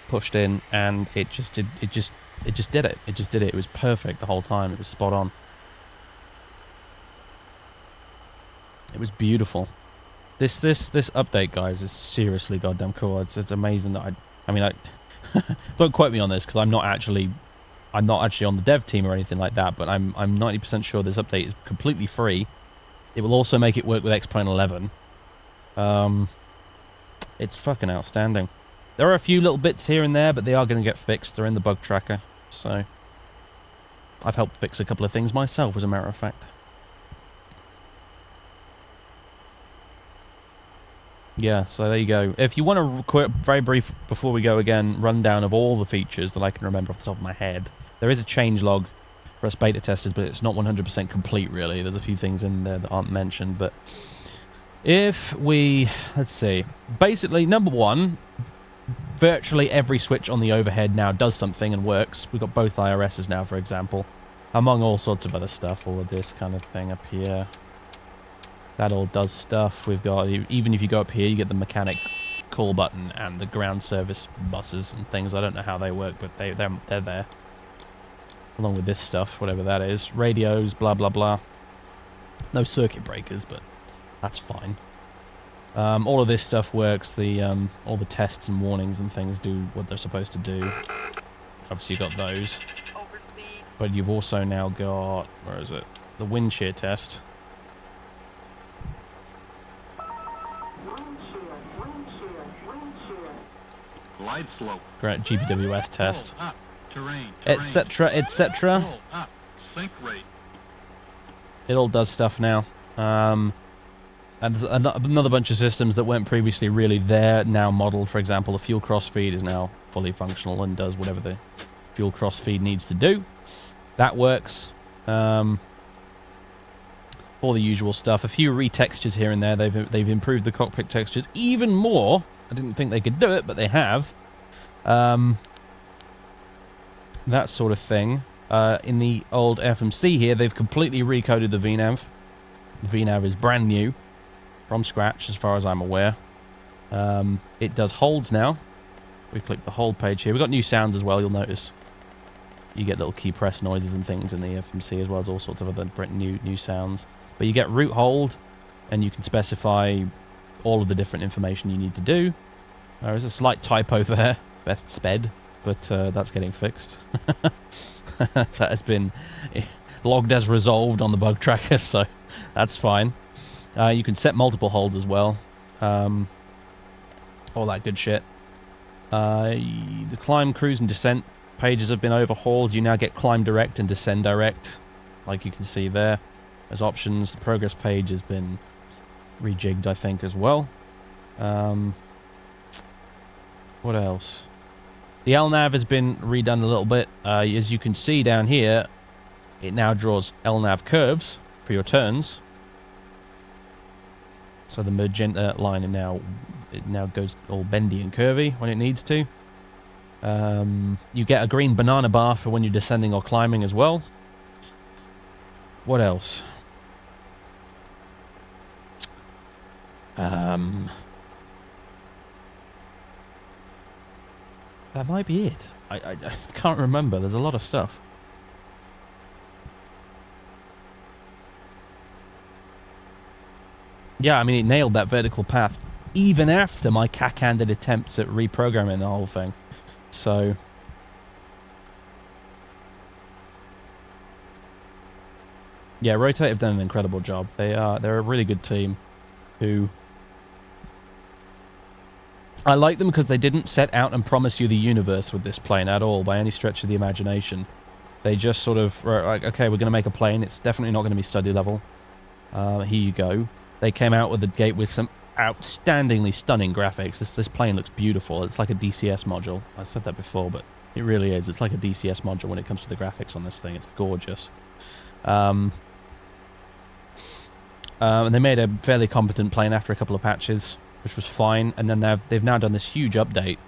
pushed in, and it just did it. It was perfect the whole time. It was spot on. It was beautiful. This update, guys, is seriously goddamn cool. It's amazing that I mean, don't quote me on this because I'm not actually on the dev team or anything like that, but I'm 90% sure this update is completely free. It will also make it work with X-Plane 11. It's fucking outstanding. There are a few little bits here and there, but they are going to get fixed. They're in the bug tracker, so I've helped fix a couple of things myself, as a matter of fact. Yeah, so there you go. If you want a quick, very brief, before we go again, rundown of all the features that I can remember off the top of my head, there is a changelog for us beta testers, but it's not 100% complete, really. There's a few things in there that aren't mentioned, but if we, let's see, basically, number one, virtually every switch on the overhead now does something and works. We've got both IRSs now, for example, among all sorts of other stuff, all of this kind of thing up here. That all does stuff. We've got, even if you go up here, you get the mechanic call button and the ground service buses and things. I don't know how they work, but they're there. Along with this stuff, whatever that is. Radios, blah, blah, blah. No circuit breakers, but that's fine. All of this stuff works. All the tests and warnings and things do what they're supposed to do. Obviously, you've got those. But you've also now got, where is it? The wind shear test.
Glide slope.
Great GPWS test.
Up, terrain,
Etc., etc.
Up, sink rate.
It all does stuff now. And there's another bunch of systems that weren't previously really there, now modeled. For example, the fuel cross feed is now fully functional and does whatever the fuel cross feed needs to do. That works. All the usual stuff. A few retextures here and there. They've improved the cockpit textures even more. I didn't think they could do it, but they have. That sort of thing. In the old FMC here, they've completely recoded the VNAV. The VNAV is brand new. From scratch, as far as I'm aware. It does holds now. We click the hold page here. We've got new sounds as well, you'll notice. You get little key press noises and things in the FMC, as well as all sorts of other new sounds. But you get root hold, and you can specify all of the different information you need to do. There is a slight typo there. Best sped, but that's getting fixed. That has been logged as resolved on the bug tracker, so that's fine. You can set multiple holds as well. All that good shit. The climb, cruise, and descent pages have been overhauled. You now get climb direct and descend direct, like you can see there. As options, the progress page has been rejigged, I think, as well. What else? The LNAV has been redone a little bit. As you can see down here, it now draws LNAV curves for your turns. So the magenta line now goes all bendy and curvy when it needs to. You get a green banana bar for when you're descending or climbing as well. What else? That might be it. I can't remember. There's a lot of stuff. Yeah, I mean, it nailed that vertical path even after my cack-handed attempts at reprogramming the whole thing. So... yeah, Rotate have done an incredible job. They're a really good team who... I like them because they didn't set out and promise you the universe with this plane at all, by any stretch of the imagination. They just sort of, like, okay, we're going to make a plane. It's definitely not going to be study level. Here you go. They came out with the gate with some outstandingly stunning graphics. This plane looks beautiful. It's like a DCS module. I said that before, but it really is. It's like a DCS module when it comes to the graphics on this thing. It's gorgeous. And they made a fairly competent plane after a couple of patches, which was fine. And then they've now done this huge update,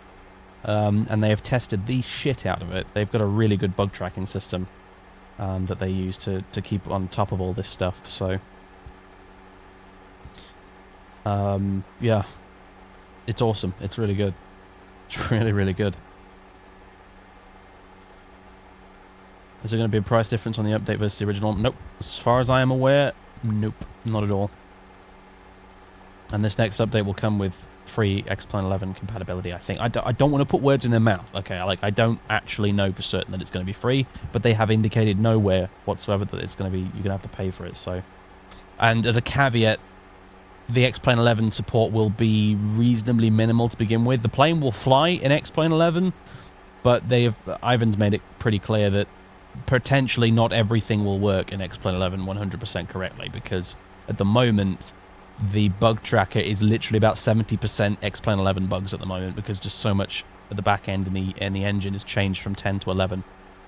and they have tested the shit out of it. They've got a really good bug tracking system that they use to keep on top of all this stuff. So, yeah, it's awesome. It's really good. It's really, really good. Is there going to be a price difference on the update versus the original? Nope. As far as I am aware, nope, not at all. And this next update will come with free X-Plane 11 compatibility, I think. I don't want to put words in their mouth, okay? I don't actually know for certain that it's going to be free, but they have indicated nowhere whatsoever that it's going to be, you're going to have to pay for it, so. And as a caveat, the X-Plane 11 support will be reasonably minimal to begin with. The plane will fly in X-Plane 11, but Ivan's made it pretty clear that potentially not everything will work in X-Plane 11 100% correctly, because at the moment the bug tracker is literally about 70% X-Plane 11 bugs at the moment, because just so much at the back end and the engine has changed from 10 to 11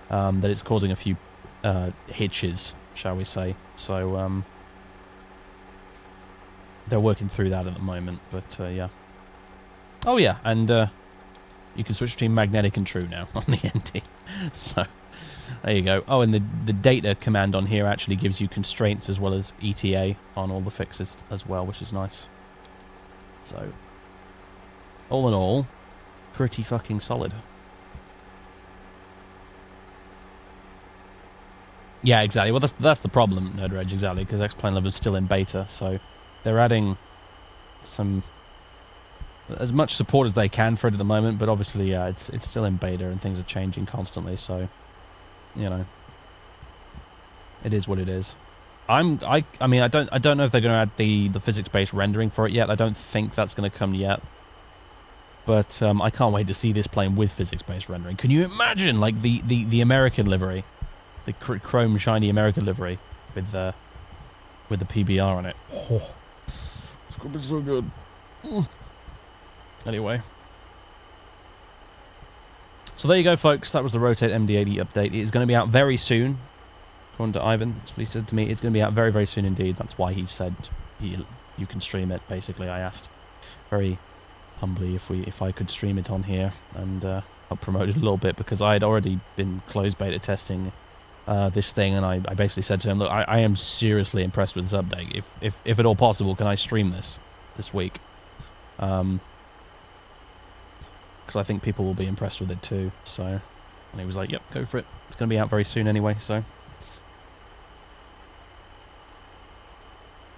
that it's causing a few hitches, shall we say. So they're working through that at the moment, but yeah. Oh yeah, and you can switch between magnetic and true now on the ND. So there you go. Oh, and the data command on here actually gives you constraints as well as ETA on all the fixes as well, which is nice. So, all in all, pretty fucking solid. Yeah, exactly. Well, that's the problem, Nerd Reg, exactly, because X-Plane 11 is still in beta, so they're adding as much support as they can for it at the moment, but obviously, yeah, it's still in beta and things are changing constantly, so, you know, it is what it is. I mean, I don't know if they're going to add the physics-based rendering for it yet. I don't think that's going to come yet. But I can't wait to see this plane with physics-based rendering. Can you imagine, like, the American livery, the chrome shiny American livery with the PBR on it? Oh, It's gonna be so good. Anyway. So there you go, folks. That was the Rotate MD-80 update. It is going to be out very soon. According to Ivan, that's what he said to me. It's going to be out very, very soon indeed. That's why he said you can stream it, basically. I asked very humbly if I could stream it on here and help promote it a little bit, because I had already been closed beta testing this thing, and I basically said to him, look, I am seriously impressed with this update. If at all possible, can I stream this week? Because I think people will be impressed with it too. So, and he was like, yep, go for it. It's going to be out very soon anyway, so.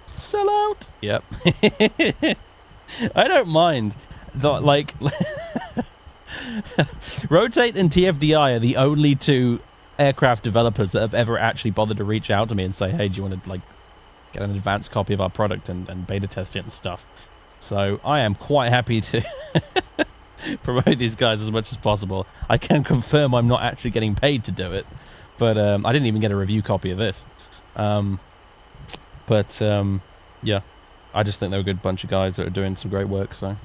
Sell out! Yep. I don't mind. Like, Rotate and TFDI are the only two aircraft developers that have ever actually bothered to reach out to me and say, hey, do you want to, like, get an advanced copy of our product and beta test it and stuff? So, I am quite happy to promote these guys as much as possible. I can confirm I'm not actually getting paid to do it, but I didn't even get a review copy of this. Yeah, I just think they're a good bunch of guys that are doing some great work, so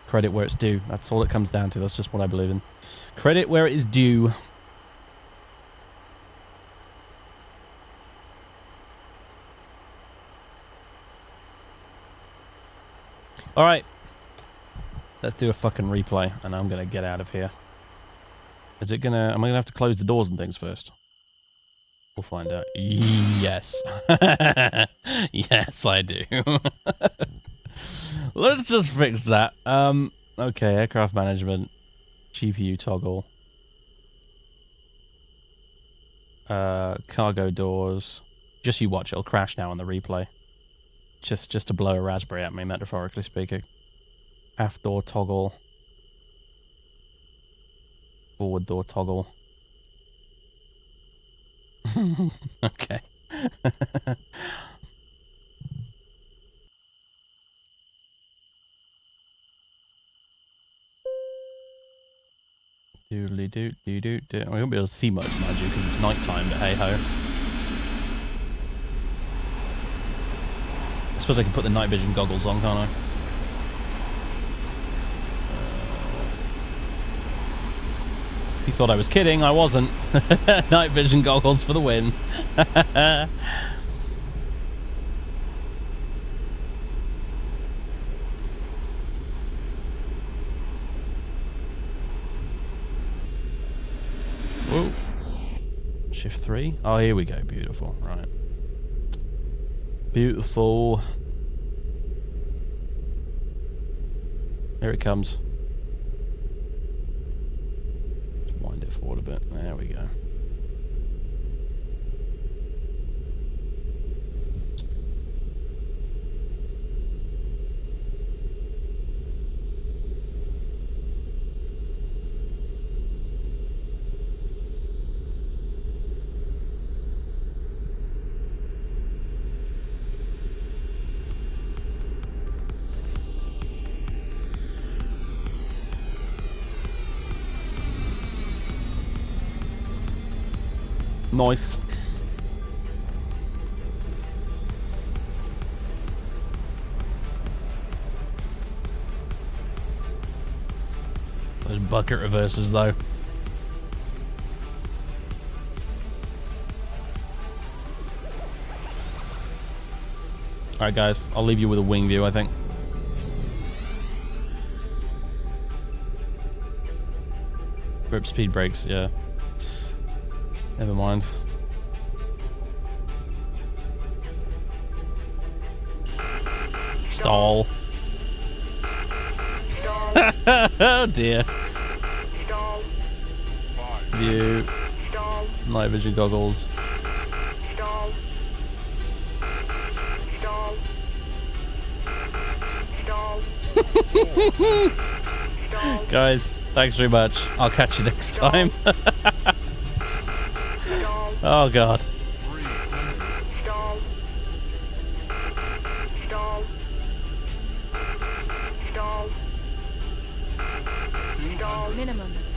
credit where it's due. That's all it comes down to. That's just what I believe in. Credit where it is due. Alright. Let's do a fucking replay, and I'm gonna get out of here. Is it gonna... Am I gonna have to close the doors and things first? We'll find out. Yes. Yes, I do. Let's just fix that. Okay, aircraft management. GPU toggle. Cargo doors. Just you watch, it'll crash now on the replay. Just to blow a raspberry at me, metaphorically speaking. Aft door toggle. Forward door toggle. Okay. Doodly doot doo doot doo. I won't be able to see much, mind you, because it's night time, but hey ho. I suppose I can put the night vision goggles on, can't I? If you thought I was kidding, I wasn't. Night vision goggles for the win. Whoa. Shift 3. Oh, here we go. Beautiful. Right. Beautiful. Here it comes. Wind it forward a bit. There we go. Nice. Those bucket reverses, though. Alright, guys. I'll leave you with a wing view, I think. Grip speed brakes, yeah. Never mind. Stall. Oh dear. View. Night vision goggles. Guys, thanks very much. I'll catch you next time. Oh god.
Minimums.